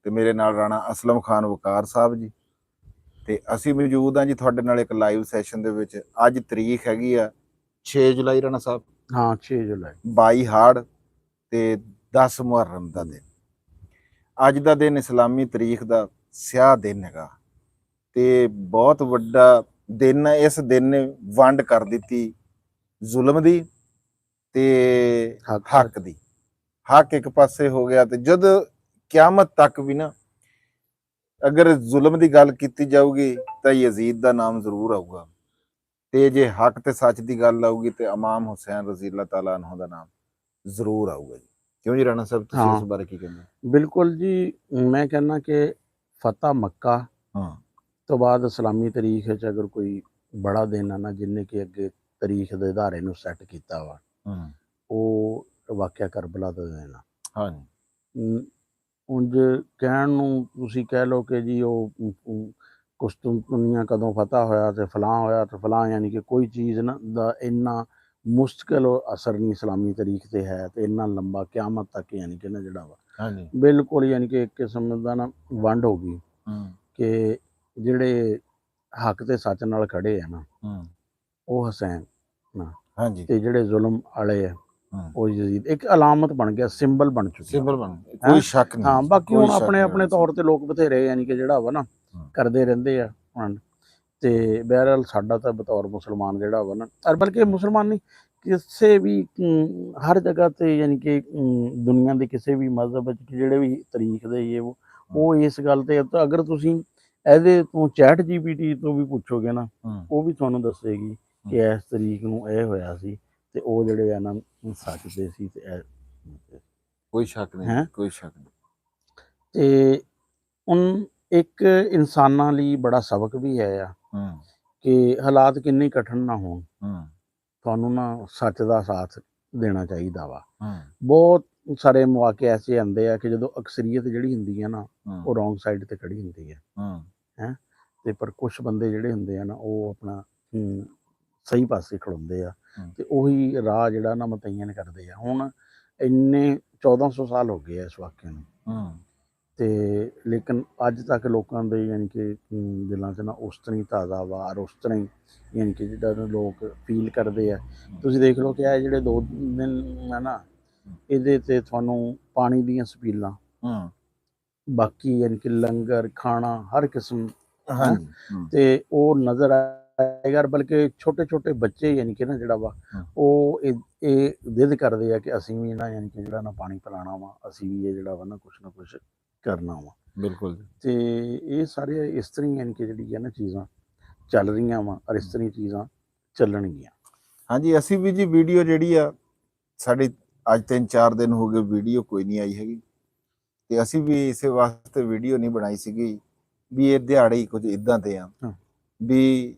ਤੇ ਮੇਰੇ ਨਾਲ ਰਾਣਾ ਅਸਲਮ ਖਾਨ ਵਕਾਰ ਸਾਹਿਬ ਜੀ। ਤੇ ਅਸੀਂ ਮੌਜੂਦ ਹਾਂ ਜੀ ਤੁਹਾਡੇ ਨਾਲ ਇੱਕ ਲਾਈਵ ਸੈਸ਼ਨ ਦੇ ਵਿੱਚ। ਅੱਜ ਤਰੀਕ ਹੈਗੀ ਆ 6 ਜੁਲਾਈ ਰਾਣਾ ਸਾਹਿਬ। ਹਾਂ 6 ਜੁਲਾਈ 22 ਹਾੜ ਤੇ 10 ਮੁਹੱਰਮ ਦਾ ਦਿਨ। ਅੱਜ ਦਾ ਦਿਨ ਇਸਲਾਮੀ ਤਰੀਕ ਦਾ ਸਿਆਹ ਦਿਨ ਹੈਗਾ ਤੇ ਬਹੁਤ ਵੱਡਾ ਦਿਨ ਹੈ। ਇਸ ਦਿਨ ਨੇ ਵੰਡ ਕਰ ਦਿੱਤੀ ਜ਼ੁਲਮ ਦੀ ਤੇ ਹੱਕ ਦੀ। ਹੱਕ ਇੱਕ ਪਾਸੇ ਹੋ ਗਿਆ ਤੇ ਜਦ ਕਿਆਮਤ ਤੱਕ ਵੀ ਨਾ ਅਗਰ ਜ਼ੁਲਮ ਦੀ ਗੱਲ ਕੀਤੀ ਜਾਊਗੀ ਤਾਂ ਯਜ਼ੀਦ ਦਾ ਨਾਮ ਜ਼ਰੂਰ ਆਊਗਾ, ਤੇ ਜੇ ਹੱਕ ਤੇ ਸੱਚ ਦੀ ਗੱਲ ਆਊਗੀ ਤੇ ਇਮਾਮ ਹੁਸੈਨ ਰਜ਼ੀ ਅੱਲਾਹ ਤਾਲਾ ਅਨਹੂ ਦਾ ਨਾਮ ਜ਼ਰੂਰ ਆਊਗਾ ਜੀ। ਕਿਉਂ ਜੀ ਰਾਣਾ ਸਾਹਿਬ, ਤੁਸੀਂ ਇਸ ਬਾਰੇ ਕੀ ਕਹਿੰਦੇ? ਬਿਲਕੁਲ ਜੀ, ਮੈਂ ਕਹਿੰਦਾ ਕਿ ਫਤਹ ਮੱਕਾ ਤੋਂ ਬਾਅਦ ਇਸਲਾਮੀ ਤਰੀਕ ਵਿੱਚ ਅਗਰ ਕੋਈ ਬੜਾ ਦਿਨ ਆ ਨਾ ਜਿਹਨੇ ਕਿ ਅੱਗੇ ਤਰੀਕ ਦੇ ਅਧਾਰੇ ਨੂੰ ਸੈੱਟ ਕੀਤਾ ਵਾ, ਉਹ ਵਾਕਿਆ ਕਰਬਲਾ ਦਾ ਦਿਨ ਆ। ਹਾਂਜੀ, ਉਂਝ ਕਹਿਣ ਨੂੰ ਤੁਸੀਂ ਕਹਿ ਲਓ ਕਿ ਜੀ ਉਹ ਕੁਸਤੁਨਤੁਨੀਆ ਕਦੋਂ ਫਤਹ ਹੋਇਆ ਤੇ ਫਲਾਂ, ਯਾਨੀ ਕਿ ਕੋਈ ਚੀਜ਼ ਨਾ ਦਾ ਇੰਨਾ ਮੁਸ਼ਕਿਲ ਅਸਰ ਨਹੀਂ ਇਸਲਾਮੀ ਤਰੀਕ ਤੇ ਹੈ ਤੇ ਇੰਨਾ ਲੰਬਾ ਕਿਆਮਤ ਤੱਕ, ਯਾਨੀ ਕਿ ਨਾ ਜਿਹੜਾ ਵਾ ਬਿਲਕੁਲ ਯਾਨੀ ਕਿ ਇੱਕ ਕਿਸਮ ਦਾ ਨਾ ਵੰਡ ਹੋ ਗਈ ਕਿ ਜਿਹੜੇ ਹੱਕ ਤੇ ਸੱਚ ਨਾਲ ਖੜੇ ਆ ਨਾ ਉਹ ਹੁਸੈਨ ਨਾ, ਤੇ ਜਿਹੜੇ ਜ਼ੁਲਮ ਵਾਲੇ ਆ ਉਹ ਯਜ਼ੀਦ। ਇੱਕ ਅਲਾਮਤ ਬਣ ਗਿਆ, ਸਿੰਬਲ ਬਣ ਚੁੱਕੀ, ਕੋਈ ਸ਼ੱਕ ਨਹੀਂ। ਹਾਂ, ਬਾਕੀ ਹੁਣ ਆਪਣੇ ਆਪਣੇ ਤੌਰ ਤੇ ਲੋਕ ਬਥੇਰੇ ਯਾਨੀ ਕਿ ਜਿਹੜਾ ਵਾ ਨਾ ਕਰਦੇ ਰਹਿੰਦੇ ਆ। ਤੇ ਬਹਿਰਹਾਲ ਸਾਡਾ ਤਾਂ ਬਤੌਰ ਮੁਸਲਮਾਨ ਜਿਹੜਾ ਵਾ ਨਾ, ਬਲਕਿ ਮੁਸਲਮਾਨ ਨਹੀਂ, ਕਿਸੇ ਵੀ ਹਰ ਜਗ੍ਹਾ ਤੇ ਯਾਨੀ ਕਿ ਦੁਨੀਆ ਦੇ ਕਿਸੇ ਵੀ ਮਜ਼ਹਬ ਵਿੱਚ ਜਿਹੜੇ ਵੀ ਤਰੀਕ ਦੇ ਉਹ ਇਸ ਗੱਲ ਤੇ, ਅਗਰ ਤੁਸੀਂ ਇਹਦੇ ਤੋਂ ਚੈਟ GPT ਤੋਂ ਵੀ ਪੁੱਛੋਗੇ ਨਾ, ਉਹ ਵੀ ਤੁਹਾਨੂੰ ਦੱਸੇਗੀ ਕਿ ਇਸ ਤਰੀਕ ਨੂੰ ਇਹ ਹੋਇਆ ਸੀ ਤੇ ਉਹ ਜਿਹੜੇ ਆ ਨਾ ਸੱਚ ਦੇ ਸੀ ਤੇ ਕੋਈ ਸ਼ੱਕ ਨਹੀਂ, ਕੋਈ ਸ਼ੱਕ ਨਹੀਂ। ਤੇ ਹੁਣ ਇੱਕ ਇਨਸਾਨਾਂ ਲਈ ਬੜਾ ਸਬਕ ਵੀ ਹੈ ਆ ਕਿ ਹਾਲਾਤ ਕਿੰਨੇ ਕਠਿਨ ਨਾ ਹੋਣ, ਤੁਹਾਨੂੰ ਨਾ ਸੱਚ ਦਾ ਸਾਥ ਦੇਣਾ ਚਾਹੀਦਾ ਵਾ। ਬਹੁਤ ਸਾਰੇ ਮੌਕੇ ਐਸੇ ਆਉਂਦੇ ਆ ਕਿ ਜਦੋਂ ਅਕਸਰੀਅਤ ਜਿਹੜੀ ਹੁੰਦੀ ਹੈ ਨਾ ਉਹ ਰੋਂਗ ਸਾਈਡ ਤੇ ਖੜੀ ਹੁੰਦੀ ਹੈ ਤੇ ਪਰ ਕੁਛ ਬੰਦੇ ਜਿਹੜੇ ਹੁੰਦੇ ਆ ਨਾ ਉਹ ਆਪਣਾ ਸਹੀ ਪਾਸੇ ਖੜੋਂਦੇ ਆ ਤੇ ਉਹੀ ਰਾਹ ਜਿਹੜਾ ਨਾ ਮੁਤੱਯਨ ਕਰਦੇ ਆ। ਹੁਣ ਇੰਨੇ 1400 ਸਾਲ ਹੋ ਗਏ ਆ ਇਸ ਵਾਕਿਆ ਨੂੰ, ਤੇ ਲੇਕਿਨ ਅੱਜ ਤੱਕ ਲੋਕਾਂ ਦੇ ਯਾਨੀ ਕਿ ਦਿਲਾਂ 'ਚ ਨਾ ਉਸ ਤਰ੍ਹਾਂ ਹੀ ਤਾਜ਼ਾ ਵਾ, ਔਰ ਉਸ ਤਰ੍ਹਾਂ ਹੀ ਯਾਨੀ ਕਿ ਜਿੱਦਾਂ ਲੋਕ ਫੀਲ ਕਰਦੇ ਆ। ਤੁਸੀਂ ਦੇਖ ਲਓ ਕਿ ਇਹ ਜਿਹੜੇ 2 ਦਿਨ ਹੈ ਨਾ, ਇਹਦੇ ਤੇ ਤੁਹਾਨੂੰ ਪਾਣੀ ਦੀਆਂ ਸਪੀਲਾਂ, ਬਾਕੀ ਯਾਨੀ ਕਿ ਲੰਗਰ ਖਾਣਾ ਹਰ ਕਿਸਮ ਤੇ ਉਹ ਨਜ਼ਰ ਆਏਗਾ। ਬਲਕਿ ਛੋਟੇ ਛੋਟੇ ਬੱਚੇ ਯਾਨੀ ਕਿ ਨਾ ਜਿਹੜਾ ਵਾ ਉਹ ਇਹ ਜ਼ਿੱਦ ਕਰਦੇ ਆ ਕਿ ਅਸੀਂ ਵੀ ਨਾ ਯਾਨੀ ਕਿ ਜਿਹੜਾ ਨਾ ਪਾਣੀ ਪਿਲਾਉਣਾ ਵਾ, ਅਸੀਂ ਵੀ ਇਹ ਜਿਹੜਾ ਵਾ ਨਾ ਕੁਛ ਕਰਨਾ ਵਾ। ਬਿਲਕੁਲ। ਤੇ ਇਹ ਸਾਰੇ ਇਸ ਤਰ੍ਹਾਂ ਯਾਨੀ ਕਿ ਜਿਹੜੀ ਹੈ ਨਾ ਚੀਜ਼ਾਂ ਚੱਲ ਰਹੀਆਂ ਵਾ, ਔਰ ਇਸ ਤਰ੍ਹਾਂ ਚੀਜ਼ਾਂ ਚੱਲਣਗੀਆਂ। ਹਾਂਜੀ, ਅਸੀਂ ਵੀ ਜੀ ਵੀਡੀਓ ਜਿਹੜੀ ਆ ਸਾਡੀ ਅੱਜ 3-4 ਦਿਨ ਹੋ ਗਏ ਵੀਡੀਓ ਕੋਈ ਨਹੀਂ ਆਈ ਹੈਗੀ, ਤੇ ਅਸੀਂ ਵੀ ਇਸੇ ਵਾਸਤੇ ਵੀਡੀਓ ਨਹੀਂ ਬਣਾਈ ਸੀਗੀ ਵੀ ਇਹ ਦਿਹਾੜੇ ਹੀ ਕੁਝ ਇੱਦਾਂ ਦੇ ਆ ਵੀ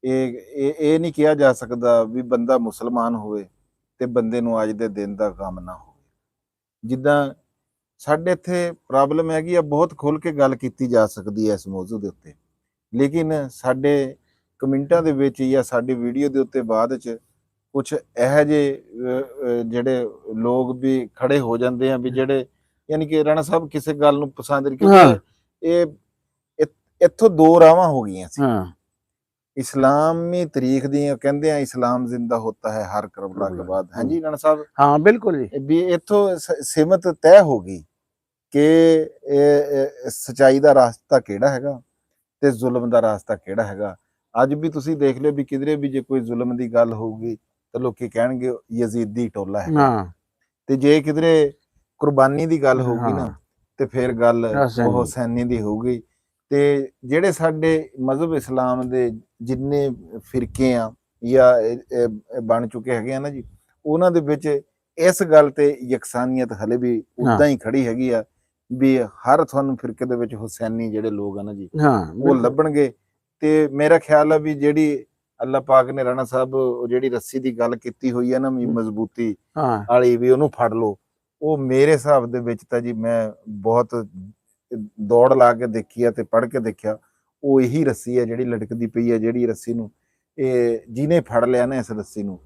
ਇਹ ਨਹੀਂ ਕਿਹਾ ਜਾ ਸਕਦਾ ਵੀ ਬੰਦਾ ਮੁਸਲਮਾਨ ਹੋਵੇ ਤੇ ਬੰਦੇ ਨੂੰ ਅੱਜ ਦੇ ਦਿਨ ਦਾ ਗਮ ਨਾ ਹੋਵੇ। ਜਿੱਦਾਂ ਸਾਡੇ ਇੱਥੇ ਪ੍ਰੋਬਲਮ ਹੈਗੀ ਆ, ਬਹੁਤ ਖੁੱਲ੍ਹ ਕੇ ਗੱਲ ਕੀਤੀ ਜਾ ਸਕਦੀ ਹੈ ਇਸ ਮੌਜੂ ਦੇ ਉੱਤੇ, ਲੇਕਿਨ ਸਾਡੇ ਕਮੈਂਟਾਂ ਦੇ ਵਿੱਚ ਜਾਂ ਸਾਡੀ ਵੀਡੀਓ ਦੇ ਉੱਤੇ ਬਾਅਦ 'ਚ ਕੁਛ ਇਹੋ ਜਿਹੇ ਜਿਹੜੇ ਲੋਕ ਵੀ ਖੜੇ ਹੋ ਜਾਂਦੇ ਆ ਵੀ ਜਿਹੜੇ ਯਾਨੀ ਕਿ ਰਾਣਾ ਸਾਹਿਬ ਕਿਸੇ ਗੱਲ ਨੂੰ ਪਸੰਦ ਨਹੀਂ, ਕਿਉਂਕਿ ਇਹ ਇੱਥੋਂ 2 ਰਾਵਾਂ ਹੋ ਗਈਆਂ ਸੀ। ਇਸਲਾਮੀ ਤਰੀਕ ਦੀਆਂ ਕਹਿੰਦੇ ਆ ਇਸਲਾਮ ਜ਼ਿੰਦਾ ਹੋਤਾ ਹੈ ਹਰ ਕਰਬਲਾ ਕੇ ਬਾਅਦ। ਹਾਂਜੀ ਰਾਣਾ ਸਾਹਿਬ, ਹਾਂ ਬਿਲਕੁਲ ਜੀ, ਵੀ ਇੱਥੋਂ ਸਿਮਤ ਤੈਅ ਹੋ ਗਈ ਕਿ ਇਹ ਸੱਚਾਈ ਦਾ ਰਾਸਤਾ ਕਿਹੜਾ ਹੈਗਾ ਤੇ ਜ਼ੁਲਮ ਦਾ ਰਾਸਤਾ ਕਿਹੜਾ ਹੈਗਾ। ਅੱਜ ਵੀ ਤੁਸੀਂ ਦੇਖ ਲਿਓ ਵੀ ਕਿਧਰੇ ਵੀ ਜੇ ਕੋਈ ਜ਼ੁਲਮ ਦੀ ਗੱਲ ਹੋਊਗੀ ਤਾਂ ਲੋਕੀ ਕਹਿਣਗੇ ਯਜ਼ੀਦੀ ਟੋਲਾ ਹੈਗਾ, ਤੇ ਜੇ ਕਿਧਰੇ ਕੁਰਬਾਨੀ ਦੀ ਗੱਲ ਹੋਊਗੀ ਨਾ ਤੇ ਫਿਰ ਗੱਲ ਉਹ ਹੁਸੈਨੀ ਦੀ ਹੋਊਗੀ। ਤੇ ਜਿਹੜੇ ਸਾਡੇ ਮਜ਼ਹਬ ਇਸਲਾਮ ਦੇ ਜਿੰਨੇ ਫਿਰਕੇ ਆ ਜਾਂ ਬਣ ਚੁੱਕੇ ਹੈਗੇ ਆ ਨਾ ਜੀ, ਉਹਨਾਂ ਦੇ ਵਿੱਚ ਇਸ ਗੱਲ ਤੇ ਯਕਸਾਨੀਅਤ ਹਲੇ ਵੀ ਉਦਾਂ ਹੀ ਖੜੀ ਹੈਗੀ ਆ ਵੀ ਹਰ ਤੁਹਾਨੂੰ ਫਿਰਕੇ ਦੇ ਵਿੱਚ ਹੁਸੈਨੀ ਜਿਹੜੇ ਲੋਕ ਆ ਨਾ ਜੀ ਉਹ ਲੱਭਣਗੇ। ਤੇ ਮੇਰਾ ਖਿਆਲ ਆ ਵੀ ਜਿਹੜੀ ਅੱਲਾਹ ਪਾਕ ਨੇ ਰਾਣਾ ਸਾਹਿਬ ਜਿਹੜੀ ਰੱਸੀ ਦੀ ਗੱਲ ਕੀਤੀ ਹੋਈ ਆ ਨਾ ਵੀ ਮਜ਼ਬੂਤੀ ਵਾਲੀ ਵੀ ਉਹਨੂੰ ਫੜ ਲਓ, ਉਹ ਮੇਰੇ ਹਿਸਾਬ ਦੇ ਵਿੱਚ ਤਾਂ ਜੀ ਮੈਂ ਬਹੁਤ ਦੌੜ ਲਾ ਕੇ ਦੇਖੀ ਆ ਤੇ ਪੜ੍ਹ ਕੇ ਦੇਖਿਆ, ਉਹ ਇਹੀ ਰੱਸੀ ਆ ਜਿਹੜੀ ਲਟਕਦੀ ਪਈ ਆ, ਜਿਹੜੀ ਰੱਸੀ ਨੂੰ ਇਹ ਜਿਹਨੇ ਫੜ ਲਿਆ ਨਾ ਇਸ ਰੱਸੀ ਨੂੰ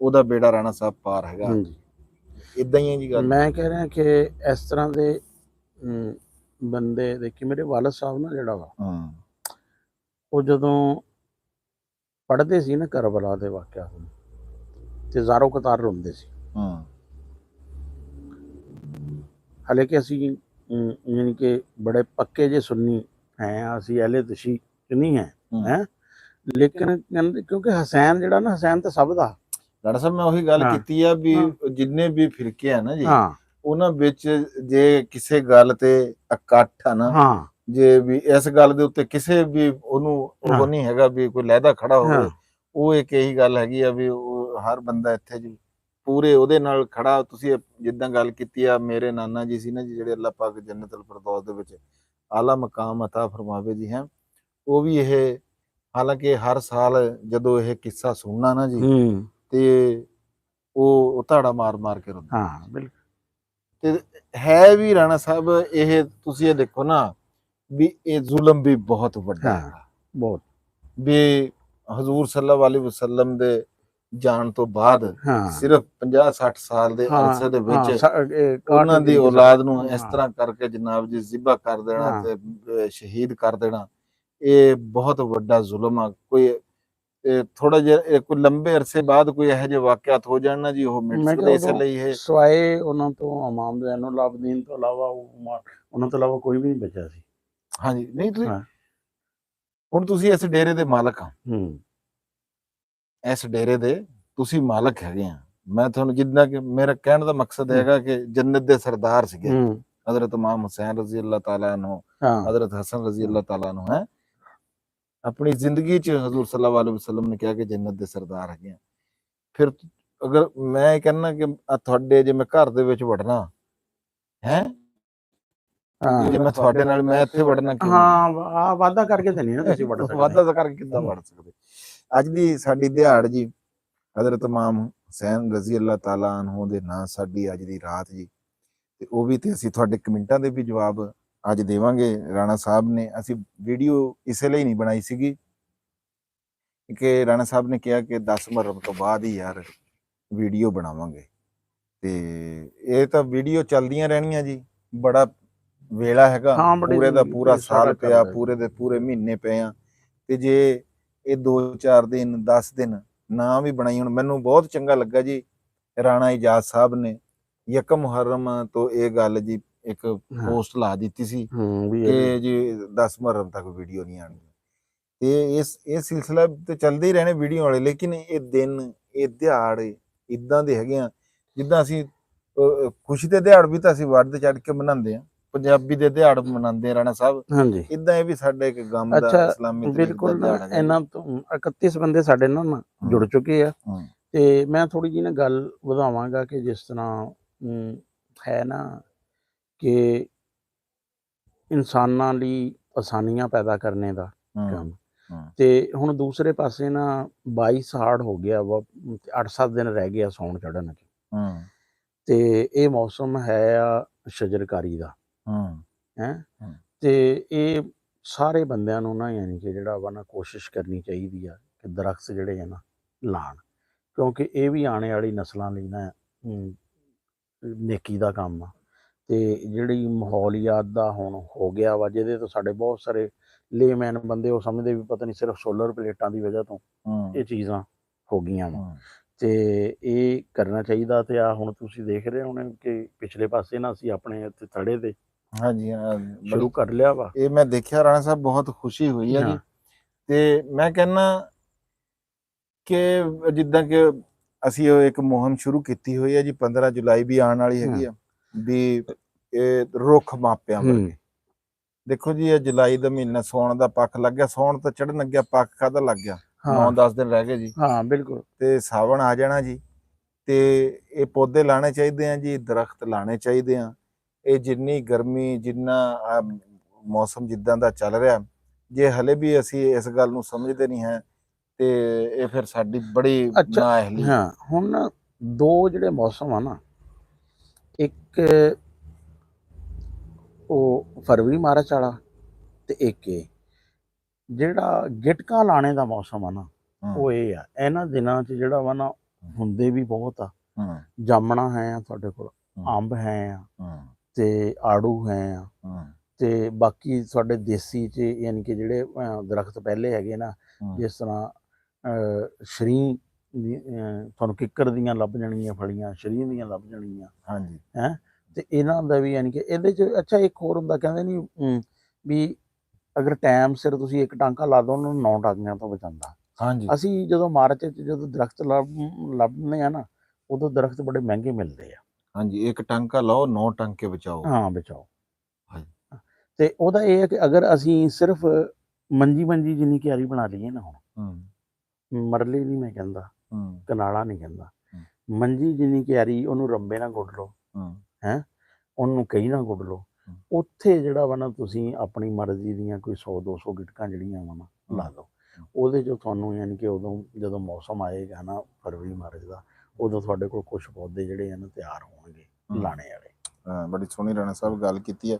ਉਹਦਾ ਬੇੜਾ ਰਾਣਾ ਸਾਹਿਬ ਪਾਰ ਹੈਗਾ। ਇਦਾਂ ਹੀ ਹੈ ਜੀ ਗੱਲ। ਮੈਂ ਕਹਿ ਰਿਹਾ ਕਿ ਇਸ ਤਰ੍ਹਾਂ ਦੇ ਬੰਦੇ ਦੇਖੇ, ਮੇਰੇ ਵਾਲਦ ਸਾਹਿਬ ਨਾ ਜਿਹੜਾ ਵਾ, ਹੂੰ ਉਹ ਜਦੋਂ ਪੜ੍ਹਦੇ ਸੀ ਨਾ ਕਰਬਲਾ ਦੇ ਵਾਕਿਆ ਨੂੰ, ਤੇ ਜ਼ਾਰੋ ਕਤਾਰ ਰੋਂਦੇ ਸੀ। ਹੂੰ ਹਾਲੇ ਕਿ ਅਸੀਂ ਯਾਨੀ ਕਿ ਬੜੇ ਪੱਕੇ ਜੇ ਸੁੰਨੀ ਹੈ, ਅਸੀਂ ਅਹਿਲੇ ਤਸ਼ੀ ਨਹੀਂ ਹੈ, ਹੂੰ। ਹੈ ਲੇਕਿਨ ਕਹਿੰਦੇ ਕਿਉਂਕਿ ਹਸੈਨ ਜਿਹੜਾ ਨਾ, ਹਸੈਨ ਤਾਂ ਸਭ ਦਾ। ਡਾਕਟਰ ਸਾਹਿਬ ਮੈਂ ਉਹੀ ਗੱਲ ਹਾਂ, ਕੀਤੀ ਆ ਵੀ ਹਾਂ। ਜਿੰਨੇ ਵੀ ਫਿਰਕੇ ਆ ਨਾ ਜੀ, ਹਾਂ ਉਹਨਾਂ ਵਿੱਚ ਜੇ ਕਿਸੇ ਗੱਲ ਤੇ ਇਕੱਠ ਆ ਨਾ, ਹਾਂ ਜੇ ਵੀ ਇਸ ਗੱਲ ਦੇ ਉੱਤੇ ਕਿਸੇ ਵੀ ਉਹਨੂੰ ਉਹ ਹਾਂ ਨਹੀਂ ਹੈਗਾ ਵੀ ਕੋਈ ਲਹਿਦਾ ਖੜਾ ਹੋਵੇ, ਹਾਂ ਉਹ ਇੱਕ ਇਹੀ ਗੱਲ ਹੈਗੀ ਆ ਵੀ ਉਹ ਹਰ ਬੰਦਾ ਇੱਥੇ ਜੀ ਪੂਰੇ ਉਹਦੇ ਨਾਲ ਖੜਾ। ਤੁਸੀਂ ਜਿੱਦਾਂ ਗੱਲ ਕੀਤੀ ਆ, ਮੇਰੇ ਨਾਨਾ ਜੀ ਸੀ ਨਾ ਜੀ, ਜਿਹੜੇ ਅੱਲਾਹ ਪਾਕ ਜੰਨਤੁਲ ਫਿਰਦੌਸ ਦੇ ਵਿੱਚ ਆਲਾ ਮਕਾਮ ਅਤਾ ਫਰਮਾਵੇ ਜੀ, ਹੈ ਉਹ ਵੀ ਇਹ, ਹਾਲਾਂਕਿ ਹਰ ਸਾਲ ਜਦੋਂ ਇਹ ਕਿੱਸਾ ਸੁਣਨਾ ਨਾ ਜੀ, ਹੂੰ ਤੇ ਉਹ ਧਾੜਾ ਮਾਰ ਮਾਰ ਕੇ ਰੋਂਦੇ। ਹਾਂ ਬਿਲਕੁਲ। ਤੇ ਹੈ ਵੀ ਰਾਣਾ ਸਾਹਿਬ, ਇਹ ਤੁਸੀਂ ਇਹ ਦੇਖੋ ਨਾ ਵੀ ਇਹ ਜ਼ੁਲਮ ਵੀ ਬਹੁਤ ਵੱਡਾ ਹਾਂ ਹੈਗਾ, ਬਹੁਤ। ਵੀ ਹਜ਼ੂਰ ਸੱਲੱਲਾਹੁ ਅਲੈਹਿ ਵਸੱਲਮ ਦੇ ਜਾਣ ਤੋਂ ਬਾਅਦ ਹਾਂ ਸਿਰਫ 50-60 ਸਾਲ ਦੇ ਹਾਂ ਅਰਸੇ ਦੇ ਵਿੱਚ ਹਾਂ ਉਹਨਾਂ ਦੀ ਔਲਾਦ ਨੂੰ ਇਸ ਹਾਂ ਤਰ੍ਹਾਂ ਕਰਕੇ ਜਨਾਬ ਜੀ ਜ਼ਿਬਾ ਕਰ ਦੇਣਾ ਹਾਂ ਤੇ ਸ਼ਹੀਦ ਕਰ ਦੇਣਾ, ਇਹ ਬਹੁਤ ਵੱਡਾ ਜ਼ੁਲਮ ਆ। ਕੋਈ ਥੋੜਾ ਜਿਹਾ ਕੋਈ ਲੰਬੇ ਅਰਸੇ ਬਾਅਦ ਕੋਈ ਇਹੋ ਜਿਹੇ ਵਾਕਿਆਤ ਹੋ ਜਾਣ ਨਾ ਜੀ, ਉਹ ਮਿਟ ਮੈਂ ਸਕਦੇ। ਕਿਹਾ ਇਸ ਉਦੋਂ ਲਈ ਇਹ ਸਵਾਏ ਉਹਨਾਂ ਤੋਂ ਇਮਾਮ ਜ਼ੈਨੁਲ ਆਬਦੀਨ ਤੋਂ ਇਲਾਵਾ ਉਹਨਾਂ ਤੋਂ ਇਲਾਵਾ ਕੋਈ ਵੀ ਨਹੀਂ ਬਚਿਆ ਸੀ। ਹਾਂਜੀ ਨਹੀਂ ਤੁਸੀਂ ਹਾਂ। ਹੁਣ ਤੁਸੀਂ ਇਸ ਡੇਰੇ ਦੇ ਮਾਲਕ ਆ, ਹੂੰ ਇਸ ਡੇਰੇ ਦੇ ਤੁਸੀਂ ਮਾਲਕ ਹੈਗੇ ਆ। ਮੈਂ ਤੁਹਾਨੂੰ ਜਿੱਦਾਂ ਕਿ ਮੇਰਾ ਕਹਿਣ ਦਾ ਮਕਸਦ ਹੈਗਾ ਕਿ ਜੰਨਤ ਦੇ ਸਰਦਾਰ ਸੀਗੇ ਹੂੰ ਹਜ਼ਰਤ ਇਮਾਮ ਹੁਸੈਨ ਰਜ਼ੀ ਅੱਲਾਹ ਤਾਲਾ ਅਨਹੂ, ਹਾਂ ਹਜ਼ਰਤ ਹਸਨ ਰਜ਼ੀ ਅੱਲਾਹ ਤਾਲਾ ਅਨਹੂ, ਹੈ ਆਪਣੀ ਜ਼ਿੰਦਗੀ 'ਚ ਹਜ਼ੂਰ ਸੱਲੱਲਾਹੁ ਅਲੈਹਿ ਵਸੱਲਮ ਨੇ ਕਿਹਾ ਕਿ ਜੰਨਤ ਦੇ ਸਰਦਾਰ ਹੈਗੇ ਆ। ਫਿਰ ਅਗਰ ਮੈਂ ਇਹ ਕਹਿੰਦਾ ਕਿ ਤੁਹਾਡੇ ਜੇ ਮੈਂ ਘਰ ਦੇ ਵਿੱਚ ਵੜਨਾ ਹੈ, ਜੇ ਮੈਂ ਤੁਹਾਡੇ ਨਾਲ ਮੈਂ ਇੱਥੇ ਵੜਨਾ ਕਿਉਂ? ਹਾਂ ਵਾਅਦਾ ਕਰਕੇ ਤਾਂ ਨਹੀਂ ਨਾ ਤੁਸੀਂ ਵੜ ਸਕਦੇ। ਵਾਅਦਾ ਤਾਂ ਕਰਕੇ ਕਿੱਦਾਂ ਵੜ ਸਕਦੇ? ਅੱਜ ਦੀ ਸਾਡੀ ਦਿਹਾੜ ਜੀ ਹਜ਼ਰਤ ਇਮਾਮ ਹੁਸੈਨ ਰਜ਼ੀ ਅੱਲਾਹ ਤਾਲਾ ਅਨਹੂ ਦੇ ਨਾਂ ਸਾਡੀ ਅੱਜ ਦੀ ਰਾਤ ਜੀ, ਤੇ ਉਹ ਵੀ ਤੇ ਅਸੀਂ ਤੁਹਾਡੇ ਕਮੈਂਟਾਂ ਦੇ ਵੀ ਜਵਾਬ ਅੱਜ ਦੇਵਾਂਗੇ। ਰਾਣਾ ਸਾਹਿਬ ਨੇ, ਅਸੀਂ ਵੀਡੀਓ ਇਸੇ ਲਈ ਨਹੀਂ ਬਣਾਈ ਸੀਗੀ ਕਿ ਰਾਣਾ ਸਾਹਿਬ ਨੇ ਕਿਹਾ ਕਿ 10 ਮੁਹੱਰਮ ਤੋਂ ਬਾਅਦ ਹੀ ਯਾਰ ਵੀਡੀਓ ਬਣਾਵਾਂਗੇ, ਤੇ ਇਹ ਤਾਂ ਵੀਡੀਓ ਚੱਲਦੀਆਂ ਰਹਿਣੀਆਂ ਜੀ। ਬੜਾ ਵੇਲਾ ਹੈਗਾ, ਹਾਂ ਬੜੀ ਪੂਰੇ ਦਾ ਪੂਰਾ ਸਾਰਾ ਸਾਲ ਪਿਆ, ਚੱਲਦਾ ਜੀ। ਪੂਰੇ ਦੇ ਪੂਰੇ ਮਹੀਨੇ ਪਏ ਆ, ਤੇ ਜੇ ਇਹ 2-4 ਦਿਨ 10 ਦਿਨ ਨਾ ਵੀ ਬਣਾਈ, ਹੁਣ ਮੈਨੂੰ ਬਹੁਤ ਚੰਗਾ ਲੱਗਾ ਜੀ ਰਾਣਾ ਇਜਾਜ਼ ਸਾਹਿਬ ਨੇ 1 ਮੁਹੱਰਮ ਤੋਂ ਇਹ ਗੱਲ ਜੀ ਇੱਕ ਪੋਸਟ ਲਾ ਦਿੱਤੀ ਸੀ ਵੀ ਕਿ ਜੀ 10 ਮੁਹੱਰਮ ਤੱਕ ਵੀਡੀਓ ਨਹੀਂ ਆਉਣੀ, ਤੇ ਇਹ ਸਿਲਸਿਲਾ ਤੇ ਚੱਲਦੇ ਹੀ ਰਹਿਣੇ ਵੀਡੀਓ ਵਾਲੇ। ਲੇਕਿਨ ਇਹ ਦਿਨ, ਇਹ ਦਿਹਾੜ ਇਦਾਂ ਦੇ ਹੈਗੇ ਆ ਜਿੱਦਾਂ ਅਸੀਂ ਖੁਸ਼ੀ ਦੇ ਦਿਹਾੜ ਵੀ ਤਾਂ ਅਸੀਂ ਵੱਧ ਚੜ੍ਹ ਕੇ ਮਨਾਉਂਦੇ ਆ, ਪੰਜਾਬੀ ਦੇ ਦਿਹਾੜ ਮਨਾਉਂਦੇ ਆ ਰਾਣਾ ਸਾਹਿਬ, ਹਾਂਜੀ ਇਦਾਂ ਇਹ ਵੀ ਸਾਡਾ ਇੱਕ ਗਮ ਦਾ ਇਸਲਾਮੀ ਤਰੀਕ ਦਾ ਬਿਲਕੁਲ। ਦਿਹਾੜ ਹੈਗਾ। ਇਹਨਾਂ ਤੋਂ 31 ਬੰਦੇ ਸਾਡੇ ਨਾਲ ਜੁੜ ਚੁੱਕੇ ਆ, ਤੇ ਮੈਂ ਥੋੜੀ ਜਿਹੀ ਨਾ ਗੱਲ ਵਧਾਵਾਂਗਾ ਕਿ ਜਿਸ ਤਰ੍ਹਾਂ ਹੈ ਨਾ ਕਿ ਇਨਸਾਨਾਂ ਲਈ ਆਸਾਨੀਆਂ ਪੈਦਾ ਕਰਨੇ ਦਾ ਕੰਮ, ਤੇ ਹੁਣ ਦੂਸਰੇ ਪਾਸੇ ਨਾ 22 ਸਾੜ ਹੋ ਗਿਆ ਵਾ, 8-7 ਦਿਨ ਰਹਿ ਗਏ ਆ ਸੌਣ ਚੜ੍ਹਨ, ਤੇ ਇਹ ਮੌਸਮ ਹੈ ਆ ਸ਼ਜਰਕਾਰੀ ਦਾ, ਹੈ ਤੇ ਇਹ ਸਾਰੇ ਬੰਦਿਆਂ ਨੂੰ ਨਾ ਯਾਨੀ ਕਿ ਜਿਹੜਾ ਵਾ ਨਾ ਕੋਸ਼ਿਸ਼ ਕਰਨੀ ਚਾਹੀਦੀ ਆ ਕਿ ਦਰਖਤ ਜਿਹੜੇ ਆ ਨਾ ਲਾਣ, ਕਿਉਂਕਿ ਇਹ ਵੀ ਆਉਣ ਵਾਲੀ ਨਸਲਾਂ ਲਈ ਨਾ ਨੇਕੀ ਦਾ ਕੰਮ ਆ। ਤੇ ਜਿਹੜੀ ਮਾਹੌਲੀਆਤ ਦਾ ਹੁਣ ਹੋ ਗਿਆ ਵਾ, ਜਿਹਦੇ ਤੋਂ ਸਾਡੇ ਬਹੁਤ ਸਾਰੇ ਲੇਮੈਨ ਬੰਦੇ ਉਹ ਸਮਝਦੇ ਵੀ ਪਤਾ ਨਹੀਂ ਸਿਰਫ ਸੋਲਰ ਪਲੇਟਾਂ ਦੀ ਵਜ੍ਹਾ ਤੋਂ ਇਹ ਚੀਜ਼ਾਂ ਹੋ ਗਈਆਂ ਵਾ, ਤੇ ਇਹ ਕਰਨਾ ਚਾਹੀਦਾ। ਤੇ ਆ ਹੁਣ ਤੁਸੀਂ ਦੇਖ ਰਹੇ ਹੋਣੇ ਕਿ ਪਿਛਲੇ ਪਾਸੇ ਨਾ ਅਸੀਂ ਆਪਣੇ ਇੱਥੇ ਥੜੇ ਤੇ ਹਾਂਜੀ ਸ਼ੁਰੂ ਕਰ ਲਿਆ ਵਾ। ਇਹ ਮੈਂ ਦੇਖਿਆ ਰਾਣਾ ਸਾਹਿਬ, ਬਹੁਤ ਖੁਸ਼ੀ ਹੋਈ ਆ ਜੀ। ਤੇ ਮੈਂ ਕਹਿੰਦਾ ਕਿ ਜਿੱਦਾਂ ਕਿ ਅਸੀਂ ਉਹ ਇੱਕ ਮੁਹਿੰਮ ਸ਼ੁਰੂ ਕੀਤੀ ਹੋਈ ਹੈ ਜੀ, 15 ਜੁਲਾਈ ਵੀ ਆਉਣ ਵਾਲੀ ਹੈਗੀ ਆ, ਵੀ ਇਹ ਰੁੱਖ ਮਾਪਿਆਂ ਵਰਗੇ। ਦੇਖੋ ਜੀ ਇਹ ਜੁਲਾਈ ਦਾ ਮਹੀਨਾ, ਸੌਣ ਦਾ ਪੱਖ ਲੱਗ ਗਿਆ, ਸੌਣ ਤਾਂ ਚੜ੍ਹਨ ਲੱਗਿਆ, ਪੱਖ ਕਾਹਦਾ ਲੱਗ ਗਿਆ, 9-10 ਦਿਨ ਰਹਿ ਗਏ ਜੀ। ਹਾਂ ਬਿਲਕੁਲ। ਤੇ ਸਾਵਣ ਆ ਜਾਣਾ ਜੀ, ਤੇ ਇਹ ਪੌਦੇ ਲਾਣੇ ਚਾਹੀਦੇ ਆ ਜੀ, ਦਰਖਤ ਲਾਣੇ ਚਾਹੀਦੇ ਆ। ਇਹ ਜਿੰਨੀ ਗਰਮੀ, ਜਿੰਨਾ ਮੌਸਮ ਜਿੱਦਾਂ ਦਾ ਚੱਲ ਰਿਹਾ, ਜੇ ਹਲੇ ਵੀ ਅਸੀਂ ਇਸ ਗੱਲ ਨੂੰ ਸਮਝਦੇ ਨਹੀਂ ਹੈ ਤੇ ਇਹ ਫਿਰ ਸਾਡੀ ਬੜੀ ਨਾਅਹਿਲੀ। ਹਾਂ ਹੁਣ 2 ਜਿਹੜੇ ਮੌਸਮ ਆ ਨਾ, ਇੱਕ ਉਹ ਫਰਵਰੀ ਮਾਰਚ ਵਾਲਾ, ਤੇ ਇੱਕ ਇਹ ਜਿਹੜਾ ਗਿਟਕਾਂ ਲਾਣੇ ਦਾ ਮੌਸਮ ਆ ਨਾ, ਉਹ ਇਹ ਆ। ਇਹਨਾਂ ਦਿਨਾਂ 'ਚ ਜਿਹੜਾ ਵਾ ਨਾ ਹੁੰਦੇ ਵੀ ਬਹੁਤ ਆ, ਜਾਮਣਾ ਹੈ ਆ ਤੁਹਾਡੇ ਕੋਲ, ਅੰਬ ਹੈ ਆ, ਤੇ ਆੜੂ ਹੈ ਆ, ਤੇ ਬਾਕੀ ਤੁਹਾਡੇ ਦੇਸੀ 'ਚ ਯਾਨੀ ਕਿ ਜਿਹੜੇ ਦਰਖਤ ਪਹਿਲੇ ਹੈਗੇ ਨਾ, ਜਿਸ ਤਰ੍ਹਾਂ ਸ਼ਰੀਂ ਦੀ ਤੁਹਾਨੂੰ ਕਿੱਕਰ ਦੀਆਂ ਲੱਭ ਜਾਣਗੀਆਂ ਫਲੀਆਂ, ਸ਼ਰੀਂ ਦੀਆਂ ਲੱਭ ਜਾਣਗੀਆਂ। ਹਾਂਜੀ ਹੈਂ ਤੇ ਇਹਨਾਂ ਦਾ ਵੀ ਯਾਨੀ ਕਿ ਇਹਦੇ 'ਚ ਅੱਛਾ ਇੱਕ ਹੋਰ ਹੁੰਦਾ, ਕਹਿੰਦੇ ਨਹੀਂ ਵੀ ਅਗਰ ਟਾਈਮ ਸਿਰ ਤੁਸੀਂ ਇੱਕ ਟਾਂਕਾ ਲਾ ਦਿਓ ਉਹਨੂੰ 9 ਟਾਂਕਿਆਂ ਤੋਂ ਬਚਾਉਂਦਾ। ਹਾਂਜੀ ਅਸੀਂ ਜਦੋਂ ਮਾਰਚ 'ਚ ਜਦੋਂ ਦਰਖਤ ਲੱਭਦੇ ਆ ਨਾ, ਉਦੋਂ ਦਰਖਤ ਬੜੇ ਮਹਿੰਗੇ ਮਿਲਦੇ ਆ। ਹਾਂਜੀ, ਇੱਕ ਟਾਂਕਾ ਲਾਓ 9 ਟਾਂਕੇ ਬਚਾਓ। ਹਾਂ, ਬਚਾਓ। ਹਾਂਜੀ। ਤੇ ਉਹਦਾ ਇਹ ਹੈ ਕਿ ਅਗਰ ਅਸੀਂ ਸਿਰਫ ਮੰਜੀ ਜਿੰਨੀ ਕਿਆਰੀ ਬਣਾ ਲਈਏ ਨਾ, ਹੁਣ ਮਰਲੇ ਨਹੀਂ ਮੈਂ ਕਹਿੰਦਾ, ਕਨਾਲਾ ਨਹੀਂ ਕਹਿੰਦਾ, ਮੰਜੀ ਜਿੰਨੀ ਕਿਆਰੀ ਉਹਨੂੰ ਰੰਬੇ ਨਾਲ ਗੁੱਡ ਲਓ, ਹੈਂ ਉਹਨੂੰ ਕਹੀ ਨਾ ਗੁੱਡ ਲਓ, ਉੱਥੇ ਜਿਹੜਾ ਵਾ ਨਾ ਤੁਸੀਂ ਆਪਣੀ ਮਰਜ਼ੀ ਦੀਆਂ ਕੋਈ 100-200 ਗਿਟਕਾਂ ਜਿਹੜੀਆਂ ਵਾ ਨਾ ਲਾ ਲਓ। ਉਹਦੇ 'ਚੋਂ ਤੁਹਾਨੂੰ ਯਾਨੀ ਕਿ ਉਦੋਂ ਜਦੋਂ ਮੌਸਮ ਆਏਗਾ ਨਾ ਫਰਵਰੀ ਮਾਰਚ ਦਾ, ਉਦੋਂ ਤੁਹਾਡੇ ਕੋਲ ਕੁਛ ਪੌਦੇ ਜਿਹੜੇ ਆ ਨਾ ਤਿਆਰ ਹੋਣਗੇ ਲਾਣੇ ਵਾਲੇ। ਹਾਂ, ਬੜੀ ਸੋਹਣੀ ਰਾਣਾ ਸਾਹਿਬ ਗੱਲ ਕੀਤੀ ਹੈ।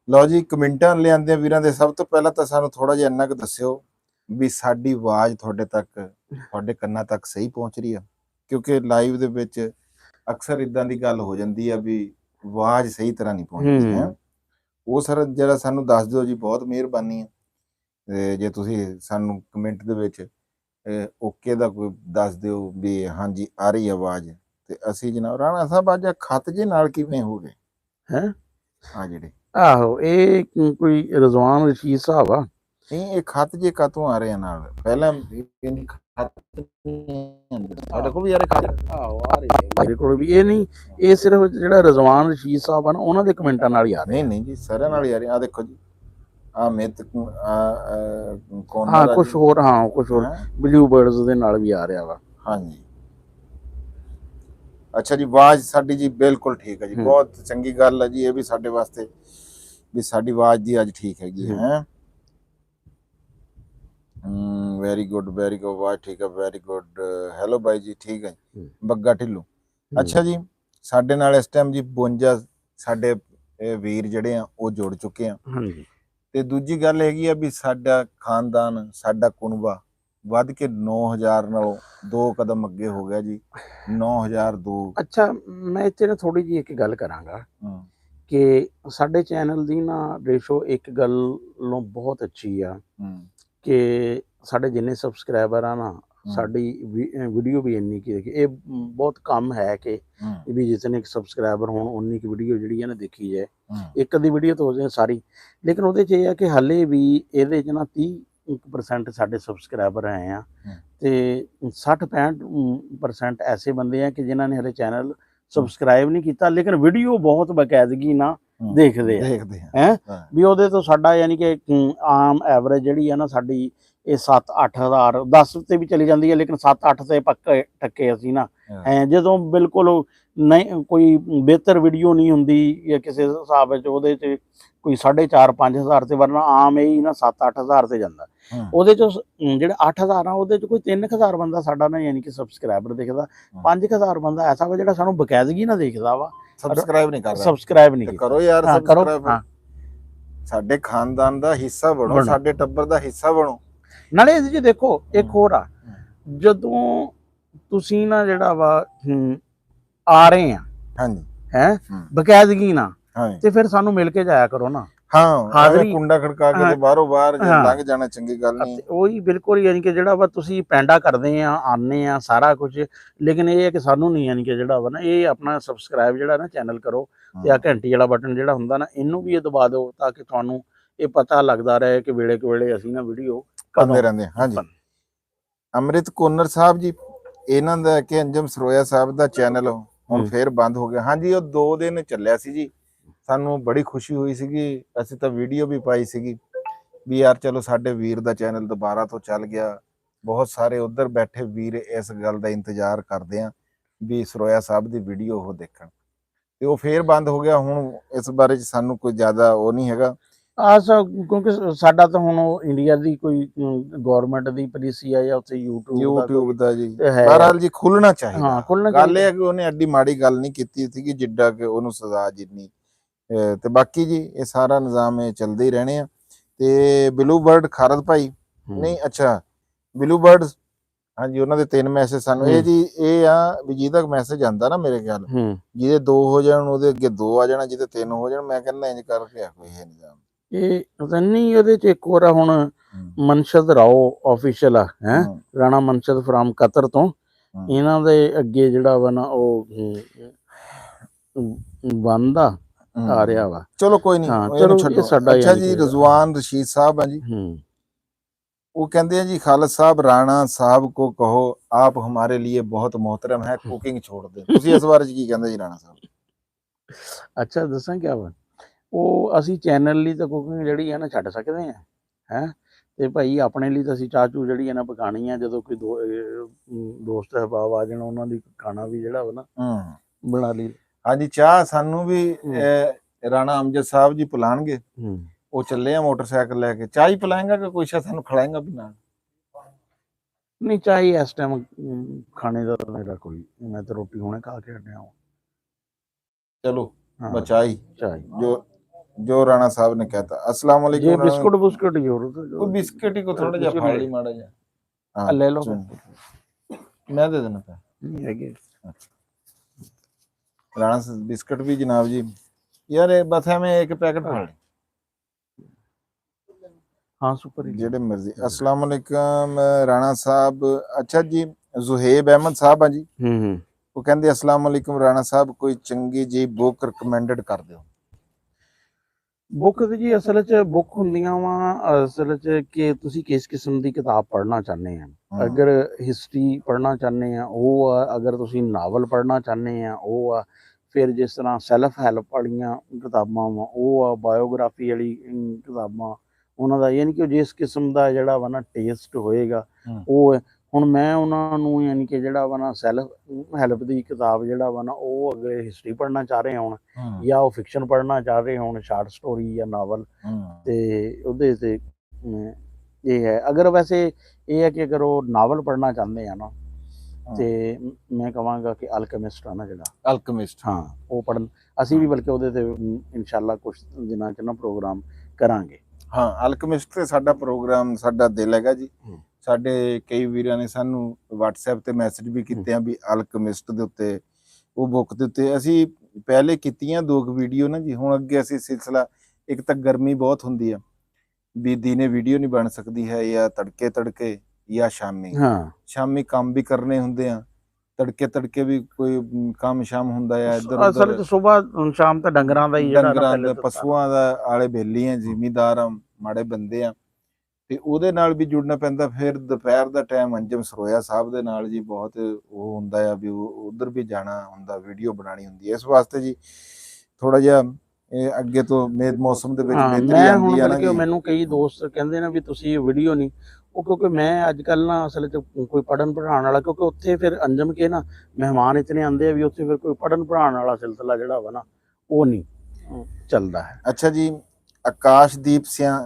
ਲਓ ਜੀ, ਕਮੈਂਟਾਂ ਲਿਆਂਦੇ ਵੀਰਾਂ ਦੇ, ਸਭ ਤੋਂ ਪਹਿਲਾਂ ਤਾਂ ਸਾਨੂੰ ਥੋੜਾ ਜਿਹਾ ਇੰਨਾ ਕੁ ਦੱਸਿਓ ਵੀ ਸਾਡੀ ਆਵਾਜ਼ ਤੁਹਾਡੇ ਤੱਕ, ਤੁਹਾਡੇ ਕੰਨਾਂ ਤੱਕ ਸਹੀ ਪਹੁੰਚ ਰਹੀ ਆ, ਕਿਉਂਕਿ ਲਾਈਵ ਦੇ ਵਿੱਚ ਅਕਸਰ ਇਦਾਂ ਦੀ ਗੱਲ ਹੋ ਜਾਂਦੀ ਆ ਵੀ ਆਵਾਜ਼ ਸਹੀ ਤਰ੍ਹਾਂ ਨਹੀਂ ਪਹੁੰਚਦੀ ਹੈ। ਉਹ ਸਰ ਜਿਹੜਾ ਸਾਨੂੰ ਦੱਸ ਦਿਓ ਜੀ, ਬਹੁਤ ਮਿਹਰਬਾਨੀ ਹੈ। ਤੇ ਜੇ ਤੁਸੀਂ ਸਾਨੂੰ ਕਮੈਂਟ ਦੇ ਵਿੱਚ ਓਕੇ ਦਾ ਕੋਈ ਦੱਸ ਦਿਓ ਵੀ ਹਾਂਜੀ ਆ ਰਹੀ ਆਵਾਜ਼, ਤੇ ਅਸੀਂ ਜਨਾਬ ਰਾਣਾ ਸਾਹਿਬ ਅੱਜ ਖੱਤ ਜੇ ਨਾਲ ਕਿਵੇਂ ਹੋ ਗਏ ਹੈ ਆ ਜਿਹੜੇ? ਆਹੋ, ਇਹ ਕੋਈ ਰਜ਼ਵਾਨ ਰਸ਼ੀਦ ਸਾਹਿਬ ਆ। ਨਹੀਂ, ਇਹ ਖੱਤ ਜੇ ਕਾਤੋਂ ਆ ਰਹੇ ਆ ਨਾਲ? ਪਹਿਲਾਂ ਸਾਡੇ ਕੋਲ ਵੀ ਯਾਰ ਖੱਤ ਆਹੋ ਆ ਰਹੇ ਮੇਰੇ ਕੋਲ ਵੀ। ਇਹ ਨਹੀਂ, ਇਹ ਸਿਰਫ ਜਿਹੜਾ ਰਜ਼ਵਾਨ ਰਸ਼ੀਦ ਸਾਹਿਬ ਆ ਨਾ, ਉਹਨਾਂ ਦੇ ਕਮੈਂਟਾਂ ਨਾਲ ਹੀ ਆ ਰਹੇ। ਨਹੀਂ ਜੀ, ਸਾਰਿਆਂ ਨਾਲ ਹੀ ਆ ਰਹੇ ਆ। ਦੇਖੋ ਜੀ, ਆ ਮਿੱਤ ਕੌਣ, ਹਾਂ ਕੁਛ ਹੋਰ, ਹਾਂ ਕੁਛ ਹੋਰ ਬਲੂ ਬਰਡਸ ਦੇ ਨਾਲ ਵੀ ਆ ਰਿਹਾ ਵਾ। ਹਾਂਜੀ, ਅੱਛਾ ਜੀ, ਆਵਾਜ਼ ਸਾਡੀ ਜੀ ਬਿਲਕੁਲ ਠੀਕ ਹੈ ਜੀ, ਬਹੁਤ ਚੰਗੀ ਗੱਲ ਹੈ ਜੀ। ਇਹ ਵੀ ਸਾਡੇ ਵਾਸਤੇ ਵੀ ਸਾਡੀ ਆਵਾਜ਼ ਦੀ ਅੱਜ ਠੀਕ ਹੈਗੀ ਹੈ। ਵੈਰੀ ਗੁੱਡ ਆਵਾਜ਼ ਠੀਕ ਹੈ, ਵੈਰੀ ਗੁੱਡ। ਹੈਲੋ ਬਾਈ ਜੀ, ਠੀਕ ਹੈ ਬੱਗਾ ਢਿੱਲੋਂ। ਅੱਛਾ ਜੀ, ਸਾਡੇ ਨਾਲ ਇਸ ਟਾਈਮ ਜੀ 52 ਸਾਡੇ ਵੀਰ ਜਿਹੜੇ ਆ ਉਹ ਜੁੜ ਚੁੱਕੇ ਆ। ਤੇ ਦੂਜੀ ਗੱਲ ਹੈਗੀ ਆ ਵੀ ਸਾਡਾ ਖਾਨਦਾਨ, ਸਾਡਾ ਕੁਨਬਾ ਵੱਧ ਕੇ 9000 ਨਾਲੋਂ 2 ਕਦਮ ਅੱਗੇ ਹੋ ਗਿਆ ਜੀ, 9002। ਅੱਛਾ, ਮੈਂ ਇੱਥੇ ਨਾ ਥੋੜੀ ਜਿਹੀ ਇੱਕ ਗੱਲ ਕਰਾਂਗਾ ਕਿ ਸਾਡੇ ਚੈਨਲ ਦੀ ਨਾ ਰੇਸ਼ੋ ਇੱਕ ਗੱਲੋਂ ਬਹੁਤ ਅੱਛੀ ਆ ਕਿ ਸਾਡੇ ਜਿੰਨੇ ਸਬਸਕ੍ਰਾਈਬਰ ਆ ਨਾ, ਸਾਡੀ ਵੀਡੀਓ ਵੀ ਇੰਨੀ ਕੀ, ਇਹ ਬਹੁਤ ਕੰਮ ਹੈ ਕਿ ਵੀ ਜਿਤਨੇ ਸਬਸਕ੍ਰਾਈਬਰ ਹੋਣ ਉਨੀ ਕੁ ਵੀਡੀਓ ਜਿਹੜੀ ਹੈ ਨਾ ਦੇਖੀ ਜਾਏ। ਇੱਕ ਅੱਧੀ ਵੀਡੀਓ ਤਾਂ ਹੋ ਜਾਏ ਸਾਰੀ, ਲੇਕਿਨ ਉਹਦੇ 'ਚ ਇਹ ਆ ਕਿ ਹਾਲੇ ਵੀ ਇਹਦੇ 'ਚ ਨਾ 30% ਸਾਡੇ ਸਬਸਕ੍ਰਾਈਬਰ ਆਏ ਆ, ਤੇ 60-65% ਐਸੇ ਬੰਦੇ ਆ ਕਿ ਜਿਨ੍ਹਾਂ ਨੇ ਹਲੇ ਚੈਨਲ ਸਬਸਕ੍ਰਾਈਬ ਨਹੀਂ ਕੀਤਾ, ਲੇਕਿਨ ਵੀਡੀਓ ਬਹੁਤ ਬਕਾਇਦਗੀ ਨਾਲ ਦੇਖਦੇ ਆ ਵੀ ਉਹਦੇ ਤੋਂ ਸਾਡਾ ਯਾਨੀ ਕਿ ਆਮ ਐਵਰੇਜ ਜਿਹੜੀ ਆ ਨਾ ਸਾਡੀ ਇਹ 7-8 ਹਜ਼ਾਰ 10 ਤੇ ਵੀ ਚਲੀ ਜਾਂਦੀ ਹੈ, ਲੇਕਿਨ 7-8 ਤੇ ਪੱਕੇ ਟੱਕੇ ਅਸੀਂ ਨਾ ਜਦੋਂ ਬਿਲਕੁਲ ਨਹੀਂ ਕੋਈ ਬਿਹਤਰ ਵੀਡੀਓ ਨਹੀਂ ਹੁੰਦੀ ਜਾਂ ਕਿਸੇ ਹਿਸਾਬ ਵਿੱਚ ਉਹਦੇ 'ਚ ਕੋਈ 4.5-5 ਹਜ਼ਾਰ ਤੇ, ਵਰਨਾ ਆਮ ਇਹ ਹੀ ਨਾ 7-8 ਹਜ਼ਾਰ ਤੇ ਜਾਂਦਾ। ਉਹਦੇ 'ਚ ਜਿਹੜਾ 8000 ਆ ਉਹਦੇ 'ਚ ਕੋਈ 3000 ਬੰਦਾ ਸਾਡਾ ਨਾ ਯਾਨੀ ਕਿ ਸਬਸਕ੍ਰਾਈਬਰ ਦੇਖਦਾ, 5000 ਬੰਦਾ ਐਸਾ ਵਾ ਜਿਹੜਾ ਸਾਨੂੰ ਬਕਾਇਦਗੀ ਨਾਲ ਦੇਖਦਾ ਵਾ, ਸਬਸਕ੍ਰਾਈਬ ਨਹੀਂ ਕਰਦਾ। ਸਬਸਕ੍ਰਾਈਬ ਨਹੀਂ ਕਰੋ ਯਾਰ, ਸਬਸਕ੍ਰਾਈਬ ਸਾਡੇ ਖਾਨਦਾਨ ਦਾ ਹਿੱਸਾ ਬਣੋ, ਸਾਡੇ ਟੱਬਰ ਦਾ ਹਿੱਸਾ ਬਣੋ। ਨਾਲੇ ਇਹਦੇ 'ਚ ਦੇਖੋ ਇੱਕ ਹੋਰ ਆ, ਜਦੋਂ ਤੁਸੀਂ ਨਾ ਜਿਹੜਾ ਵਾ ਆ ਰਹੇ ਆ ਹੈ ਬਕਾਇਦਗੀ ਨਾਲ, ਤੇ ਫਿਰ ਸਾਨੂੰ ਮਿਲ ਕੇ ਜਾਇਆ ਕਰੋ ਨਾ। ਹਾਜ਼ਰੀ ਕੁੰਡਾ ਖੜਕਾ ਕੇ ਤੇ ਬਾਹਰੋਂ ਬਾਹਰ ਲੰਘ ਜਾਣਾ ਚੰਗੀ ਗੱਲ ਨਹੀਂ। ਉਹੀ ਬਿਲਕੁਲ ਯਾਨੀ ਕਿ ਜਿਹੜਾ ਵਾ ਤੁਸੀਂ ਪੈਂਡਾ ਕਰਦੇ ਆ, ਆਨੇ ਆ ਸਾਰਾ ਕੁਝ, ਲੇਕਿਨ ਇਹ ਹੈ ਕਿ ਸਾਨੂੰ ਨਹੀਂ ਯਾਨੀ ਕਿ ਜਿਹੜਾ ਵਾ ਨਾ ਇਹ ਆਪਣਾ ਸਬਸਕ੍ਰਾਈਬ ਜਿਹੜਾ ਨਾ ਚੈਨਲ ਕਰੋ, ਤੇ ਆ ਘੰਟੀ ਵਾਲਾ ਬਟਨ ਜਿਹੜਾ ਹੁੰਦਾ ਨਾ ਇਹਨੂੰ ਵੀ ਇਹ ਦਬਾ ਦਿਓ, ਤਾਂ ਕਿ ਤੁਹਾਨੂੰ ਇਹ ਪਤਾ ਲੱਗਦਾ ਰਹੇ ਕਿ ਵੇਲੇ ਕੁ ਵੇਲੇ ਅਸੀਂ ਨਾ ਵੀਡੀਓ ਪਾਉਂਦੇ ਰਹਿੰਦੇ। ਹਾਂਜੀ, ਅੰਮ੍ਰਿਤ ਕੋਨਰ ਸਾਹਿਬ ਜੀ, ਇਹਨਾਂ ਦਾ ਕਿ ਅੰਜਮ ਸਰੋਇਆ ਸਾਹਿਬ ਦਾ ਚੈਨਲ ਹੁਣ ਫੇਰ ਬੰਦ ਹੋ ਗਿਆ। ਹਾਂਜੀ, ਉਹ 2 ਦਿਨ ਚੱਲਿਆ ਸੀ ਜੀ, ਸਾਨੂੰ ਬੜੀ ਖੁਸ਼ੀ ਹੋਈ ਸੀਗੀ, ਅਸੀਂ ਤਾਂ ਵੀਡੀਓ ਵੀ ਪਾਈ ਸੀਗੀ ਵੀ ਯਾਰ ਚਲੋ ਸਾਡੇ ਵੀਰ ਦਾ ਚੈਨਲ ਦੁਬਾਰਾ ਤੋਂ ਚੱਲ ਗਿਆ। ਬਹੁਤ ਸਾਰੇ ਉੱਧਰ ਬੈਠੇ ਵੀਰ ਇਸ ਗੱਲ ਦਾ ਇੰਤਜ਼ਾਰ ਕਰਦੇ ਆ ਵੀ ਸਰੋਇਆ ਸਾਹਿਬ ਦੀ ਵੀਡੀਓ ਉਹ ਦੇਖਣ, ਤੇ ਉਹ ਫੇਰ ਬੰਦ ਹੋ ਗਿਆ। ਹੁਣ ਇਸ ਬਾਰੇ 'ਚ ਸਾਨੂੰ ਕੋਈ ਜ਼ਿਆਦਾ ਉਹ ਨਹੀਂ ਹੈਗਾ, ਕਿਉਂਕਿ ਸਾਡਾ ਤਾਂ ਹੁਣ ਉਹ ਇੰਡੀਆ ਦੀ ਕੋਈ ਗੌਰਮੈਂਟ ਦੀ ਪਾਲਿਸੀ ਆ ਜਾਂ ਉੱਥੇ YouTube ਦਾ ਜੀ, ਬਹਰਹਾਲ ਜੀ ਖੁੱਲਣਾ ਚਾਹੀਦਾ। ਗੱਲ ਇਹ ਹੈ ਕਿ ਉਹਨੇ ਐਡੀ ਮਾੜੀ ਗੱਲ ਨਹੀਂ ਕੀਤੀ ਸੀਗੀ ਜਿੱਡਾ ਕਿ ਉਹਨੂੰ ਸਜ਼ਾ ਜਿੰਨੀ, ਤੇ ਬਾਕੀ ਜੀ ਇਹ ਸਾਰਾ ਨਿਜ਼ਾਮ ਇਹ ਚੱਲਦੇ ਹੀ ਰਹਿਣੇ ਆ। ਤੇ ਬਲੂ ਬਰਡ ਖਾਰਦ ਭਾਈ ਨਹੀਂ, ਅੱਛਾ ਬਲੂ ਬਰਡ ਹਾਂਜੀ ਉਹਨਾਂ ਦੇ 3 ਮੈਸੇਜ ਸਾਨੂੰ ਇਹ ਜੀ ਇਹ ਆ ਵੀ ਜਿਹਦਾ ਮੈਸੇਜ ਆਂਦਾ ਨਾ ਮੇਰੇ ਖਿਆਲ ਜਿਹਦੇ 2 ਹੋ ਜਾਣ ਉਹਦੇ ਅੱਗੇ 2 ਆ ਜਾਣਾ, ਜਿਹਦੇ 3 ਹੋ ਜਾਣ ਮੈਂ ਕਹਿੰਦਾ ਇੰਜ ਕਰਕੇ ਆ ਕੋਈ ਹੈ ਨਿਜ਼ਾਮ। ਇਹ ਪਤਾ ਨਹੀਂ ਉਹਦੇ ਚ ਇੱਕ ਹੋਰ ਆ ਹੁਣ ਮਨਸ਼ਦ ਰਾਓ ਆਫੀਸ਼ੀਅਲ ਆ ਹੈ ਰਾਣਾ ਮਨਸ਼ਦ ਫਰਾਮ ਕਤਰ ਤੋਂ, ਇਹਨਾਂ ਦੇ ਅੱਗੇ ਜਿਹੜਾ ਵਾ ਨਾ ਉਹ ਬੰਦਾ ਆ ਰਿਹਾ ਵਾ। ਚਲੋ ਕੋਈ ਨਹੀਂ ਇਹਨੂੰ ਛੱਡੋ। ਅੱਛਾ ਜੀ ਰਜ਼ਵਾਨ ਰਸ਼ੀਦ ਸਾਹਿਬ ਆ ਜੀ, वो कहते हैं जी खालिद साहब राणा साहब को कहो आप हमारे लिए बहुत मोहतरम है, कुकिंग छोड़ दे। ਤੁਸੀਂ ਇਸ ਬਾਰੇ ਕੀ ਕਹਿੰਦੇ ਜੀ ਰਾਣਾ ਸਾਹਿਬ? ਅੱਛਾ ਦੱਸਾਂ ਕਿਆ ਵਾ, ਉਹ ਅਸੀਂ ਚੈਨਲ ਲਈ ਤਾਂ ਕੁਕਿੰਗ ਜਿਹੜੀ ਹੈ ਨਾ ਛੱਡ ਸਕਦੇ ਆ ਹੈ, ਤੇ ਭਾਈ ਆਪਣੇ ਲਈ ਤਾਂ ਅਸੀਂ ਚਾਹ ਚੂ ਜਿਹੜੀ ਹੈ ਨਾ ਪਕਾਣੀ ਆ, ਜਦੋਂ ਕੋਈ ਦੋਸਤ ਅਹਿਬਾਬ ਆ ਜਾਣ ਉਹਨਾਂ ਦੀ ਖਾਣਾ ਵੀ ਜਿਹੜਾ ਵਾ ਨਾ ਬਣਾ ਲਈ। ਹਾਂਜੀ ਚਾਹ ਸਾਨੂੰ ਵੀ ਰਾਣਾ ਅਮਜਦ ਸਾਹਿਬ ਜੀ ਪਿਲਾਣਗੇ, ਉਹ ਚੱਲੇ ਆ ਮੋਟਰਸਾਈਕਲ ਲੈ ਕੇ, ਚਾਹ ਹੀ ਪਿਲਾਏਗਾ ਕਿ ਕੁਛ ਸਾਨੂੰ ਖਿਲਾਏਗਾ ਵੀ ਨਾਲ? ਨਹੀਂ ਚਾਹ ਹੀ ਇਸ ਟਾਈਮ ਖਾਣੇ ਦਾ ਮੇਰਾ ਕੋਈ, ਮੈਂ ਤਾਂ ਰੋਟੀ ਹੁਣੇ ਖਾ ਕੇ ਹਟਿਆ ਹਾਂ। ਚਲੋ बचाई जो राणा साहब ने कहता। अस्सलाम वालेकुम। बिस्कुट बुस्कुट वो बिस्किट ही को थोड़ा जा फाड़ ली माड़ा जा, हां ले लो मैं दे देना था। राणा बिस्किट भी जनाब जी यार बस हमें एक पैकेट फाड़ ली। हाँ सुपर जेडे मर्जी। अस्सलाम वालेकुम राणा साहब। अच्छा जी जुहेब अहमद साहब आ जी, वो कहते अस्सलाम वालेकुम राणा साहब कोई चंगी जी बुक रिकमेंडेड कर दो। बुक जी असल च बुक हुंदियां वा असल च कि तुसी किस किस्म दी किताब पढ़ना चाहते हैं, अगर हिस्ट्री पढ़ना चाहते हैं वो आ, अगर तुसी नावल पढ़ना चाहते हैं वो आ, फिर जिस तरह सैल्फ हैल्प वालियां किताबां वा वो आ, बायोग्राफी वाली किताबां उन्हां दा, यानी कि जिस किस्म दा जिहड़ा वा ना टेस्ट होएगा वो ਹੁਣ ਮੈਂ ਉਹਨਾਂ ਨੂੰ ਯਾਨੀ ਕਿ ਜਿਹੜਾ ਵਾ ਨਾ ਸੈਲਫ ਹੈਲਪ ਦੀ ਕਿਤਾਬ ਜਿਹੜਾ ਵਾ ਨਾ ਉਹ ਅਗਰ ਹਿਸਟਰੀ ਪੜ੍ਹਨਾ ਚਾਹ ਰਹੇ ਹੋਣ ਜਾਂ ਉਹ ਫਿਕਸ਼ਨ ਪੜ੍ਹਨਾ ਚਾਹ ਰਹੇ ਹੋਣ, ਸ਼ਾਰਟ ਸਟੋਰੀ ਜਾਂ ਨਾਵਲ, ਤੇ ਉਹਦੇ ਤੇ ਇਹ ਹੈ। ਅਗਰ ਵੈਸੇ ਇਹ ਹੈ ਕਿ ਅਗਰ ਉਹ ਨਾਵਲ ਪੜ੍ਹਨਾ ਚਾਹੁੰਦੇ ਆ ਨਾ ਤੇ ਮੈਂ ਕਹਾਂਗਾ ਕਿ ਅਲਕੈਮਿਸਟ ਆ ਨਾ ਜਿਹੜਾ ਅਲਕੈਮਿਸਟ, ਹਾਂ ਉਹ ਪੜ੍ਹਨ। ਅਸੀਂ ਵੀ ਬਲਕਿ ਉਹਦੇ ਤੇ ਇਨਸ਼ਾਅੱਲਾ ਕੁਝ ਦਿਨਾਂ ਚ ਨਾ ਪ੍ਰੋਗਰਾਮ ਕਰਾਂਗੇ। ਹਾਂ ਅਲਕੈਮਿਸਟ ਤੇ ਸਾਡਾ ਪ੍ਰੋਗਰਾਮ ਸਾਡਾ ਦਿਲ ਹੈਗਾ ਜੀ। ਸਾਡੇ ਕਈ ਵੀਰਾਂ ਨੇ ਸਾਨੂੰ WhatsApp ਤੇ ਮੈਸੇਜ ਵੀ ਕੀਤੇ ਆ ਵੀ ਅਲਕੈਮਿਸਟ ਦੇ ਉੱਤੇ ਉਹ ਬੁੱਕ ਦੇ ਉੱਤੇ ਅਸੀਂ ਪਹਿਲੇ ਕੀਤੀਆਂ 2 ਵੀਡੀਓ ਨਾ ਜੀ। ਹੁਣ ਅੱਗੇ ਅਸੀਂ ਸਿਲਸਿਲਾ, ਇੱਕ ਤਾਂ ਗਰਮੀ ਬਹੁਤ ਹੁੰਦੀ ਆ ਵੀ ਦਿਨੇ ਵੀਡੀਓ ਨਹੀਂ ਬਣ ਸਕਦੀ ਹੈ, ਜਾਂ ਤੜਕੇ ਜਾਂ ਸ਼ਾਮੀ ਕੰਮ ਵੀ ਕਰਨੇ ਹੁੰਦੇ ਆ, ਤੜਕੇ ਵੀ ਕੋਈ ਕੰਮ ਸ਼ਾਮ ਹੁੰਦਾ ਆ ਇੱਧਰ ਅਸਲ ਚ ਸਵੇਰ ਸ਼ਾਮ ਤਾਂ ਡੰਗਰਾਂ ਦਾ ਹੀ ਜਿਹੜਾ ਡੰਗਰਾਂ ਦਾ ਪਸ਼ੂਆਂ ਦਾ ਆਲੇ ਬੇਲੀ ਆ, ਜ਼ਿਮੀਦਾਰ ਆ, ਮਾੜੇ ਬੰਦੇ ਆ, ਤੇ ਉਹਦੇ ਨਾਲ ਵੀ ਜੁੜਨਾ ਪੈਂਦਾ। ਫਿਰ ਦੁਪਹਿਰ ਦਾ ਟਾਈਮ ਅੰਜਮ ਸਰੋਇਆ ਸਾਹਿਬ ਦੇ ਨਾਲ ਜੀ ਬਹੁਤ ਉਹ ਹੁੰਦਾ ਆ ਵੀ ਉਧਰ ਵੀ ਜਾਣਾ ਹੁੰਦਾ, ਵੀਡੀਓ ਬਣਾਉਣੀ ਹੁੰਦੀ ਹੈ। ਇਸ ਵਾਸਤੇ ਜੀ ਥੋੜਾ ਜਿਹਾ ਇਹ ਅੱਗੇ ਤੋਂ ਮੌਸਮ ਦੇ ਵਿੱਚ ਬਿਹਤਰੀ ਆਉਂਦੀ ਆ ਨਾ ਜੀ। ਮੈਨੂੰ ਕਈ ਦੋਸਤ ਕਹਿੰਦੇ ਨੇ ਵੀ ਤੁਸੀਂ ਵੀਡੀਓ ਨਹੀਂ, ਉਹ ਕਿਉਂਕਿ ਮੈਂ ਅੱਜ ਕੱਲ ਨਾ ਅਸਲ ਚ ਕੋਈ ਪੜ੍ਹਨ ਪੜ੍ਹਾਉਣ ਵਾਲਾ, ਕਿਉਂਕਿ ਉੱਥੇ ਫਿਰ ਅੰਜਮ ਕੇ ਨਾ ਮਹਿਮਾਨ ਇਤਨੇ ਆਉਂਦੇ ਆ ਵੀ ਉੱਥੇ ਫਿਰ ਕੋਈ ਪੜ੍ਹਨ ਪੜ੍ਹਾਉਣ ਵਾਲਾ ਸਿਲਸਿਲਾ ਜਿਹੜਾ ਵਾ ਨਾ ਉਹ ਨਹੀਂ ਚੱਲਦਾ ਹੈ। ਅੱਛਾ ਜੀ ਆਕਾਸ਼ਦੀਪ ਸਿਆ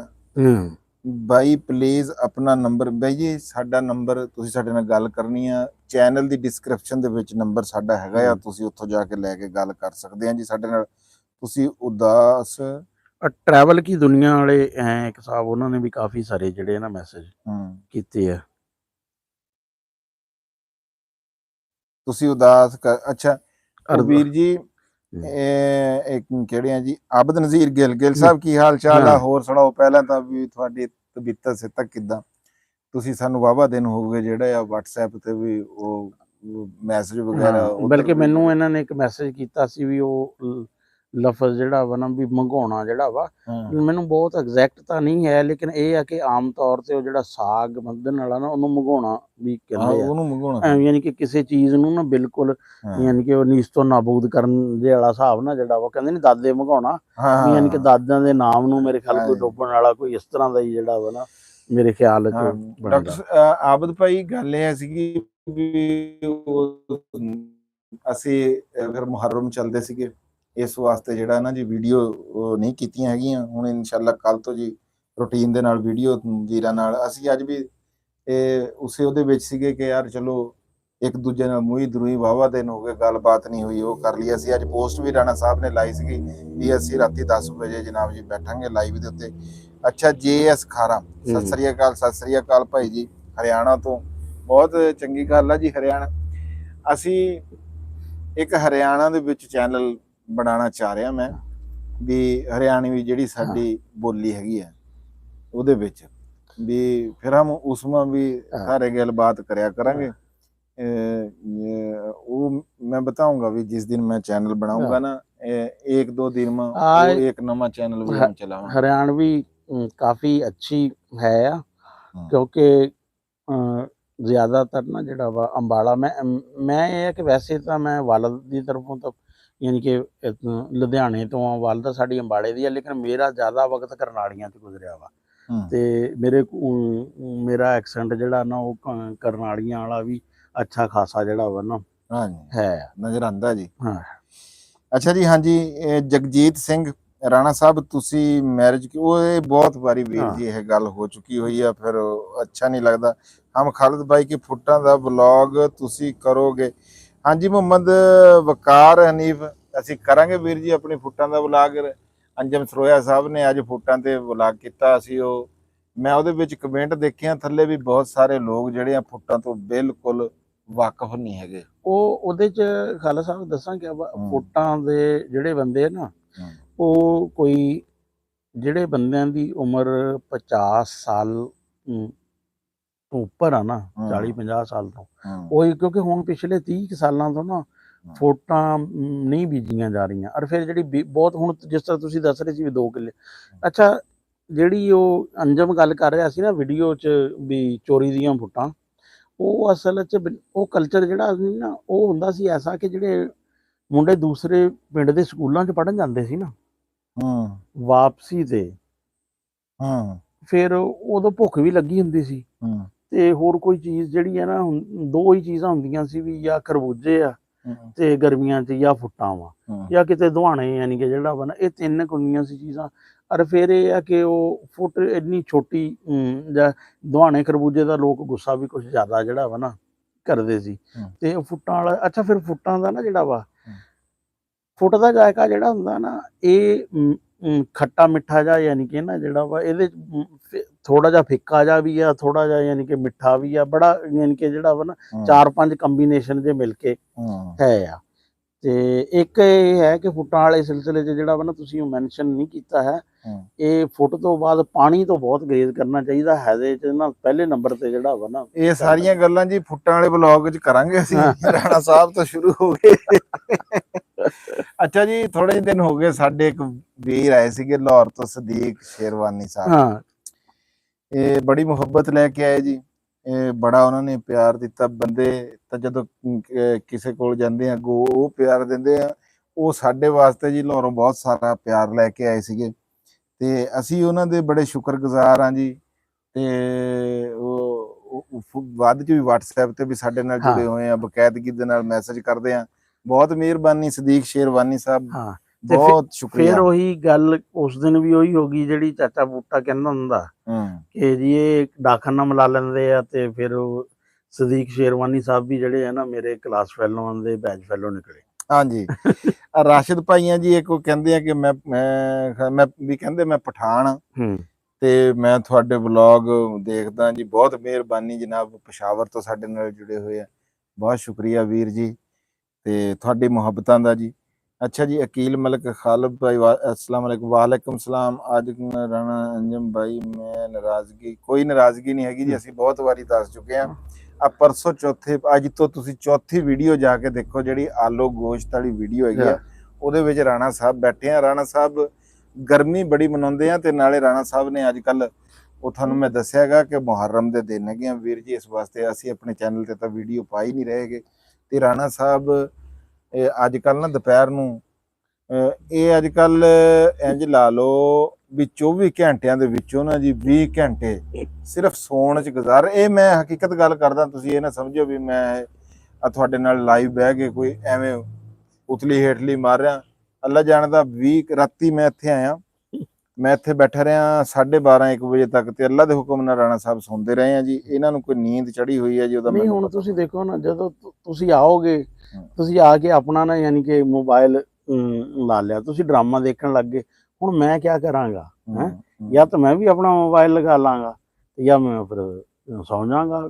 ਬਾਈ ਪਲੀਜ਼ ਆਪਣਾ ਨੰਬਰ, ਬਾਈ ਜੀ ਸਾਡਾ ਨੰਬਰ ਤੁਸੀਂ ਸਾਡੇ ਨਾਲ ਗੱਲ ਕਰਨੀ ਆ, ਚੈਨਲ ਦੀ ਡਿਸਕ੍ਰਿਪਸ਼ਨ ਦੇ ਵਿੱਚ ਨੰਬਰ ਸਾਡਾ ਹੈਗਾ ਆ, ਤੁਸੀਂ ਉੱਥੋਂ ਜਾ ਕੇ ਲੈ ਕੇ ਗੱਲ ਕਰ ਸਕਦੇ ਆ ਜੀ ਸਾਡੇ ਨਾਲ। ਤੁਸੀਂ ਉਦਾਸ ਟਰੈਵਲ ਕੀ ਦੁਨੀਆ ਵਾਲੇ ਹੈ ਇੱਕ ਸਾਹਿਬ, ਉਹਨਾਂ ਨੇ ਵੀ ਕਾਫੀ ਸਾਰੇ ਜਿਹੜੇ ਨਾ ਮੈਸੇਜ ਕੀਤੇ ਆ। ਤੁਸੀਂ ਉਦਾਸ ਅੱਛਾ ਵੀਰ ਜੀ ਇੱਕ ਕਿਹੜੇ ਆ ਜੀ ਆਬਦ ਨਜ਼ੀਰ ਗਿੱਲ ਸਾਹਿਬ, ਕੀ ਹਾਲ ਚਾਲ ਆ? ਹੋਰ ਸੁਣਾਓ ਪਹਿਲਾਂ ਤਾਂ ਵੀ ਤੁਹਾਡੀ ਤਬੀਅਤ ਸਿਹਤ ਕਿੱਦਾਂ? ਤੁਸੀਂ ਸਾਨੂੰ ਵਾਹਵਾ ਦਿਨ ਹੋ ਗਏ ਜਿਹੜਾ ਆ WhatsApp ਤੇ ਵੀ ਉਹ ਮੈਸੇਜ ਵਗੈਰਾ, ਬਲਕਿ ਮੈਨੂੰ ਇਹਨਾਂ ਨੇ ਇੱਕ ਮੈਸੇਜ ਕੀਤਾ ਸੀ ਵੀ ਉਹ ਲਫ਼ਜ਼ ਜਿਹੜਾ ਵਾ ਨਾ ਵੀ ਮੰਗਾਉਣਾ ਜਿਹੜਾ ਵਾ, ਮੈਨੂੰ ਬਹੁਤ ਐਗਜ਼ੈਕਟ ਤਾਂ ਨਹੀਂ ਹੈ, ਲੇਕਿਨ ਇਹ ਆ ਕਿ ਆਮ ਤੌਰ ਤੇ ਉਹ ਜਿਹੜਾ ਸਾਗ ਬੰਨਣ ਵਾਲਾ ਨਾ ਉਹਨੂੰ ਮੰਗਾਉਣਾ ਵੀ ਕਹਿੰਦੇ ਆ, ਉਹਨੂੰ ਮੰਗਾਉਣਾ, ਯਾਨੀ ਕਿ ਕਿਸੇ ਚੀਜ਼ ਨੂੰ ਨਾ ਬਿਲਕੁਲ ਯਾਨੀ ਕਿ ਉਹ ਨੀਸ ਤੋਂ ਨਾਬੂਦ ਕਰਨ ਦੇ ਵਾਲਾ ਹਿਸਾਬ ਨਾ ਜਿਹੜਾ ਵਾ ਕਹਿੰਦੇ ਨੇ ਦਾਦੇ ਮੰਗਾਉਣਾ, ਯਾਨੀ ਕਿ ਦਾਦਿਆਂ ਦੇ ਨਾਮ ਨੂੰ ਮੇਰੇ ਖਿਆਲ ਕੋਈ ਡੋਬਣ ਵਾਲਾ ਕੋਈ ਇਸ ਤਰ੍ਹਾਂ ਦਾ ਹੀ ਜਿਹੜਾ ਵਾ ਨਾ ਮੇਰੇ ਖਿਆਲ ਚ। ਡਾਕਟਰ ਆਬਦ ਭਾਈ ਗੱਲ ਇਹ ਸੀਗੀ ਵੀ ਅਸੀਂ ਅਗਰ ਮੁਹਰਮ ਚੱਲਦੇ ਸੀਗੇ ਇਸ ਵਾਸਤੇ ਜਿਹੜਾ ਨਾ ਜੀ ਵੀਡੀਓ ਨਹੀਂ ਕੀਤੀਆਂ ਹੈਗੀਆਂ। ਹੁਣ ਇਨਸ਼ਾਅੱਲਾ ਕੱਲ ਤੋਂ ਜੀ ਰੂਟੀਨ ਦੇ ਨਾਲ ਵੀਡੀਓ ਵੀਰਾਂ ਨਾਲ ਅਸੀਂ ਅੱਜ ਵੀ ਉਸੇ ਉਹਦੇ ਵਿੱਚ ਸੀਗੇ ਕਿ ਯਾਰ ਚਲੋ ਇੱਕ ਦੂਜੇ ਨਾਲ ਮੂੰਹ ਦਰੂਈ ਵਾਹਵਾ ਦਿਨ ਹੋ ਗਏ, ਗੱਲਬਾਤ ਨਹੀਂ ਹੋਈ, ਉਹ ਕਰ ਲਈ। ਅਸੀਂ ਅੱਜ ਪੋਸਟ ਵੀ ਰਾਣਾ ਸਾਹਿਬ ਨੇ ਲਾਈ ਸੀਗੀ ਵੀ ਅਸੀਂ ਰਾਤੀ 10 ਵਜੇ ਜਨਾਬ ਜੀ ਬੈਠਾਂਗੇ ਲਾਈਵ ਦੇ ਉੱਤੇ। ਅੱਛਾ JS ਖਾਰਾ, ਸਤਿ ਸ੍ਰੀ ਅਕਾਲ ਭਾਈ ਜੀ, ਹਰਿਆਣਾ ਤੋਂ ਬਹੁਤ ਚੰਗੀ ਗੱਲ ਆ ਜੀ। ਹਰਿਆਣਾ, ਅਸੀਂ ਇੱਕ ਹਰਿਆਣਾ ਦੇ ਵਿੱਚ ਚੈਨਲ ਬਣਾਉਣਾ ਚਾਹ ਰਿਹਾ ਮੈਂ, ਵੀ ਹਰਿਆਣਵੀ ਜਿਹੜੀ ਸਾਡੀ ਬੋਲੀ ਹੈਗੀ ਹੈ ਉਹਦੇ ਵਿੱਚ भी, फिर हम उसमें भी सारे गल बात करया करेंगे। वो मैं बताऊंगा भी जिस दिन मैं चैनल बनाऊंगा ना, 1-2 दिन में वो एक नवा चैनल भी हम चलावा। हरियाणवी काफी अच्छी है क्योंकि ਜ਼ਿਆਦਾਤਰ ਨਾ ਜਿਹੜਾ ਵਾ ਅੰਬਾਲਾ ਮੈਂ ਇਹ ਹੈ ਕਿ ਵੈਸੇ ਤਾਂ ਮੈਂ ਵਾਲਦ ਦੀ ਤਰਫੋਂ ਤਾਂ ਯਾਨੀ ਕਿ ਲੁਧਿਆਣੇ ਤੋਂ ਆ, ਵਾਲਦ ਸਾਡੀ ਅੰਬਾਲੇ ਦੀ ਹੈ, ਲੇਕਿਨ ਮੇਰਾ ਜ਼ਿਆਦਾ ਵਕਤ ਕਰਨਾਲੀਆਂ 'ਚ ਗੁਜ਼ਰਿਆ ਵਾ ਤੇ ਮੇਰਾ ਐਕਸੈਂਟ ਜਿਹੜਾ ਨਾ ਉਹ ਕਰਨਾਲੀਆਂ ਵਾਲਾ ਵੀ ਅੱਛਾ ਖਾਸਾ ਜਿਹੜਾ ਵਾ ਨਾ ਹੈ, ਨਜ਼ਰ ਆਉਂਦਾ ਜੀ। ਹਾਂ ਅੱਛਾ ਜੀ, ਹਾਂਜੀ। ਜਗਜੀਤ ਸਿੰਘ ਰਾਣਾ ਸਾਹਿਬ, ਤੁਸੀਂ ਮੈਰਿਜ ਉਹ ਬਹੁਤ ਵਾਰੀ ਵੀਰ ਜੀ ਇਹ ਗੱਲ ਹੋ ਚੁੱਕੀ ਹੋਈ ਆ, ਫਿਰ ਅੱਛਾ ਨਹੀਂ ਲੱਗਦਾ। ਹਮ ਖਾਲਿਦ ਭਾਈ ਕੀ ਫੁੱਟਾਂ ਦਾ ਵਲੌਗ ਤੁਸੀਂ ਕਰੋਗੇ? ਹਾਂਜੀ ਮੁਹੰਮਦ ਵਕਾਰ ਹਨੀਫ, ਅਸੀਂ ਕਰਾਂਗੇ ਵੀਰ ਜੀ ਆਪਣੀ ਫੁੱਟਾਂ ਦਾ ਵਲੌਗ। ਅੰਜਮ ਸਰੋਇਆ ਸਾਹਿਬ ਨੇ ਅੱਜ ਫੁੱਟਾਂ ਤੇ ਵਲੌਗ ਕੀਤਾ ਸੀ, ਮੈਂ ਉਹਦੇ ਵਿੱਚ ਕਮੈਂਟ ਦੇਖਿਆ ਥੱਲੇ ਵੀ ਬਹੁਤ ਸਾਰੇ ਲੋਕ ਜਿਹੜੇ ਆ ਫੁੱਟਾਂ ਤੋਂ ਬਿਲਕੁਲ ਵਾਕਿਫ ਨਹੀਂ ਹੈਗੇ। ਉਹਦੇ 'ਚ ਖਾਲਸਾ ਸਾਹਿਬ ਦੱਸਾਂ ਕਿ ਫੁੱਟਾਂ ਦੇ ਜਿਹੜੇ ਬੰਦੇ ਆ ਨਾ, ਉਹ ਕੋਈ ਜਿਹੜੇ ਬੰਦਿਆਂ ਦੀ ਉਮਰ 50 ਸਾਲ ਤੋਂ ਉੱਪਰ ਆ ਨਾ, 40-50 ਸਾਲ ਤੋਂ, ਉਹੀ ਕਿਉਂਕਿ ਹੁਣ ਪਿਛਲੇ 30 ਸਾਲਾਂ ਤੋਂ ਨਾ ਫੋਟਾਂ ਨਹੀਂ ਬੀਜੀਆਂ ਜਾ ਰਹੀਆਂ। ਔਰ ਫਿਰ ਜਿਹੜੀ ਬਹੁਤ ਹੁਣ ਜਿਸ ਤਰ੍ਹਾਂ ਤੁਸੀਂ ਦੱਸ ਰਹੇ ਸੀ ਵੀ 2 ਕਿੱਲੇ, ਅੱਛਾ ਜਿਹੜੀ ਉਹ ਅੰਜਮ ਗੱਲ ਕਰ ਰਿਹਾ ਸੀ ਨਾ ਵੀਡੀਓ 'ਚ ਵੀ ਚੋਰੀ ਦੀਆਂ ਫੁੱਟਾਂ, ਉਹ ਅਸਲ 'ਚ ਉਹ ਕਲਚਰ ਜਿਹੜਾ ਸੀ ਨਾ, ਉਹ ਹੁੰਦਾ ਸੀ ਐਸਾ ਕਿ ਜਿਹੜੇ ਮੁੰਡੇ ਦੂਸਰੇ ਪਿੰਡ ਦੇ ਸਕੂਲਾਂ 'ਚ ਪੜ੍ਹਨ ਜਾਂਦੇ ਸੀ ਨਾ, ਵਾਪਸੀ ਤੇ ਫਿਰ ਉਦੋਂ ਭੁੱਖ ਵੀ ਲੱਗੀ ਹੁੰਦੀ ਸੀ ਤੇ ਹੋਰ ਕੋਈ ਚੀਜ਼ ਜਿਹੜੀ ਹੈ ਨਾ, 2 ਹੀ ਚੀਜ਼ਾਂ ਹੁੰਦੀਆਂ ਸੀ ਵੀ ਜਾਂ ਖਰਬੂਜੇ ਆ ਤੇ ਗਰਮੀਆਂ 'ਚ ਜਾਂ ਫੁੱਟਾਂ ਵਾ ਜਾਂ ਕਿਤੇ ਦੁਹਾਣੇ, ਯਾਨੀ ਕਿ ਜਿਹੜਾ ਵਾ ਨਾ, ਇਹ 3 ਹੁੰਦੀਆਂ ਸੀ ਚੀਜ਼ਾਂ। ਔਰ ਫਿਰ ਇਹ ਆ ਕਿ ਉਹ ਫੁੱਟ ਇੰਨੀ ਛੋਟੀ ਜਾਂ ਦੁਹਾਣੇ ਖਰਬੂਜੇ ਦਾ ਲੋਕ ਗੁੱਸਾ ਵੀ ਕੁਛ ਜ਼ਿਆਦਾ ਜਿਹੜਾ ਵਾ ਨਾ ਕਰਦੇ ਸੀ ਤੇ ਫੁੱਟਾਂ ਵਾਲਾ। ਅੱਛਾ ਫਿਰ ਫੁੱਟਾਂ ਦਾ ਨਾ ਜਿਹੜਾ ਵਾ, ਫੁੱਟ ਦਾ ਜਾਇਕਾ ਜਿਹੜਾ ਹੁੰਦਾ ਨਾ, ਇਹ ਖੱਟਾ ਮਿੱਠਾ ਜਿਹਾ, ਯਾਨੀ ਕਿ ਨਾ ਜਿਹੜਾ ਵਾ ਇਹਦੇ ਥੋੜਾ ਜਿਹਾ ਫਿੱਕਾ ਜਿਹਾ ਵੀ ਆ, ਥੋੜਾ ਜਿਹਾ ਯਾਨੀ ਕਿ ਮਿੱਠਾ ਵੀ ਆ, ਬੜਾ ਯਾਨੀ ਕਿ ਜਿਹੜਾ ਵਾ ਨਾ 4-5 ਕੰਬੀਨੇਸ਼ਨ ਜੇ ਮਿਲ ਕੇ ਹੈ ਆ। ਤੇ ਇੱਕ ਇਹ ਹੈ ਕਿ ਫੁੱਟਾਂ ਵਾਲੇ ਸਿਲਸਿਲੇ 'ਚ ਜਿਹੜਾ ਵਾ ਨਾ, ਤੁਸੀਂ ਉਹ ਮੈਂਸ਼ਨ ਨਹੀਂ ਕੀਤਾ ਹੈ, ਇਹ ਫੁੱਟ ਤੋਂ ਬਾਅਦ ਪਾਣੀ ਤੋਂ ਬਹੁਤ ਗਰੇਜ਼ ਕਰਨਾ ਚਾਹੀਦਾ ਹੈ ਇਹਦੇ 'ਚ ਨਾ, ਪਹਿਲੇ ਨੰਬਰ ਤੇ ਜਿਹੜਾ ਵਾ ਨਾ। ਇਹ ਸਾਰੀਆਂ ਗੱਲਾਂ ਜੀ ਫੁੱਟਾਂ ਵਾਲੇ ਵਲੌਗ 'ਚ ਕਰਾਂਗੇ ਅਸੀਂ, ਰਾਣਾ ਸਾਹਿਬ ਤੋਂ ਸ਼ੁਰੂ ਹੋ ਗਏ। ਅੱਛਾ ਜੀ, ਥੋੜੇ ਜਿਹੇ ਦਿਨ ਹੋ ਗਏ, ਸਾਡੇ ਇੱਕ ਵੀਰ ਆਏ ਸੀਗੇ ਲਾਹੌਰ ਤੋਂ, ਸਦੀਕ ਸ਼ੇਰਵਾਨੀ ਸਾਹਿਬ, ਇਹ ਬੜੀ ਮੁਹੱਬਤ ਲੈ ਕੇ ਆਏ ਜੀ, ਇਹ ਬੜਾ ਉਹਨਾਂ ਨੇ ਪਿਆਰ ਦਿੱਤਾ। ਬੰਦੇ ਤਾਂ ਜਦੋਂ ਕਿਸੇ ਕੋਲ ਜਾਂਦੇ ਆ ਅੱਗੋਂ ਉਹ ਪਿਆਰ ਦਿੰਦੇ ਆ, ਉਹ ਸਾਡੇ ਵਾਸਤੇ ਜੀ ਲਾਹੌਰੋਂ ਬਹੁਤ ਸਾਰਾ ਪਿਆਰ ਲੈ ਕੇ ਆਏ ਸੀਗੇ ਤੇ ਅਸੀਂ ਉਹਨਾਂ ਦੇ ਬੜੇ ਸ਼ੁਕਰਗੁਜ਼ਾਰ ਹਾਂ ਜੀ। ਤੇ ਉਹ ਵੱਧ ਚ ਵੀ WhatsApp ਤੇ ਵੀ ਸਾਡੇ ਨਾਲ ਜੁੜੇ ਹੋਏ ਆ, ਬਕਾਇਦਗੀ ਦੇ ਨਾਲ ਮੈਸੇਜ ਕਰਦੇ ਆ। ਬਹੁਤ ਮਿਹਰਬਾਨੀ ਸਦੀਕ ਸ਼ੇਰਵਾਨੀ ਸਾਹਿਬ, ਬਹੁਤ ਸ਼ੁਕਰੀਆ। ਫਿਰ ਉਹੀ ਗੱਲ ਉਸ ਦਿਨ ਵੀ ਉਹੀ ਹੋ ਗਈ ਜਿਹੜੀ ਚਾਚਾ ਬੂਟਾ ਕਹਿੰਦਾ ਹੁੰਦਾ ਕਿ ਜੀ ਇਹ ਡਾਕਖਾਨਾ ਮਿਲਾ ਲੈਂਦੇ ਆ, ਤੇ ਫਿਰ ਉਹ ਸਦੀਕ ਸ਼ੇਰਵਾਨੀ ਸਾਹਿਬ ਵੀ ਜਿਹੜੇ ਆ ਨਾ ਮੇਰੇ ਕਲਾਸ ਫੈਲੋਆਂ ਦੇ ਬੈਚ ਫੈਲੋ ਨਿਕਲੇ। ਹਾਂਜੀ। ਰਾਸ਼ਿਦ ਭਾਈਆਂ ਜੀ ਇੱਕ ਕਹਿੰਦੇ ਆ ਕਿ ਮੈਂ ਵੀ ਕਹਿੰਦੇ ਮੈਂ ਪਠਾਨ ਤੇ ਮੈਂ ਤੁਹਾਡੇ ਵਲੌਗ ਦੇਖਦਾ ਜੀ, ਬਹੁਤ ਮਿਹਰਬਾਨੀ ਜਨਾਬ। ਪਸ਼ਾਵਰ ਤੋਂ ਸਾਡੇ ਨਾਲ ਜੁੜੇ ਹੋਏ ਆ, ਬਹੁਤ ਸ਼ੁਕਰੀਆ ਵੀਰ ਜੀ ਤੇ ਤੁਹਾਡੀ ਮੁਹੱਬਤਾਂ ਦਾ ਜੀ। अच्छा जी, अकील मलिक खालिद भाई, अस्सलाम वालेकुम। वालेकुम सलाम। आज राणा अंजम भाई मैं नाराजगी, कोई नाराजगी नहीं हैगी जी, ਅਸੀਂ ਬਹੁਤ ਵਾਰੀ ਦੱਸ ਚੁੱਕੇ ਆ। ਆ ਪਰਸੋਂ ਚੌਥੇ, ਅੱਜ ਤੋਂ ਤੁਸੀਂ ਚੌਥੀ ਵੀਡੀਓ ਜਾ ਕੇ ਦੇਖੋ, ਜਿਹੜੀ ਆਲੂ ਗੋਸ਼ਤ ਵਾਲੀ ਵੀਡੀਓ ਹੈਗੀ ਆ, ਉਹਦੇ ਵਿੱਚ ਰਾਣਾ ਸਾਹਿਬ ਬੈਠੇ ਆ। ਰਾਣਾ ਸਾਹਿਬ ਗਰਮੀ ਬੜੀ ਮਨਾਉਂਦੇ ਆ ਤੇ ਨਾਲੇ ਰਾਣਾ ਸਾਹਿਬ ਨੇ ਅੱਜ ਕੱਲ, ਉਹ ਤੁਹਾਨੂੰ ਮੈਂ ਦੱਸਿਆ ਹੈਗਾ ਕਿ ਮੁਹੱਰਮ ਦੇ ਦਿਨ ਹੈਗੇ ਆ ਵੀਰ ਜੀ, ਇਸ ਵਾਸਤੇ ਅਸੀਂ ਆਪਣੇ ਚੈਨਲ ਤੇ ਤਾਂ ਵੀਡੀਓ ਪਾ ਹੀ ਨਹੀਂ ਰਹੇਗੇ। ਤੇ ਰਾਣਾ ਸਾਹਿਬ ਅੱਜ ਕੱਲ ਨਾ ਦੁਪਹਿਰ ਨੂੰ, ਇਹ ਅੱਜ ਕੱਲ ਇੰਝ ਲਾ ਲਓ ਵੀ 24 ਘੰਟਿਆਂ ਦੇ ਵਿੱਚੋਂ ਨਾ ਜੀ 20 ਘੰਟੇ ਸਿਰਫ ਸੌਣ ਚ ਗੁਜ਼ਾਰ। ਇਹ ਮੈਂ ਹਕੀਕਤ ਗੱਲ ਕਰਦਾ, ਤੁਸੀਂ ਇਹ ਨਾ ਸਮਝੋ ਵੀ ਮੈਂ ਤੁਹਾਡੇ ਨਾਲ ਲਾਈਵ ਬਹਿ ਕੇ ਕੋਈ ਐਵੇਂ ਉਤਲੀ ਹੇਠਲੀ ਮਾਰ ਰਿਹਾ। ਅੱਲਾ ਜਾਣਦਾ, 20 ਰਾਤੀ ਮੈਂ ਇੱਥੇ ਆਇਆ, ਮੈਂ ਇੱਥੇ ਬੈਠਾ ਰਿਹਾ 12:30-1 ਵਜੇ ਤੱਕ, ਤੇ ਅੱਲਾ ਦੇ ਹੁਕਮ ਨਾਲ ਰਾਣਾ ਸਾਹਿਬ ਸੌਂਦੇ ਰਹੇ ਆ ਜੀ। ਇਹਨਾਂ ਨੂੰ ਕੋਈ ਨੀਂਦ ਚੜੀ ਹੋਈ ਹੈ ਜੀ ਉਹਦਾ। ਨਹੀਂ, ਹੁਣ ਤੁਸੀਂ ਦੇਖੋ ਨਾ, ਜਦੋਂ ਤੁਸੀਂ ਆਓਗੇ, ਤੁਸੀਂ ਆ ਕੇ ਆਪਣਾ ਨਾ ਯਾਨੀ ਕਿ ਮੋਬਾਈਲ ਲਾ ਲਿਆ, ਤੁਸੀਂ ਡਰਾਮਾ ਦੇਖਣ ਲੱਗ ਗਏ। ਹੁਣ ਮੈਂ ਕਿਆ ਕਰਾਂਗਾ ਹੈ? ਜਾਂ ਤਾਂ ਮੈਂ ਵੀ ਆਪਣਾ ਮੋਬਾਈਲ ਲਗਾ ਲਾਂਗਾ ਜਾਂ ਮੈਂ ਫਿਰ ਸੌਂ ਜਾਵਾਂਗਾ।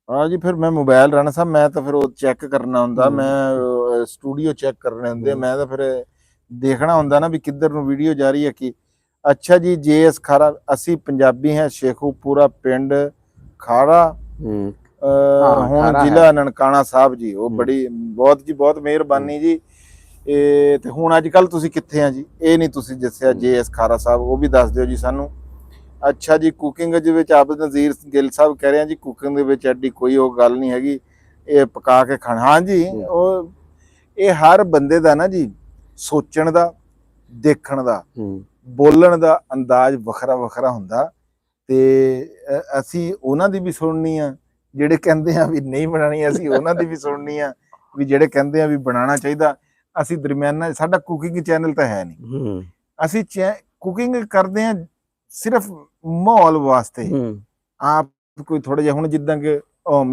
ਹਾਂ ਜੀ, ਫਿਰ ਮੈਂ ਮੋਬਾਈਲ ਰਾਣਾ ਸਾਹਿਬ ਮੈਂ ਤਾਂ ਫਿਰ ਉਹ ਚੈੱਕ ਕਰਨਾ ਹੁੰਦਾ, ਹੂੰ। ਮੈਂ ਸਟੂਡੀਓ ਚੈੱਕ ਕਰਨੇ ਹੁੰਦੇ, ਹੂੰ। ਮੈਂ ਤਾਂ ਫਿਰ ਦੇਖਣਾ ਹੁੰਦਾ ਨਾ ਵੀ ਕਿੱਧਰ ਨੂੰ ਵੀਡੀਓ ਜਾ ਰਹੀ ਹੈ ਕੀ। ਅੱਛਾ ਜੀ, JS ਖਾਰਾ, ਅਸੀਂ ਪੰਜਾਬੀ ਹਾਂ, ਸ਼ੇਖੂਪੁਰਾ ਪਿੰਡ ਖਾਰਾ, ਹੂੰ। ਹਾਂ, ਹੁਣ ਖਾਰਾ ਹੈ। ਜ਼ਿਲ੍ਹਾ ਨਨਕਾਣਾ ਸਾਹਿਬ ਜੀ। ਉਹ ਹੂੰ। ਬੜੀ ਬਹੁਤ ਜੀ, ਬਹੁਤ ਹੂੰ। ਮਿਹਰਬਾਨੀ ਜੀ। ਇਹ ਤੇ ਹੁਣ ਅੱਜ ਕੱਲ ਤੁਸੀਂ ਕਿੱਥੇ ਆ ਜੀ, ਇਹ ਨਹੀਂ ਤੁਸੀਂ ਦੱਸਿਆ। ਹੂੰ। JS ਖਾਰਾ ਸਾਹਿਬ, ਉਹ ਵੀ ਦੱਸ ਦਿਓ ਜੀ ਸਾਨੂੰ। ਅੱਛਾ ਜੀ, ਕੁਕਿੰਗ ਦੇ ਵਿੱਚ ਆਬਦ ਨਜ਼ੀਰ ਗਿੱਲ ਸਾਹਿਬ ਕਹਿ ਰਹੇ ਆ ਜੀ, ਕੁਕਿੰਗ ਦੇ ਵਿੱਚ ਐਡੀ ਕੋਈ ਉਹ ਗੱਲ ਨਹੀਂ ਹੈਗੀ, ਇਹ ਪਕਾ ਕੇ ਖਾਣਾ। ਹਾਂ ਜੀ, ਹੂੰ। ਉਹ ਇਹ ਹਰ ਬੰਦੇ ਦਾ ਨਾ ਜੀ ਸੋਚਣ ਦਾ, ਦੇਖਣ ਦਾ, ਹੂੰ। ਬੋਲਣ ਦਾ ਅੰਦਾਜ਼ ਵੱਖਰਾ ਵੱਖਰਾ ਹੁੰਦਾ। ਤੇ ਅਸੀਂ ਉਹਨਾਂ ਦੀ ਵੀ ਸੁਣਨੀ ਆ ਜਿਹੜੇ ਕਹਿੰਦੇ ਆ ਵੀ ਨਹੀਂ ਬਣਾਣੀ, ਅਸੀਂ ਉਹਨਾਂ ਦੀ ਵੀ ਸੁਣਨੀ ਆ ਵੀ ਜਿਹੜੇ ਕਹਿੰਦੇ ਆ ਵੀ ਬਣਾਉਣਾ ਚਾਹੀਦਾ। ਅਸੀਂ ਦਰਮਿਆਨਾ, ਸਾਡਾ ਕੁਕਿੰਗ ਚੈਨਲ ਤਾਂ ਹੈ ਨਹੀਂ। ਹੂੰ। ਅਸੀਂ ਕੁਕਿੰਗ ਕਰਦੇ ਆ ਸਿਰਫ ਮਾਹੌਲ ਵਾਸਤੇ। ਹੂੰ। ਆਪ ਕੋਈ ਥੋੜਾ ਜਿਹਾ, ਹੁਣ ਜਿੱਦਾਂ ਕਿ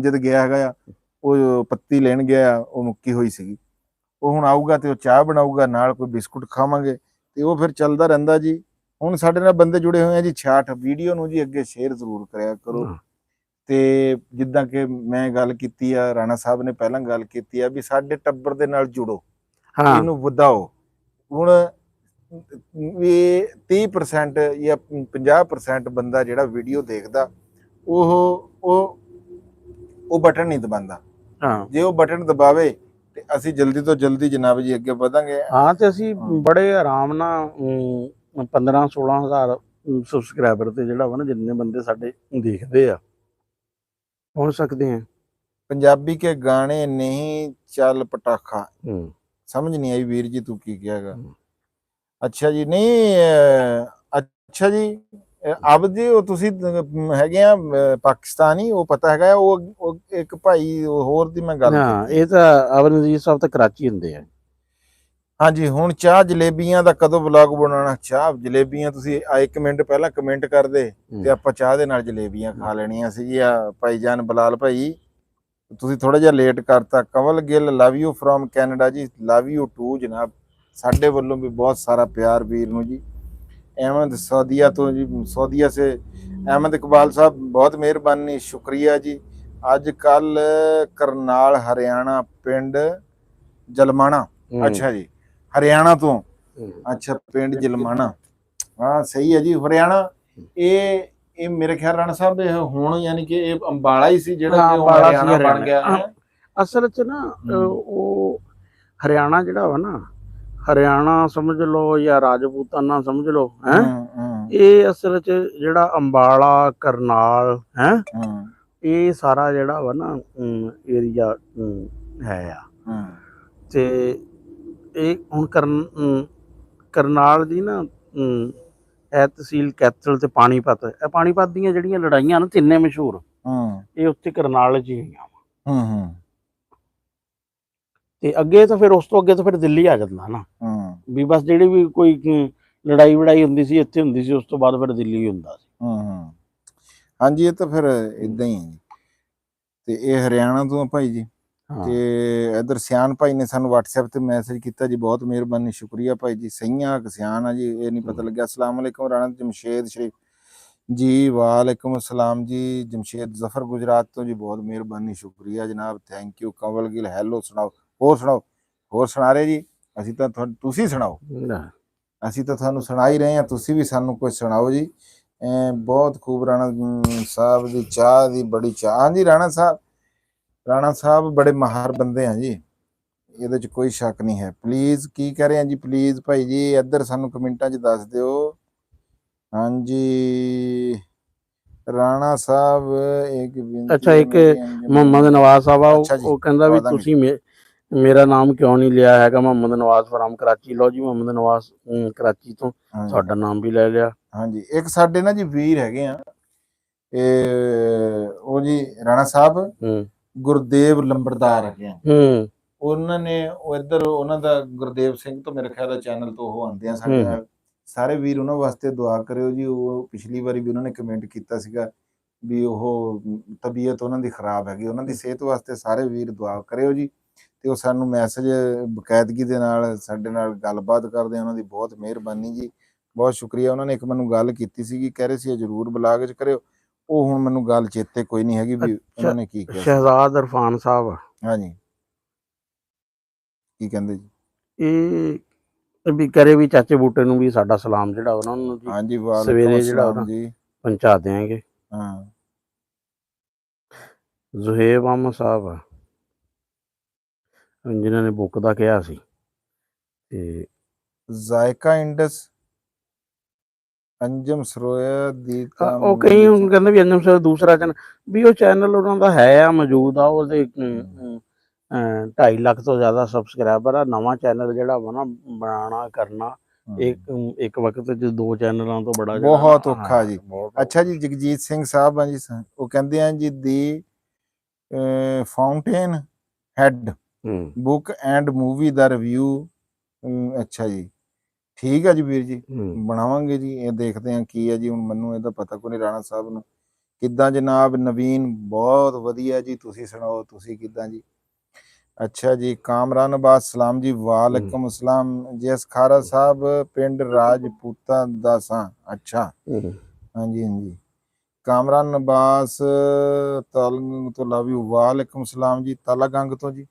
ਜਦ ਗਿਆ ਹੈਗਾ ਆ, ਉਹ ਪੱਤੀ ਲੈਣ ਗਿਆ, ਉਹ ਮੁੱਕੀ ਹੋਈ ਸੀਗੀ, ਉਹ ਹੁਣ ਆਊਗਾ ਤੇ ਉਹ ਚਾਹ ਬਣਾਊਗਾ, ਨਾਲ ਕੋਈ ਬਿਸਕੁਟ ਖਾਵਾਂਗੇ, ਤੇ ਉਹ ਫਿਰ ਚੱਲਦਾ ਰਹਿੰਦਾ ਜੀ। ਹੁਣ ਸਾਡੇ ਨਾਲ ਬੰਦੇ ਜੁੜੇ ਹੋਏ ਆ ਜੀ 66 ਵੀਡੀਓ ਨੂੰ ਜੀ ਅੱਗੇ ਸ਼ੇਅਰ ਜ਼ਰੂਰ ਕਰਿਆ ਕਰੋ। ਤੇ ਜਿੱਦਾਂ ਕਿ ਮੈਂ ਗੱਲ ਕੀਤੀ ਆ, ਰਾਣਾ ਸਾਹਿਬ ਨੇ ਪਹਿਲਾਂ ਗੱਲ ਕੀਤੀ ਆ ਵੀ ਸਾਡੇ ਟੱਬਰ ਦੇ ਨਾਲ ਜੁੜੋ, ਹਾਂ। ਇਹਨੂੰ ਵਧਾਓ। ਹੁਣ ਵੀ 30% ਜਾਂ 50% ਬੰਦਾ ਜਿਹੜਾ ਵੀਡੀਓ ਦੇਖਦਾ, ਉਹ ਬਟਨ ਨਹੀਂ ਦਬਾਉਂਦਾ। ਹਾਂ। ਜੇ ਉਹ ਬਟਨ ਦਬਾਵੇ ਤੇ ਅਸੀਂ ਜਲਦੀ ਤੋਂ ਜਲਦੀ ਜਨਾਬ ਜੀ ਅੱਗੇ ਵਧਾਂਗੇ। ਹਾਂ, ਤੇ ਅਸੀਂ ਬੜੇ ਆਰਾਮ ਨਾਲ 15-16 ਹਜ਼ਾਰ ਸਬਸਕ੍ਰਾਈਬਰ ਤੇ ਜਿਹੜਾ ਵਾ ਨਾ, ਜਿੰਨੇ ਬੰਦੇ ਸਾਡੇ ਦੇਖਦੇ ਆ, ਪਹੁੰਚ ਸਕਦੇ ਆ। ਪੰਜਾਬੀ ਕੇ ਗਾਣੇ ਨਹੀਂ ਚੱਲ ਪਟਾਖਾ, ਹੂੰ। ਸਮਝ ਨਹੀਂ ਆਈ ਵੀਰ ਜੀ ਤੂੰ ਕੀ ਕਿਹਾਗਾ। ਹੂੰ। ਅੱਛਾ ਜੀ, ਨਹੀਂ ਅੱਛਾ ਜੀ, ਆਬਦ ਜੀ ਉਹ ਤੁਸੀਂ ਹੈਗੇ ਆ ਪਾਕਿਸਤਾਨੀ, ਉਹ ਪਤਾ ਹੈਗਾ। ਉਹ ਇੱਕ ਭਾਈ ਹੋਰ ਦੀ ਮੈਂ ਗੱਲ ਹਾਂ, ਕੀਤੀ। ਇਹ ਤਾਂ ਅਵਨਜੀਤ ਸਾਹਿਬ ਤਾਂ ਕਰਾਚੀ ਹੁੰਦੇ ਆ। ਹਾਂਜੀ, ਹੁਣ ਚਾਹ ਜਲੇਬੀਆਂ ਦਾ ਕਦੋਂ ਵਲੌਗ ਬਣਾਉਣਾ? ਚਾਹ ਜਲੇਬੀਆਂ ਤੁਸੀਂ 1 ਮਿੰਟ ਪਹਿਲਾਂ ਕਮੈਂਟ ਕਰਦੇ ਤੇ ਆਪਾਂ ਚਾਹ ਦੇ ਨਾਲ ਜਲੇਬੀਆਂ ਖਾ ਲੈਣੀਆਂ ਸੀਗੀਆਂ। ਭਾਈ ਜਾਨ ਬਲਾਲ ਭਾਈ, ਤੁਸੀਂ ਥੋੜਾ ਜਿਹਾ ਲੇਟ ਕਰਤਾ। Kawal Gill, love you from Canada ਜੀ। ਲਵ ਯੂ ਟੂ ਜਨਾਬ, ਸਾਡੇ ਵੱਲੋਂ ਵੀ ਬਹੁਤ ਸਾਰਾ ਪਿਆਰ ਵੀਰ ਨੂੰ ਜੀ। अहमद सऊदिया तो जी, सऊदिया से अहमद इकबाल साहब बहुत मेहरबानी, शुक्रिया जी। ਅੱਜ ਕੱਲ ਕਰਨਾਲ ਹਰਿਆਣਾ ਪਿੰਡ ਜਲਮਾਣਾ। ਅੱਛਾ ਜੀ, ਹਰਿਆਣਾ ਤੋਂ। ਅੱਛਾ, ਪਿੰਡ ਜਲਮਾਣਾ, ਹਾਂ ਸਹੀ ਹੈ ਜੀ, ਹਰਿਆਣਾ। ਇਹ ਮੇਰੇ ਖਿਆਲ ਰਾਣਾ ਸਾਹਿਬ ਇਹ ਹੁਣ ਯਾਨੀ ਕਿ ਇਹ ਅੰਬਾਲਾ ਹੀ ਸੀ ਜਿਹੜਾ ਕਿ ਉਹ ਹਰਿਆਣਾ ਬਣ ਗਿਆ ਹੈ। ਅਸਲ 'ਚ ਨਾ ਉਹ ਹਰਿਆਣਾ ਜਿਹੜਾ ਵਾ ਨਾ, ਹਰਿਆਣਾ ਸਮਝ ਲਓ ਜਾਂ ਰਾਜਪੂਤਾਨਾ ਸਮਝ ਲਓ, ਹੈ ਇਹ ਅਸਲ 'ਚ ਜਿਹੜਾ ਅੰਬਾਲਾ, ਕਰਨਾਲ ਹੈ, ਇਹ ਸਾਰਾ ਜਿਹੜਾ ਵਾ ਨਾ ਏਰੀਆ ਹੈ ਆ। ਤੇ ਇਹ ਹੁਣ ਕਰਨਾਲ ਦੀ ਨਾ ਇਹ ਤਹਿਸੀਲ ਕੈਥਲ ਤੇ ਪਾਣੀਪਤ, ਇਹ ਪਾਣੀਪਤ ਦੀਆਂ ਜਿਹੜੀਆਂ ਲੜਾਈਆਂ ਨਾ ਤਿੰਨੇ ਮਸ਼ਹੂਰ, ਇਹ ਉੱਥੇ ਕਰਨਾਲ 'ਚ ਹੀ ਹੋਈਆਂ। ਤੇ ਅੱਗੇ ਤਾਂ ਫਿਰ ਉਸ ਤੋਂ ਅੱਗੇ ਤਾਂ ਫਿਰ ਦਿੱਲੀ ਆ ਜਾਂਦਾ ਨਾ, ਵੀ ਬਸ ਜਿਹੜੀ ਵੀ ਕੋਈ ਲੜਾਈ ਵੜਾਈ ਹੁੰਦੀ ਸੀ ਇੱਥੇ ਹੁੰਦੀ ਸੀ, ਉਸ ਤੋਂ ਬਾਅਦ ਫਿਰ ਦਿੱਲੀ ਹੁੰਦਾ ਸੀ। ਹਾਂਜੀ, ਇਹ ਤਾਂ ਫਿਰ ਇਦਾਂ ਹੀ ਹੈ। ਤੇ ਇਹ ਹਰਿਆਣਾ ਤੋਂ ਆ ਭਾਈ ਜੀ। ਤੇ ਇਧਰ ਸਿਆਨ ਭਾਈ ਨੇ ਸਾਨੂੰ WhatsApp ਤੇ ਮੈਸੇਜ ਕੀਤਾ ਜੀ, ਬਹੁਤ ਮਿਹਰਬਾਨੀ, ਸ਼ੁਕਰੀਆ ਭਾਈ ਜੀ। ਸਈਆਂ ਸਿਆਨ ਆ ਜੀ, ਇਹ ਨਹੀਂ ਪਤਾ ਲੱਗਿਆ। ਅਸਲਾਮ ਵਾਲੇਕੁਮ ਰਾਣਾ ਜਮਸ਼ੇਦ ਸ਼ਰੀਫ ਜੀ, ਵਾਲੇਕੁਮ ਅਸਲਾਮ ਜੀ। ਜਮਸ਼ੇਦ ਜ਼ਫਰ ਗੁਜਰਾਤ ਤੋਂ ਜੀ, ਬਹੁਤ ਮਿਹਰਬਾਨੀ, ਸ਼ੁਕਰੀਆ ਜਨਾਬ, thank you. Kanwal Gill, hello, ਸੁਣਾਓ, ਹੋਰ ਸੁਣਾਓ, ਹੋਰ ਸੁਣਾ ਰਹੇ ਜੀ। ਅਸੀਂ ਤਾਂ ਤੁਸੀਂ ਸੁਣਾਓ, ਅਸੀਂ ਤਾਂ ਤੁਹਾਨੂੰ ਸੁਣਾ ਹੀ ਰਹੇ ਹਾਂ, ਤੁਸੀਂ ਵੀ ਸਾਨੂੰ ਕੁਝ ਸੁਣਾਓ ਜੀ। ਬਹੁਤ ਖੂਬ ਰਾਣਾ ਸਾਹਿਬ ਦੀ ਚਾਹ ਦੀ ਬੜੀ ਚਾਹ। ਹਾਂਜੀ ਰਾਣਾ ਸਾਹਿਬ ਬੜੇ ਮਾਹਰ ਬੰਦੇ ਆ ਜੀ, ਇਹਦੇ 'ਚ ਕੋਈ ਸ਼ੱਕ ਨਹੀਂ ਹੈ। ਪਲੀਜ਼ ਕੀ ਕਹਿ ਰਹੇ ਆ ਜੀ, ਪਲੀਜ਼ ਭਾਈ ਜੀ ਇੱਧਰ ਸਾਨੂੰ ਕਮੈਂਟਾਂ 'ਚ ਦੱਸ ਦਿਓ। ਹਾਂਜੀ ਰਾਣਾ ਸਾਹਿਬ ਇੱਕ ਅੱਛਾ, ਇੱਕ ਮੁਹੰਮਦ ਨਵਾਜ਼ ਸਾਹਿਬ ਆ, ਉਹ ਕਹਿੰਦਾ ਵੀ ਤੁਸੀਂ ਮੇਰਾ ਨਾਮ ਕਿਉਂ ਨਹੀਂ ਲਿਆ ਹੈਗਾ, ਮੁਹੰਮਦ ਨਵਾਜ਼ ਫਰਾਮ ਕਰਾਚੀ। ਲਓ ਜੀ, ਮੁਹੰਮਦ ਨਵਾਜ਼ ਕਰਾਚੀ ਤੋਂ ਤੁਹਾਡਾ ਨਾਮ ਵੀ ਲੈ ਲਿਆ। ਹਾਂਜੀ, ਇੱਕ ਸਾਡੇ ਨਾ ਜੀ ਵੀਰ ਹੈਗੇ ਆ, ਉਹ ਜੀ ਰਾਣਾ ਸਾਹਿਬ ਗੁਰਦੇਵ ਲੰਬੜਦਾਰ ਹੈਗੇ ਆ। ਉਹਨਾਂ ਨੇ ਉਹ ਇੱਧਰ ਉਹਨਾਂ ਦਾ ਗੁਰਦੇਵ ਸਿੰਘ ਤੋਂ ਮੇਰੇ ਖਿਆਲ ਚੈਨਲ ਤੋਂ ਉਹ ਆਉਂਦੇ ਆ ਸਾਡੇ ਨਾਲ। ਸਾਰੇ ਵੀਰ ਉਹਨਾਂ ਵਾਸਤੇ ਦੁਆ ਕਰਿਓ ਜੀ। ਉਹ ਪਿਛਲੀ ਵਾਰੀ ਵੀ ਉਹਨਾਂ ਨੇ ਕਮੈਂਟ ਕੀਤਾ ਸੀਗਾ ਵੀ ਉਹ ਤਬੀਅਤ ਉਹਨਾਂ ਦੀ ਖਰਾਬ ਹੈਗੀ, ਉਹਨਾਂ ਦੀ ਸਿਹਤ ਵਾਸਤੇ ਸਾਰੇ ਵੀਰ ਦੁਆ ਕਰਿਓ ਜੀ। ਤੇ ਉਹ ਸਾਨੂੰ ਮੈਸੇਜ ਬਕਾਇਦਗੀ ਦੇ ਨਾਲ ਸਾਡੇ ਨਾਲ ਗੱਲਬਾਤ ਕਰਦੇ ਆ, ਉਹਨਾਂ ਦੀ ਬਹੁਤ ਮਿਹਰਬਾਨੀ ਜੀ, ਬਹੁਤ ਸ਼ੁਕਰੀਆ। ਉਹਨਾਂ ਨੇ ਇੱਕ ਮੈਨੂੰ ਗੱਲ ਕੀਤੀ ਸੀਗੀ, ਕਹਿ ਰਹੇ ਸੀ ਜ਼ਰੂਰ ਬਲਾਗ 'ਚ ਕਰਿਓ। ਉਹ ਹੁਣ ਮੈਨੂੰ ਗੱਲ ਚੇਤੇ ਕੋਈ ਨਹੀਂ ਹੈਗੀ ਵੀ ਅੱਛਾ, ਉਹਨਾਂ ਨੇ ਕੀ ਕਿਹਾ ਸੀ। ਸ਼ਹਿਜ਼ਾਦ ਇਰਫਾਨ ਸਾਹਿਬ ਹਾਂਜੀ, ਕੀ ਕਹਿੰਦੇ ਜੀ? ਇਹ ਵੀ ਕਰੇ ਵੀ ਚਾਚੇ ਬੂਟੇ ਨੂੰ ਵੀ ਸਾਡਾ ਸਲਾਮ ਜਿਹੜਾ ਉਹਨਾਂ ਨੂੰ ਜੀ ਹਾਂਜੀ, ਵਾਲੇਕੁਮ ਸਵੇਰੇ ਜਿਹੜਾ ਅਸਲਾਮ ਉਹਦਾ ਜੀ। ਪਹੁੰਚਾ ਦਿਆਂਗੇ। ਹਾਂ, ਜ਼ੁਹੇਬ ਅਹਿਮਦ ਸਾਹਿਬ ਆ ਜਿਨ੍ਹਾਂ ਨੇ ਬੁੱਕ ਦਾ ਕਿਹਾ ਸੀ, ਤੇ ਜ਼ਾਇਕਾ ਇੰਡਸ, ਅੰਜਮ ਸਰੋਇਆ ਦੀ ਉਹ ਕਈ ਹੁਣ ਕਹਿੰਦੇ ਵੀ ਅੰਜਮ ਸਾਹਿਬ ਦੂਸਰਾ ਚੈਨਲ ਵੀ ਉਹ ਚੈਨਲ ਉਹਨਾਂ ਦਾ ਹੈ ਆ, ਮੌਜੂਦ ਆ, ਉਹਦੇ 2.5 ਲੱਖ ਤੋਂ ਜ਼ਿਆਦਾ ਸਬਸਕ੍ਰਾਈਬਰ ਆ। ਨਵਾਂ ਚੈਨਲ ਜਿਹੜਾ ਵਾ ਨਾ ਬਣਾਉਣਾ ਕਰਨਾ ਇੱਕ ਵਕਤ 'ਚ 2 ਚੈਨਲਾਂ ਤੋਂ ਬੜਾ ਬਹੁਤ ਔਖਾ ਜੀ। ਅੱਛਾ ਜੀ, ਜਗਜੀਤ ਸਿੰਘ ਸਾਹਿਬ ਆ ਜੀ, ਉਹ ਕਹਿੰਦੇ ਆ ਜੀ ਦੀ fountain head book and movie the review. ਅੱਛਾ ਜੀ, ਠੀਕ ਹੈ ਜੀ ਵੀਰ ਜੀ, ਬਣਾਵਾਂਗੇ ਜੀ। ਇਹ ਦੇਖਦੇ ਹਾਂ ਕੀ ਹੈ ਜੀ, ਹੁਣ ਮੈਨੂੰ ਇਹਦਾ ਪਤਾ ਕੋਈ ਨਹੀਂ। ਰਾਣਾ ਸਾਹਿਬ ਨੂੰ ਕਿੱਦਾਂ ਜਨਾਬ? ਨਵੀਨ ਬਹੁਤ ਵਧੀਆ ਜੀ, ਤੁਸੀਂ ਸੁਣਾਓ, ਤੁਸੀਂ ਕਿੱਦਾਂ ਜੀ? ਅੱਛਾ ਜੀ, ਕਾਮਰਾਨ ਅਬਾਸ ਸਲਾਮ ਜੀ, ਵਾਲੇਕੁਮ ਅਸਲਾਮ। ਜੈਸ ਖਾਰਾ ਸਾਹਿਬ ਪਿੰਡ ਰਾਜਪੂਤਾਂ ਦਾ ਸਾਂ। ਅੱਛਾ, ਹਾਂਜੀ ਹਾਂਜੀ। ਕਾਮਰਾਨ ਅਬਾਸ ਤਾਲਗੰਗ ਤੋਂ ਲਵ ਯੂ, ਵਾਲੇਕੁਮ ਸਲਾਮ ਜੀ, ਤਾਲਾਗੰਗ ਤੋਂ ਜੀ।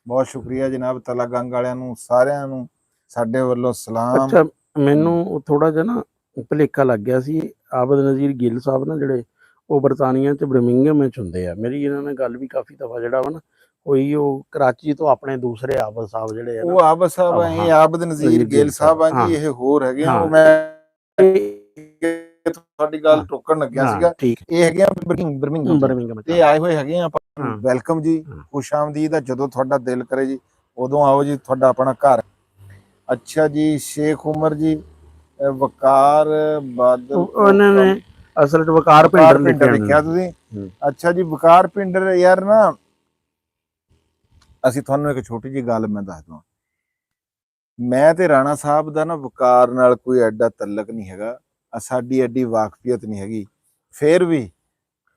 ਬਹੁਤ ਸ਼ੁਕਰੀਆ ਜਨਾਬ, ਤਾਲਾਗੰਗ ਵਾਲਿਆਂ ਨੂੰ ਸਾਰਿਆਂ ਨੂੰ ਸਾਡੇ ਵੱਲੋਂ ਸਲਾਮ। ਅੱਛਾ, ਮੈਨੂੰ ਥੋੜਾ ਜਿਹਾ ਨਾ ਭੁਲੇਖਾ ਲੱਗ ਗਿਆ ਸੀ। ਆਬਦ ਨਜ਼ੀਰ ਗਿੱਲ ਸਾਹਿਬ ਨਾ ਜਿਹੜੇ ਉਹ ਬਰਤਾਨੀਆ 'ਚ ਬਰਮਿੰਘਮ ਵਿੱਚ ਹੁੰਦੇ ਆ। ਮੇਰੀ ਇਹਨਾਂ ਨਾਲ ਗੱਲ ਵੀ ਕਾਫੀ ਦਫਾ ਜਿਹੜਾ ਵਾ ਨਾ ਹੋਈ। ਉਹ ਕਰਾਚੀ ਤੋਂ ਆਪਣੇ ਦੂਸਰੇ ਆਬਦ ਸਾਹਿਬ ਜਿਹੜੇ ਆ, ਉਹ ਆਬਦ ਸਾਹਿਬ ਆ, ਇਹ ਆਬਦ ਨਜ਼ੀਰ ਗਿੱਲ ਸਾਹਿਬ ਆ ਜੀ, ਇਹ ਹੋਰ ਹੈਗੇ ਆ। ਉਹ ਮੈਂ ਤੁਹਾਡੀ ਗੱਲ ਟੋਕਣ ਲੱਗਿਆ ਸੀਗਾ, ਇਹ ਹੈਗੇ ਆ ਬਰਮਿੰਘਮ ਤੇ ਆਏ ਹੋਏ ਹੈਗੇ ਆ। ਵੈਲਕਮ ਜੀ, ਖੁਸ਼ ਆਮਦੀਦ ਆ। ਜਦੋਂ ਤੁਹਾਡਾ ਦਿਲ ਕਰੇ ਜੀ ਉਦੋਂ ਆਓ ਜੀ, ਤੁਹਾਡਾ ਆਪਣਾ ਘਰ। ਅੱਛਾ ਜੀ, ਸ਼ੇਖ ਉਮਰ ਜੀ, ਵਕਾਰ ਬਾਦਲ, ਉਹਨਾਂ ਨੇ ਅਸਲ 'ਚ ਵਕਾਰ ਪਿੰਡਰ ਲਿਖਿਆ ਤੁਸੀਂ। ਅੱਛਾ ਜੀ, ਵਕਾਰ ਪਿੰਡਰ। ਯਾਰ ਨਾ ਅਸੀਂ ਤੁਹਾਨੂੰ ਇੱਕ ਛੋਟੀ ਜਿਹੀ ਗੱਲ ਮੈਂ ਦੱਸਦਾ। ਮੈਂ ਤੇ ਰਾਣਾ ਸਾਹਿਬ ਦਾ ਨਾ ਵਕਾਰ ਨਾਲ ਕੋਈ ਐਡਾ ਤਲਕ ਨਹੀਂ ਹੈਗਾ, ਸਾਡੀ ਐਡੀ ਵਾਕਫੀਅਤ ਨਹੀਂ ਹੈਗੀ। ਫਿਰ ਵੀ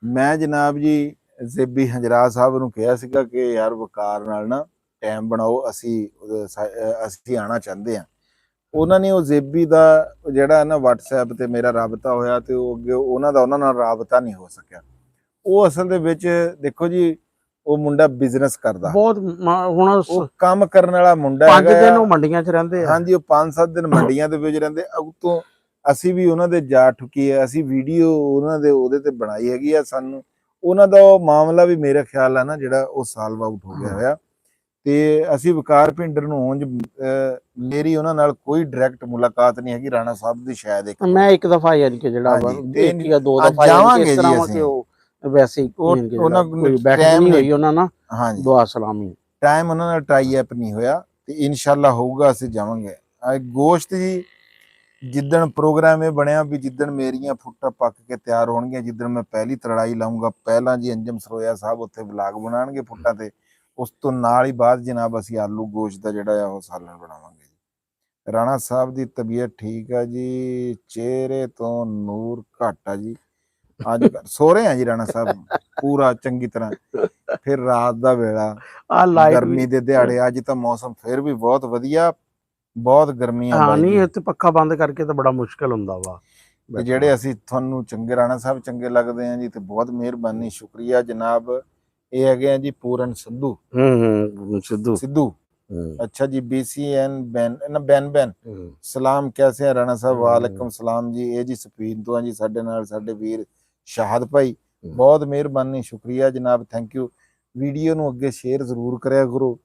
ਮੈਂ ਜਨਾਬ ਜੀ ਜ਼ੇਬੀ ਹੰਜਰਾ ਸਾਹਿਬ ਨੂੰ ਕਿਹਾ ਸੀਗਾ ਕਿ ਯਾਰ ਵਕਾਰ ਨਾਲ ਨਾ ਟਾਈਮ ਬਣਾਓ, ਅਸੀਂ ਆਉਣਾ ਚਾਹੁੰਦੇ ਹਾਂ। ਉਹਨਾਂ ਨੇ ਉਹ ਜ਼ੇਬੀ ਦਾ ਜਿਹੜਾ ਨਾ WhatsApp ਤੇ ਮੇਰਾ ਰਾਬਤਾ ਹੋਇਆ, ਤੇ ਉਹ ਅੱਗੇ ਉਹਨਾਂ ਨਾਲ ਰਾਬਤਾ ਨਹੀਂ ਹੋ ਸਕਿਆ। ਉਹ ਅਸਲ ਦੇ ਵਿੱਚ ਦੇਖੋ ਜੀ, ਉਹ ਮੁੰਡਾ ਬਿਜ਼ਨਸ ਕਰਦਾ, ਬਹੁਤ ਹੁਣ ਉਹ ਕੰਮ ਕਰਨ ਵਾਲਾ ਮੁੰਡਾ ਹੈਗਾ। 5 ਦਿਨ ਉਹ ਮੰਡੀਆਂ 'ਚ ਰਹਿੰਦੇ ਆ। ਹਾਂਜੀ, ਉਹ 5-7 ਦਿਨ ਮੰਡੀਆਂ ਦੇ ਵਿੱਚ ਰਹਿੰਦੇ। ਉਤੋਂ ਅਸੀਂ ਵੀ ਉਹਨਾਂ ਦੇ ਜਾ ਠੁਕੀ ਹੈ, ਅਸੀਂ ਵੀਡੀਓ ਉਹਨਾਂ ਦੇ ਉਹਦੇ ਤੇ ਬਣਾਈ ਹੈਗੀ ਆ। ਸਾਨੂੰ ਉਹਨਾਂ ਦਾ ਉਹ ਮਾਮਲਾ ਵੀ ਮੇਰਾ ਖਿਆਲ ਹੈ ਨਾ ਜਿਹੜਾ ਉਹ ਸਾਲਵ ਆਊਟ ਹੋ ਗਿਆ ਹੋਇਆ। ਤੇ ਅਸੀਂ ਵਕਾਰ ਪਿੰਡਰ ਨੂੰ ਉਂਝ ਮੇਰੀ ਉਹਨਾਂ ਨਾਲ ਕੋਈ ਡਾਇਰੈਕਟ ਮੁਲਾਕਾਤ ਨਹੀਂ ਹੈਗੀ। ਰਾਣਾ ਸਾਹਿਬ ਦੀ ਸ਼ਾਇਦ ਮੈਂ ਇੱਕ ਦਫਾ ਯਾਨੀ ਕਿ ਜਿਹੜਾ ਇੱਕ ਜਾਂ 2 ਦਫਾ ਜਾਵਾਂਗੇ ਜੀ ਅਸੀਂ। ਵੈਸੇ ਉਹਨਾਂ ਕੋਈ ਬੈਠਕ ਨਹੀਂ ਹੋਈ ਉਹਨਾਂ ਨਾਲ, ਹਾਂਜੀ, ਦੁਆ ਸਲਾਮੀ, ਟਾਈਮ ਉਹਨਾਂ ਨਾਲ ਟਾਈ ਅਪ ਨਹੀਂ ਹੋਇਆ। ਤੇ ਇਨਸ਼ਾਅੱਲਾ ਹੋਊਗਾ, ਅਸੀਂ ਜਾਵਾਂਗੇ। ਗੋਸ਼ਤ ਜੀ, ਜਿੱਦਣ ਪ੍ਰੋਗਰਾਮ ਇਹ ਬਣਿਆ ਵੀ ਜਿੱਦਣ ਮੇਰੀਆਂ ਫੁੱਟਾਂ ਪੱਕ ਕੇ ਤਿਆਰ ਹੋਣਗੀਆਂ, ਜਿੱਦਣ ਮੈਂ ਪਹਿਲੀ ਤੜਾਈ ਲਾਉਂਗਾ, ਪਹਿਲਾਂ ਜੀ ਅੰਜਮ ਸਰੋਇਆ ਸਾਹਿਬ ਉੱਥੇ ਵਲਾਗ ਬਣਾਉਣਗੇ ਫੁੱਟਾਂ ਤੇ। ਉਸ ਤੋਂ ਨਾਲ ਹੀ ਬਾਅਦ ਜਨਾਬ ਅਸੀਂ ਆਲੂ ਗੋਸ਼ਤ ਦਾ ਜਿਹੜਾ ਆ ਉਹ ਸਾਲਣ ਬਣਾਵਾਂਗੇ ਜੀ। ਰਾਣਾ ਸਾਹਿਬ ਦੀ ਤਬੀਅਤ ਠੀਕ ਆ ਜੀ, ਚਿਹਰੇ ਤੋਂ ਨੂਰ ਘੱਟ ਆ ਜੀ, ਅੱਜ ਸੋ ਰਹੇ ਆ ਜੀ ਰਾਣਾ ਸਾਹਿਬ ਪੂਰਾ ਚੰਗੀ ਤਰ੍ਹਾਂ। ਫਿਰ ਰਾਤ ਦਾ ਵੇਲਾ, ਗਰਮੀ ਦੇ ਦਿਹਾੜੇ, ਅੱਜ ਤਾਂ ਮੌਸਮ ਫਿਰ ਵੀ ਬਹੁਤ ਵਧੀਆ, ਬਹੁਤ ਗਰਮੀ ਆ ਬਾਈ। ਨਹੀਂ, ਇੱਥੇ ਪੱਖਾ ਬੰਦ ਕਰਕੇ ਤਾਂ ਬੜਾ ਮੁਸ਼ਕਲ ਹੁੰਦਾ ਵਾ। ਤੇ ਜਿਹੜੇ ਅਸੀਂ ਤੁਹਾਨੂੰ ਚੰਗੇ ਰਾਣਾ ਸਾਹਿਬ ਚੰਗੇ ਲੱਗਦੇ ਆ ਜੀ, ਤੇ ਬਹੁਤ ਮਿਹਰਬਾਨੀ, ਸ਼ੁਕਰੀਆ ਜਨਾਬ। ਇਹ ਹੈਗੇ ਆ ਜੀ ਪੂਰਨ ਸਿੱਧੂ। ਸਿੱਧੂ अच्छा जी, BCN ਬੈਨ ਸਲਾਮ, ਕੈਸੇ ਹੈ ਰਾਣਾ ਸਾਹਿਬ? ਵਾਲੇਕੁਮ ਸਲਾਮ ਜੀ। ਇਹ ਜੀ ਸਪੀਨ ਤੋਂ ਆ ਜੀ, ਸਾਡੇ ਨਾਲ ਸਾਡੇ ਵੀਰ ਸ਼ਾਹਦ ਭਾਈ, ਬਹੁਤ ਮਿਹਰਬਾਨੀ, ਸ਼ੁਕਰੀਆ ਜਨਾਬ, ਥੈਂਕ ਯੂ। ਵੀਡੀਓ ਨੂੰ ਅੱਗੇ ਸ਼ੇਅਰ ਜ਼ਰੂਰ ਕਰਿਆ ਕਰੋ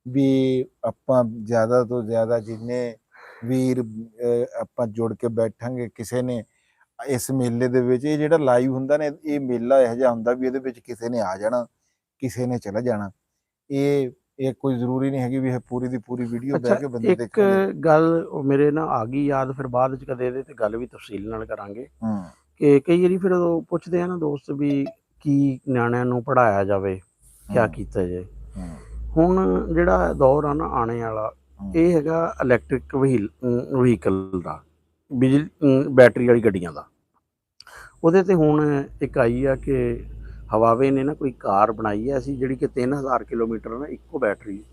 ਵੀ ਆਪਾਂ ਜ਼ਿਆਦਾ ਤੋਂ ਜ਼ਿਆਦਾ ਜਿੰਨੇ ਵੀਰ ਆਪਾਂ ਜੁੜ ਕੇ ਬੈਠਾਂਗੇ। ਕਿਸੇ ਨੇ ਇਸ ਮੇਲੇ ਦੇ ਵਿੱਚ, ਇਹ ਜਿਹੜਾ ਲਾਈਵ ਹੁੰਦਾ ਨੇ, ਇਹ ਮੇਲਾ ਇਹੋ ਜਿਹਾ ਹੁੰਦਾ ਵੀ ਇਹਦੇ ਵਿੱਚ ਕਿਸੇ ਨੇ ਆ ਜਾਣਾ, ਕਿਸੇ ਨੇ ਚਲਾ ਜਾਣਾ। ਇਹ ਕੋਈ ਜ਼ਰੂਰੀ ਨਹੀਂ ਹੈਗੀ ਵੀ ਇਹ ਪੂਰੀ ਦੀ ਪੂਰੀ ਵੀਡੀਓ ਬਹਿ ਕੇ ਬੰਦੇ ਦੇਖਣਗੇ। ਇੱਕ ਗੱਲ ਮੇਰੇ ਨਾਲ ਆ ਗਈ ਯਾਦ, ਫਿਰ ਬਾਅਦ ਚ ਕਦੇ ਇਹਦੇ ਤੇ ਗੱਲ ਵੀ ਤਫਸੀਲ ਨਾਲ ਕਰਾਂਗੇ। ਕਿ ਕਈ ਵਾਰੀ ਫਿਰ ਉਹ ਪੁੱਛਦੇ ਆ ਨਾ ਦੋਸਤ ਵੀ ਕੀ ਨਿਆਣਿਆਂ ਨੂੰ ਪੜ੍ਹਾਇਆ ਜਾਵੇ, ਕਿਆ ਕੀਤਾ ਜਾਏ। ਹੁਣ ਜਿਹੜਾ ਦੌਰ ਆ ਨਾ ਆਉਣੇ ਵਾਲਾ, ਇਹ ਹੈਗਾ ਇਲੈਕਟ੍ਰਿਕ ਵਹੀਕਲ ਦਾ, ਬੈਟਰੀ ਵਾਲੀ ਗੱਡੀਆਂ ਦਾ। ਉਹਦੇ ਤੇ ਹੁਣ ਇੱਕ ਆਈ ਆ ਕਿ ਹਵਾਵੇ ਨੇ ਨਾ ਕੋਈ ਕਾਰ ਬਣਾਈ ਹੈ ਅਸੀਂ, ਜਿਹੜੀ ਕਿ 3000 ਕਿਲੋਮੀਟਰ ਨਾ ਇੱਕੋ ਬੈਟਰੀ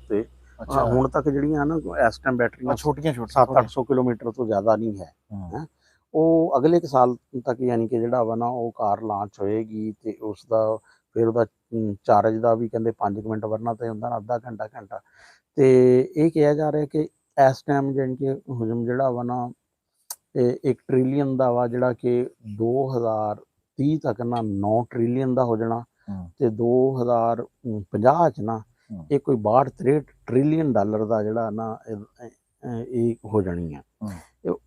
ਤੇ। ਹੁਣ ਤੱਕ ਜਿਹੜੀਆਂ ਨਾ ਇਸ ਟਾਈਮ ਬੈਟਰੀਆਂ ਛੋਟੀਆਂ 700-800 ਕਿਲੋਮੀਟਰ ਤੋਂ ਜ਼ਿਆਦਾ ਨਹੀਂ ਹੈ। ਉਹ ਅਗਲੇ ਕੁ ਸਾਲ ਤੱਕ ਯਾਨੀ ਕਿ ਜਿਹੜਾ ਵਾ ਨਾ ਉਹ ਕਾਰ ਲਾਂਚ ਹੋਏਗੀ ਤੇ ਉਸ ਦਾ ਫਿਰ ਉਹਦਾ ਚਾਰਜ ਦਾ ਵੀ ਕਹਿੰਦੇ 5 ਮਿੰਟ ਵਰਨਾ ਤੇ ਹੁੰਦਾ ਨਾ ਅੱਧਾ ਘੰਟਾ ਤੇ ਇਹ ਕਿਹਾ ਜਾ ਰਿਹਾ ਕਿ ਇਸ ਟਾਈਮ ਜਾਣੀ ਕਿ ਹੁਜਮ ਜਿਹੜਾ ਵਾ ਨਾ ਇਹ 1 ਟ੍ਰਿਲੀਅਨ ਦਾ ਵਾ ਜਿਹੜਾ ਕਿ 2030 ਤੱਕ ਨਾ 9 ਟ੍ਰਿਲੀਅਨ ਦਾ ਹੋ ਜਾਣਾ ਤੇ 2050 ਚ ਨਾ ਇਹ ਕੋਈ 62 ਟ੍ਰਿਲੀਅਨ ਡਾਲਰ ਦਾ ਜਿਹੜਾ ਨਾ ਇਹ ਹੋ ਜਾਣੀ ਆ।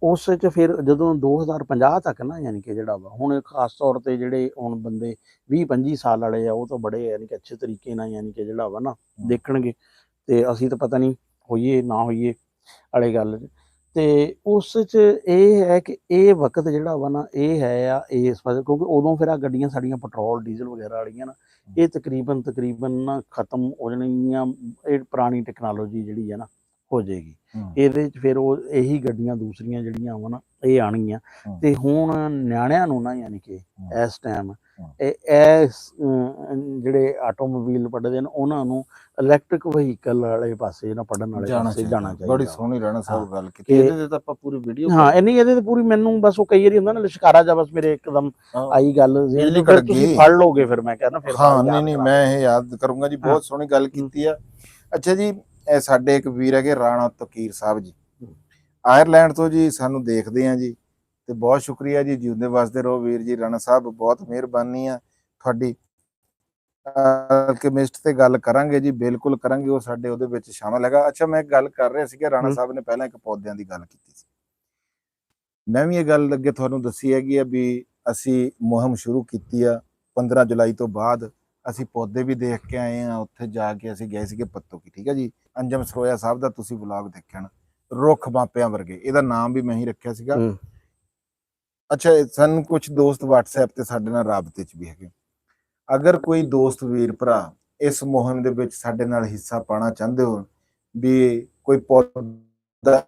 ਉਸ ਚ ਫਿਰ ਜਦੋਂ 2050 ਤੱਕ ਨਾ ਯਾਨੀ ਕਿ ਜਿਹੜਾ ਵਾ ਹੁਣ ਖਾਸ ਤੌਰ ਤੇ ਜਿਹੜੇ ਹੁਣ ਬੰਦੇ 20-25 ਸਾਲ ਵਾਲੇ ਆ ਉਹ ਤਾਂ ਬੜੇ ਯਾਨੀ ਕਿ ਅੱਛੇ ਤਰੀਕੇ ਨਾਲ ਯਾਨੀ ਕਿ ਜਿਹੜਾ ਵਾ ਨਾ ਦੇਖਣਗੇ ਤੇ ਅਸੀਂ ਤਾਂ ਪਤਾ ਨਹੀਂ ਹੋਈਏ ਨਾ ਹੋਈਏ ਵਾਲੀ ਗੱਲ ਤੇ ਉਸ ਚ ਇਹ ਹੈ ਕਿ ਇਹ ਵਕਤ ਜਿਹੜਾ ਵਾ ਨਾ ਇਹ ਹੈ ਆ ਇਸ ਪਾਸੇ ਕਿਉਂਕਿ ਉਦੋਂ ਫਿਰ ਆ ਗੱਡੀਆਂ ਸਾਡੀਆਂ ਪੈਟਰੋਲ ਡੀਜ਼ਲ ਵਗੈਰਾ ਵਾਲੀਆਂ ਨਾ ਇਹ ਤਕਰੀਬਨ ਨਾ ਖਤਮ ਹੋ ਜਾਣਗੀਆਂ। ਇਹ ਪੁਰਾਣੀ ਟੈਕਨੋਲੋਜੀ ਜਿਹੜੀ ਹੈ ਨਾ ਹੋ ਜਾਏਗੀ ਇਹਦੇ ਚ ਫਿਰ ਉਹ ਇਹੀ ਗੱਡੀਆਂ ਦੂਸਰੀਆਂ ਜਿਹੜੀਆਂ ਵਾ ਨਾ ਇਹ ਆਣਗੀਆਂ ਤੇ ਹੁਣ ਨਿਆਣਿਆਂ ਨੂੰ ਨਾ ਯਾਨੀ ਕਿ ਇਸ ਟਾਈਮ ਇਹ ਜਿਹੜੇ ਆਟੋਮੋਬਾਈਲ ਪੜ੍ਹਦੇ ਨੇ ਉਹਨਾਂ ਨੂੰ ਇਲੈਕਟ੍ਰਿਕ ਵਹੀਕਲ ਵਾਲੇ ਪਾਸੇ ਨਾ ਪੜ੍ਹਨ ਵਾਲੇ ਪਾਸੇ ਜਾਣਾ ਚਾਹੀਦਾ। ਬੜੀ ਸੋਹਣੀ ਰਾਣਾ ਸਾਹਿਬ ਗੱਲ ਕੀਤੀ ਇਹਦੇ ਤੇ ਤਾਂ ਆਪਾਂ ਪੂਰੀ ਵੀਡੀਓ ਨਹੀਂ ਇਹਦੇ ਤੇ ਪੂਰੀ ਮੈਨੂੰ ਬਸ ਉਹ ਕਈ ਵਾਰੀ ਹੁੰਦਾ ਨਾ ਲਿਸ਼ਕਾਰਾ ਜਾ ਬਸ ਮੇਰੇ ਇੱਕਦਮ ਆਈ ਗੱਲ ਤੁਸੀਂ ਪੜ੍ਹ ਲਓਗੇ ਫਿਰ ਮੈਂ ਕਹਿੰਦਾ ਫਿਰ ਨਹੀਂ ਮੈਂ ਇਹ ਯਾਦ ਕਰੂੰਗਾ ਜੀ। ਬਹੁਤ ਸੋਹਣੀ ਗੱਲ ਕੀਤੀ ਆ। ਅੱਛਾ ਜੀ ਇਹ ਸਾਡੇ ਇੱਕ ਵੀਰ ਹੈਗੇ ਰਾਣਾ ਤਕੀਰ ਸਾਹਿਬ ਜੀ ਆਇਰਲੈਂਡ ਤੋਂ ਜੀ ਸਾਨੂੰ ਦੇਖਦੇ ਆ ਜੀ ਤੇ ਬਹੁਤ ਸ਼ੁਕਰੀਆ ਜੀ। ਜਿਉਂਦੇ ਵਸਦੇ ਰਹੋ ਵੀਰ ਜੀ। ਰਾਣਾ ਸਾਹਿਬ ਬਹੁਤ ਮਿਹਰਬਾਨੀ ਆ ਤੁਹਾਡੀ। ਅਲਕੈਮਿਸਟ ਤੇ ਗੱਲ ਕਰਾਂਗੇ ਜੀ ਬਿਲਕੁਲ ਕਰਾਂਗੇ ਉਹ ਸਾਡੇ ਉਹਦੇ ਵਿੱਚ ਸ਼ਾਮਲ ਹੈਗਾ। ਅੱਛਾ ਮੈਂ ਗੱਲ ਕਰ ਰਿਹਾ ਸੀ ਕਿ ਰਾਣਾ ਸਾਹਿਬ ਨੇ ਪਹਿਲਾਂ ਇੱਕ ਪੌਦਿਆਂ ਦੀ ਗੱਲ ਕੀਤੀ ਸੀ। ਮੈਂ ਵੀ ਇਹ ਗੱਲ ਅੱਗੇ ਤੁਹਾਨੂੰ ਦੱਸੀ ਹੈਗੀ ਆ ਵੀ ਅਸੀਂ ਮੁਹਿੰਮ ਸ਼ੁਰੂ ਕੀਤੀ ਆ 15 ਜੁਲਾਈ ਤੋਂ ਬਾਅਦ ਅਸੀਂ ਪੌਦੇ ਵੀ ਦੇਖ ਕੇ ਆਏ ਆ। ਉੱਥੇ ਜਾ ਕੇ ਅਸੀਂ ਗਏ ਸੀਗੇ ਪੱਤੋ ਕੀ ਠੀਕ ਹੈ ਜੀ। ਅੰਜਮ ਸਰੋਇਆ ਸਾਹਿਬ ਦਾ ਤੁਸੀਂ ਵਲੌਗ ਦੇਖਿਆ ਨਾ ਰੁੱਖ ਮਾਪਿਆਂ ਵਰਗੇ ਇਹਦਾ ਨਾਮ ਵੀ ਮੈਂ ਹੀ ਰੱਖਿਆ ਸੀਗਾ। ਅੱਛਾ ਸਾਨੂੰ ਕੁਝ ਦੋਸਤ WhatsApp ਤੇ ਸਾਡੇ ਨਾਲ ਰਾਬਤੇ 'ਚ ਵੀ ਹੈਗੇ। ਅਗਰ ਕੋਈ ਦੋਸਤ ਵੀਰ ਭਰਾ ਇਸ ਮੁਹਿੰਮ ਦੇ ਵਿੱਚ ਸਾਡੇ ਨਾਲ ਹਿੱਸਾ ਪਾਉਣਾ ਚਾਹੁੰਦੇ ਹੋ ਵੀ ਕੋਈ ਪੌਦਾ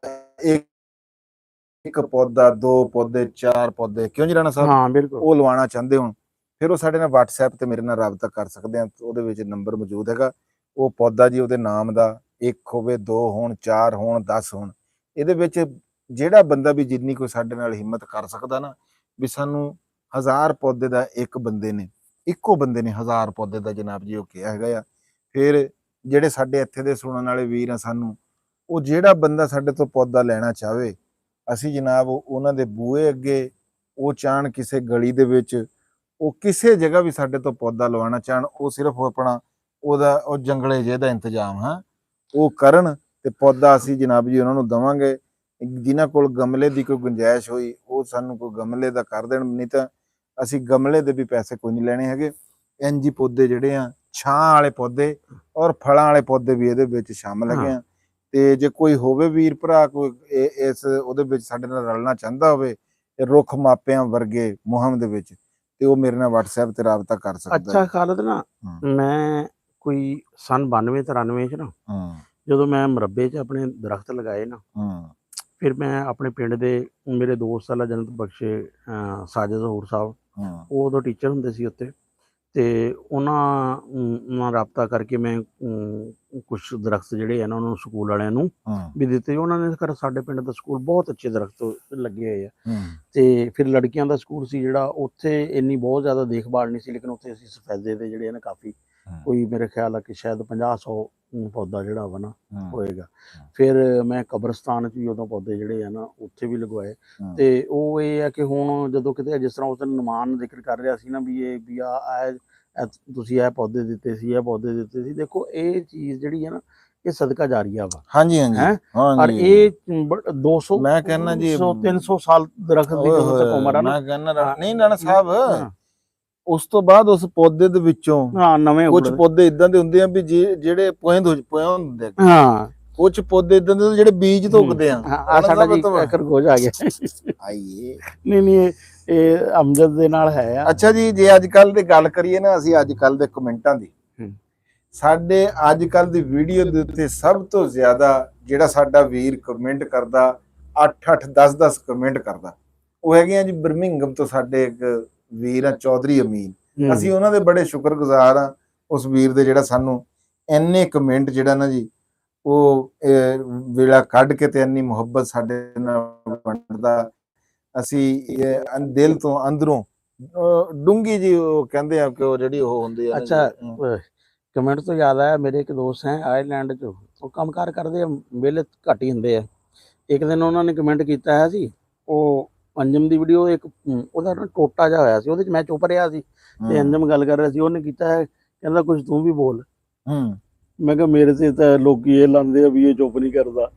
ਇੱਕ ਪੌਦਾ 2 ਪੌਦੇ 4 ਪੌਦੇ ਕਿਉਂ ਜੀ ਰਾਣਾ ਸਾਹਿਬ ਹਾਂ ਬਿਲਕੁਲ ਉਹ ਲਵਾਉਣਾ ਚਾਹੁੰਦੇ ਹੋ ਫਿਰ ਉਹ ਸਾਡੇ ਨਾਲ WhatsApp ਤੇ ਮੇਰੇ ਨਾਲ ਰਾਬਤਾ ਕਰ ਸਕਦੇ ਆ। ਉਹਦੇ ਵਿੱਚ ਨੰਬਰ ਮੌਜੂਦ ਹੈਗਾ। ਉਹ ਪੌਦਾ ਜੀ ਉਹਦੇ ਨਾਮ ਦਾ 1 ਹੋਵੇ 2 ਹੋਣ 4 ਹੋਣ 10 ਹੋਣ ਇਹਦੇ ਵਿੱਚ ਜਿਹੜਾ ਬੰਦਾ ਵੀ ਜਿੰਨੀ ਕੋਈ ਸਾਡੇ ਨਾਲ ਹਿੰਮਤ ਕਰ ਸਕਦਾ ਨਾ ਵੀ ਸਾਨੂੰ 1000 ਪੌਦੇ ਦਾ ਇੱਕ ਬੰਦੇ ਨੇ ਇੱਕੋ ਬੰਦੇ ਨੇ 1000 ਪੌਦੇ ਦਾ ਜਨਾਬ ਜੀ ਉਹ ਕਿਹਾ ਹੈਗਾ ਆ। ਫਿਰ ਜਿਹੜੇ ਸਾਡੇ ਇੱਥੇ ਦੇ ਸੁਣਨ ਵਾਲੇ ਵੀਰ ਆ ਸਾਨੂੰ ਉਹ ਜਿਹੜਾ ਬੰਦਾ ਸਾਡੇ ਤੋਂ ਪੌਦਾ ਲੈਣਾ ਚਾਹਵੇ ਅਸੀਂ ਜਨਾਬ ਉਹਨਾਂ ਦੇ ਬੂਹੇ ਅੱਗੇ ਉਹ ਚਾਹਣ ਕਿਸੇ ਗਲੀ ਦੇ ਵਿੱਚ ਉਹ ਕਿਸੇ ਜਗ੍ਹਾ ਵੀ ਸਾਡੇ ਤੋਂ ਪੌਦਾ ਲਵਾਉਣਾ ਚਾਹਣ ਉਹ ਸਿਰਫ ਆਪਣਾ ਉਹਦਾ ਉਹ ਜੰਗਲੇ ਜਿਹੇ ਦਾ ਇੰਤਜ਼ਾਮ ਹਾਂ ਉਹ ਕਰਨ ਤੇ ਪੌਦਾ ਅਸੀਂ ਜਨਾਬ ਜੀ ਉਹਨਾਂ ਨੂੰ ਦੇਵਾਂਗੇ। ਜਿਨ੍ਹਾਂ ਕੋਲ ਗਮਲੇ ਦੀ ਕੋਈ ਗੁੰਜਾਇਸ਼ ਹੋਈ ਉਹ ਸਾਨੂੰ ਕੋਈ ਗਮਲੇ ਦਾ ਕਰ ਦੇਣ ਨਹੀਂ ਤਾਂ ਅਸੀਂ ਗਮਲੇ ਦੇ ਵੀ ਪੈਸੇ ਕੋਈ ਨਹੀਂ ਲੈਣੇ ਹੈਗੇ। ਇੰਜੀ ਪੌਦੇ ਜਿਹੜੇ ਆ ਛਾਂ ਵਾਲੇ ਪੌਦੇ ਔਰ ਫਲਾਂ ਵਾਲੇ ਪੌਦੇ ਵੀ ਇਹਦੇ ਵਿੱਚ ਸ਼ਾਮਲ ਹੈਗੇ ਆ। ਤੇ ਜੇ ਕੋਈ ਹੋਵੇ ਵੀਰ ਭਰਾ ਕੋਈ ਇਸ ਉਹਦੇ ਵਿੱਚ ਸਾਡੇ ਨਾਲ ਰਲਣਾ ਚਾਹੁੰਦਾ ਹੋਵੇ ਰੁੱਖ ਮਾਪਿਆਂ ਵਰਗੇ ਮੁਹਿੰਮ ਦੇ ਵਿੱਚ ਤੇ ਉਹ ਮੇਰੇ ਨਾਲ WhatsApp ਤੇ ਰਾਬਤਾ ਕਰ ਸਕਦਾ। ਅੱਛਾ ਖਾਲਦ ਨਾ ਮੈਂ ਕੋਈ ਸਨ 92-93 ਚ ਨਾ ਜਦੋਂ ਮੈਂ ਮੁਰੱਬੇ 'ਚ ਆਪਣੇ ਦਰਖਤ ਲਗਾਏ ਨਾ ਫਿਰ ਮੈਂ ਆਪਣੇ ਪਿੰਡ ਦੇ ਮੇਰੇ ਦੋਸਤ ਵਾਲਾ ਜਨਤ ਬਖਸ਼ੇ ਸਾਜਦ ਹੂਰ ਸਾਹਿਬ ਉਹ ਉਦੋਂ ਟੀਚਰ ਹੁੰਦੇ ਸੀ ਉੱਥੇ ਤੇ ਉਹਨਾਂ ਨਾਲ ਰਾਬਤਾ ਕਰਕੇ ਮੈਂ ਕੁਛ ਦਰਖਤ ਜਿਹੜੇ ਆ ਨਾ ਉਹਨਾਂ ਨੂੰ ਸਕੂਲ ਵਾਲਿਆਂ ਨੂੰ ਵੀ ਦਿੱਤੇ। ਉਹਨਾਂ ਨੇ ਕਰ ਸਾਡੇ ਪਿੰਡ ਦਾ ਸਕੂਲ ਬਹੁਤ ਅੱਛੇ ਦਰਖਤ ਲੱਗੇ ਹੋਏ ਆ ਤੇ ਫਿਰ ਲੜਕੀਆਂ ਦਾ ਸਕੂਲ ਸੀ ਜਿਹੜਾ ਉੱਥੇ ਇੰਨੀ ਬਹੁਤ ਜ਼ਿਆਦਾ ਦੇਖਭਾਲ ਨਹੀਂ ਸੀ ਲੇਕਿਨ ਉੱਥੇ ਅਸੀਂ ਸਫੈਦੇ ਦੇ ਜਿਹੜੇ ਆ ਨਾ ਕਾਫੀ ਕੋਈ ਮੇਰੇ ਖਿਆਲ ਆ ਕਿ ਸ਼ਾਇਦ 50-100 ਪੌਦਾ ਜਿਹੜਾ ਵਾ ਨਾ ਹੋਏਗਾ। ਫਿਰ ਮੈਂ ਕਬਰਸਤਾਨ 'ਚ ਵੀ ਉਦੋਂ ਪੌਦੇ ਜਿਹੜੇ ਆ ਨਾ ਉੱਥੇ ਵੀ ਲਗਵਾਏ ਤੇ ਉਹ ਇਹ ਆ ਕਿ ਹੁਣ ਜਦੋਂ ਕਿਤੇ ਜਿਸ ਤਰ੍ਹਾਂ ਉਸ ਦਿਨ ਨੁਮਾਨ ਜ਼ਿਕਰ ਕਰ ਰਿਹਾ ਸੀ ਨਾ ਵੀ ਇਹ ਵੀ ਆ ਤੁਸੀਂ ਇਹ ਪੌਦੇ ਦਿੱਤੇ ਸੀ ਦੇਖੋ ਇਹ ਚੀਜ਼ ਜਿਹੜੀ ਹੈ ਨਾ ਇਹ ਸਦਕਾ ਜਾਰੀਆ ਵਾ। ਹਾਂਜੀ ਔਰ ਇਹ 200 ਮੈਂ ਕਹਿੰਦਾ ਜੀ 300 ਸਾਲ ਦਰਖਤ ਦੀ ਜਦੋਂ ਤੱਕ ਉਮਰ ਆ ਨਾ ਮੈਂ ਕਹਿੰਦਾ ਨਹੀਂ ਰਾਣਾ ਸਾਹਿਬ ਉਸ ਤੋਂ ਬਾਅਦ ਉਸ ਪੌਦੇ ਦੇ ਵਿੱਚੋਂ ਨਵੇਂ ਕੁਝ ਪੌਦੇ ਇਦਾਂ ਦੇ ਹੁੰਦੇ ਆ ਵੀ ਜਿਹੜੇ ਪੁਆਇੰਟ ਹੁੰਦੇ ਆ ਕੁਝ ਪੌਦੇ ਇਦਾਂ ਦੇ ਜਿਹੜੇ ਬੀਜ ਤੋਂ ਉੱਗਦੇ ਆ। ਸਾਡਾ ਜੀ ਖਰਗੋਸ਼ ਆ ਗਿਆ ਆਈਏ ਨਹੀਂ ਇਹ ਅਮਜਦ ਦੇ ਨਾਲ ਹੈ ਆ। ਅੱਛਾ ਜੀ ਜੇ ਅੱਜ ਕੱਲ ਦੀ ਗੱਲ ਕਰੀਏ ਨਾ ਅਸੀਂ ਅੱਜ ਕੱਲ ਦੇ ਕਮੈਂਟਾਂ ਦੀ ਸਾਡੇ ਅੱਜ ਕੱਲ ਦੀ ਵੀਡੀਓ ਦੇ ਉੱਤੇ ਸਭ ਤੋਂ ਜ਼ਿਆਦਾ ਜਿਹੜਾ ਸਾਡਾ ਵੀਰ ਕਮੈਂਟ ਕਰਦਾ 8-8 10-10 ਕਮੈਂਟ ਕਰਦਾ ਉਹ ਹੈਗੇ ਆ ਜੀ ਬਰਮਿੰਗਮ ਤੋਂ ਸਾਡੇ ਇੱਕ ਵੀਰ ਆ ਚੌਧਰੀ ਅਮੀਨ। ਅਸੀਂ ਉਹਨਾਂ ਦੇ ਬੜੇ ਸ਼ੁਕਰਗੁਜ਼ਾਰ ਆ ਉਸ ਵੀਰ ਦੇ ਜਿਹੜਾ ਸਾਨੂੰ ਇੰਨੇ ਕਮੈਂਟ ਜਿਹੜਾ ਨਾ ਜੀ ਉਹ ਵੇਲਾ ਕੱਢ ਕੇ ਤੇ ਇੰਨੀ ਮੁਹੱਬਤ ਸਾਡੇ ਨਾਲ ਵੰਡਦਾ। ਅਸੀਂ ਦਿਲ ਤੋਂ ਅੰਦਰੋਂ ਡੂੰਗੀ ਜੀ ਉਹ ਕਹਿੰਦੇ ਆ ਕਿ ਉਹ ਜਿਹੜੀ ਉਹ ਹੁੰਦੀ ਆ ਨਾ ਅੱਛਾ, ਜੀ, ਕਮੈਂਟ ਤੋਂ ਯਾਦ ਆਇਆ, ਮੇਰੇ ਇੱਕ ਦੋਸਤ ਹੈ ਆਇਰਲੈਂਡ 'ਚ, ਉਹ ਕੰਮਕਾਰ ਕਰਦੇ ਆ, ਵਿਹਲੇ ਘੱਟ ਹੀ ਹੁੰਦੇ ਆ। ਇੱਕ ਦਿਨ ਉਹਨਾਂ ਨੇ ਕਮੈਂਟ ਕੀਤਾ ਹੈ ਸੀ, ਉਹ ਅੰਜਮ ਦੀ ਵੀਡੀਓ ਇੱਕ ਉਹਦਾ ਨਾ ਟੋਟਾ ਜਿਹਾ ਹੋਇਆ ਸੀ, ਉਹਦੇ 'ਚ ਮੈਂ ਚੁੱਪ ਰਿਹਾ ਸੀ ਤੇ ਅੰਜਮ ਗੱਲ ਕਰ ਰਿਹਾ ਸੀ, ਉਹਨੇ ਕੀਤਾ ਹੈ, ਕਹਿੰਦਾ ਕੁਝ ਤੂੰ ਵੀ ਬੋਲ। ਮੈਂ ਕਿਹਾ ਮੇਰੇ ਤੇ ਤਾਂ ਲੋਕੀ ਇਹ ਲਾਉਂਦੇ ਆ ਵੀ ਇਹ ਚੁੱਪ ਨਹੀਂ ਕਰਦਾ।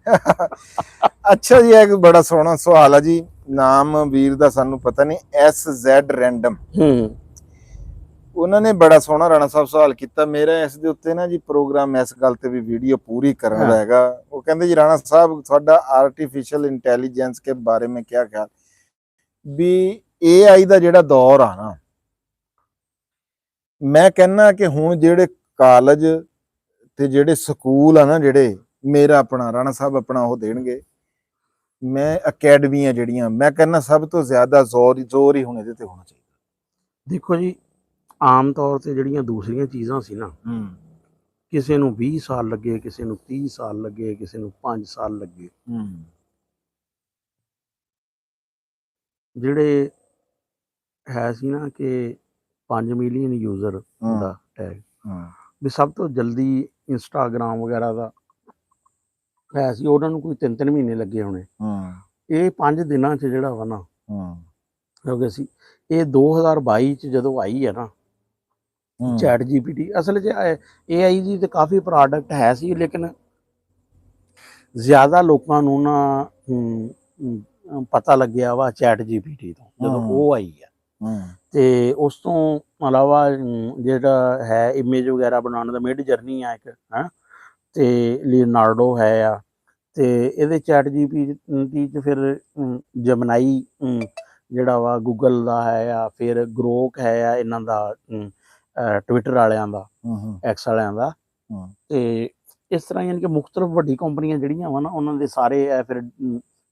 ਅੱਛਾ ਜੀ, ਇੱਕ ਬੜਾ ਸੋਹਣਾ ਸਵਾਲ ਆ ਜੀ, ਨਾਮ ਵੀਰ ਦਾ ਸਾਨੂੰ ਪਤਾ ਨਹੀਂ, SZ ਰੈਂਡਮ, ਉਹਨਾਂ ਨੇ ਬੜਾ ਸੋਹਣਾ ਰਾਣਾ ਸਾਹਿਬ ਸਵਾਲ ਕੀਤਾ। ਮੇਰਾ ਇਸ ਦੇ ਉੱਤੇ ਨਾ ਜੀ ਪ੍ਰੋਗਰਾਮ ਇਸ ਗੱਲ ਤੇ ਵੀ ਵੀਡੀਓ ਪੂਰੀ ਕਰਨ ਦਾ ਹੈਗਾ। ਉਹ ਕਹਿੰਦੇ ਜੀ ਰਾਣਾ ਸਾਹਿਬ ਤੁਹਾਡਾ ਆਰਟੀਫਿਸ਼ੀਅਲ ਇੰਟੈਲੀਜੈਂਸ ਕੇ ਬਾਰੇ में क्या ख्याल, ਵੀ AI ਦਾ ਜਿਹੜਾ ਦੌਰ ਆ ਨਾ, ਮੈਂ ਕਹਿੰਨਾ ਕਿ ਹੁਣ ਜਿਹੜੇ ਕਾਲਜ ਤੇ ਜਿਹੜੇ ਸਕੂਲ ਆ ਨਾ, ਜਿਹੜੇ ਮੇਰਾ ਆਪਣਾ ਰਾਣਾ ਸਾਹਿਬ ਆਪਣਾ ਉਹ ਦੇਣਗੇ, ਮੈਂ ਅਕੈਡਮੀਆਂ ਜਿਹੜੀਆਂ, ਮੈਂ ਕਹਿੰਨਾ ਸਭ ਤੋਂ ਜ਼ਿਆਦਾ ਜ਼ੋਰ ਹੀ ਹੁਣ ਇਹਦੇ ਤੇ ਹੋਣਾ ਚਾਹੀਦਾ। ਦੇਖੋ ਜੀ, ਆਮ ਤੌਰ ਤੇ ਜਿਹੜੀਆਂ ਦੂਸਰੀਆਂ ਚੀਜ਼ਾਂ ਸੀ ਨਾ, ਕਿਸੇ ਨੂੰ 20 ਸਾਲ ਲੱਗੇ, ਕਿਸੇ ਨੂੰ 30 ਸਾਲ ਲੱਗੇ, ਕਿਸੇ ਨੂੰ 5 ਸਾਲ ਲੱਗੇ। ਜਿਹੜੇ ਹੈ ਸੀ ਨਾ ਕਿ 5 ਮਿਲੀਅਨ ਯੂਜ਼ਰ ਦਾ ਟੈਗ, ਵੀ ਸਭ ਤੋਂ ਜਲਦੀ ਇੰਸਟਾਗ੍ਰਾਮ ਵਗੈਰਾ ਦਾ ਹੈ ਸੀ, ਉਹਨਾਂ ਨੂੰ ਕੋਈ 3-3 ਮਹੀਨੇ ਲੱਗੇ ਹੋਣੇ। ਇਹ 5 ਦਿਨਾਂ 'ਚ ਜਿਹੜਾ ਵਾ ਨਾ ਹੋ ਗਿਆ ਸੀ। ਇਹ 2022 'ਚ ਜਦੋਂ ਆਈ ਹੈ ਨਾ ਚੈਟ GPT, ਅਸਲ 'ਚ AI ਦੀ ਤੇ ਕਾਫੀ ਪ੍ਰੋਡਕਟ ਹੈ ਸੀ, ਲੇਕਿਨ ਜ਼ਿਆਦਾ ਲੋਕਾਂ ਨੂੰ ਨਾ ਪਤਾ ਲੱਗਿਆ ਵਾ ਚੈਟ GPT ਤੋਂ, ਜਦੋਂ ਉਹ ਆਈ ਹੈ। ਤੇ ਉਸ ਤੋਂ ਇਲਾਵਾ ਜਿਹੜਾ ਹੈ ਇਮੇਜ ਵਗੈਰਾ ਬਣਾਉਣ ਦਾ ਮਿਡ ਜਰਨੀ ਆ ਇੱਕ, ਤੇ ਲੀਨਾਰਡੋ ਹੈ ਆ, ਤੇ ਇਹਦੇ ਚੈਟ GPT 'ਚ ਫਿਰ ਜਮਨਾਈ ਜਿਹੜਾ ਵਾ ਗੂਗਲ ਦਾ ਹੈ ਆ, ਫਿਰ ਗਰੋਕ ਹੈ ਆ ਇਹਨਾਂ ਦਾ, ਟਵਿੱਟਰ ਵਾਲਿਆਂ ਦਾ, ਐਕਸ ਵਾਲਿਆਂ ਦਾ। ਤੇ ਇਸ ਤਰ੍ਹਾਂ ਯਾਨੀ ਕਿ ਮੁਖਤਲਿਫ ਵੱਡੀ ਕੰਪਨੀਆਂ ਜਿਹੜੀਆਂ ਵਾ ਨਾ, ਉਹਨਾਂ ਦੇ ਸਾਰੇ ਹੈ। ਫਿਰ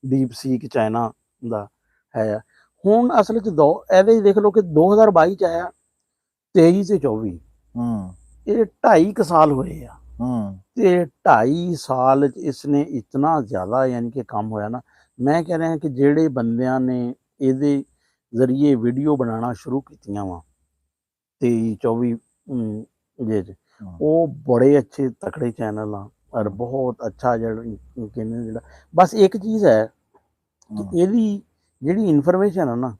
ਡੀਪ ਸੀਕ ਚਾਈਨਾ ਦਾ ਹੈ ਆ। ਹੁਣ ਅਸਲ 'ਚ ਇਹਦੇ ਦੇਖ ਲਓ ਕਿ 2022 'ਚ ਆਇਆ, 23 ਤੇ 24, ਇਹ 2.5 ਸਾਲ ਹੋਏ ਆ। ਤੇ 2.5 ਸਾਲ 'ਚ ਇਸਨੇ ਇਤਨਾ ਜ਼ਿਆਦਾ ਯਾਨੀ ਕਿ ਕੰਮ ਹੋਇਆ ਨਾ। ਮੈਂ ਕਹਿ ਰਿਹਾ ਕਿ ਜਿਹੜੇ ਬੰਦਿਆਂ ਨੇ ਇਹਦੇ ਜ਼ਰੀਏ ਵੀਡੀਓ ਬਣਾਉਣਾ ਸ਼ੁਰੂ ਕੀਤੀਆਂ ਵਾ 23-24 ਜੇ 'ਚ, ਉਹ ਬੜੇ ਅੱਛੇ ਤਕੜੇ ਚੈਨਲ ਆ, ਔਰ ਬਹੁਤ ਅੱਛਾ ਜਿਹੜਾ ਬਸ ਇੱਕ ਚੀਜ਼ ਹੈ ਕਿ ਇਹਦੀ ਜਿਹੜੀ ਇਨਫੋਰਮੇਸ਼ਨ ਹੈ ਨਾ,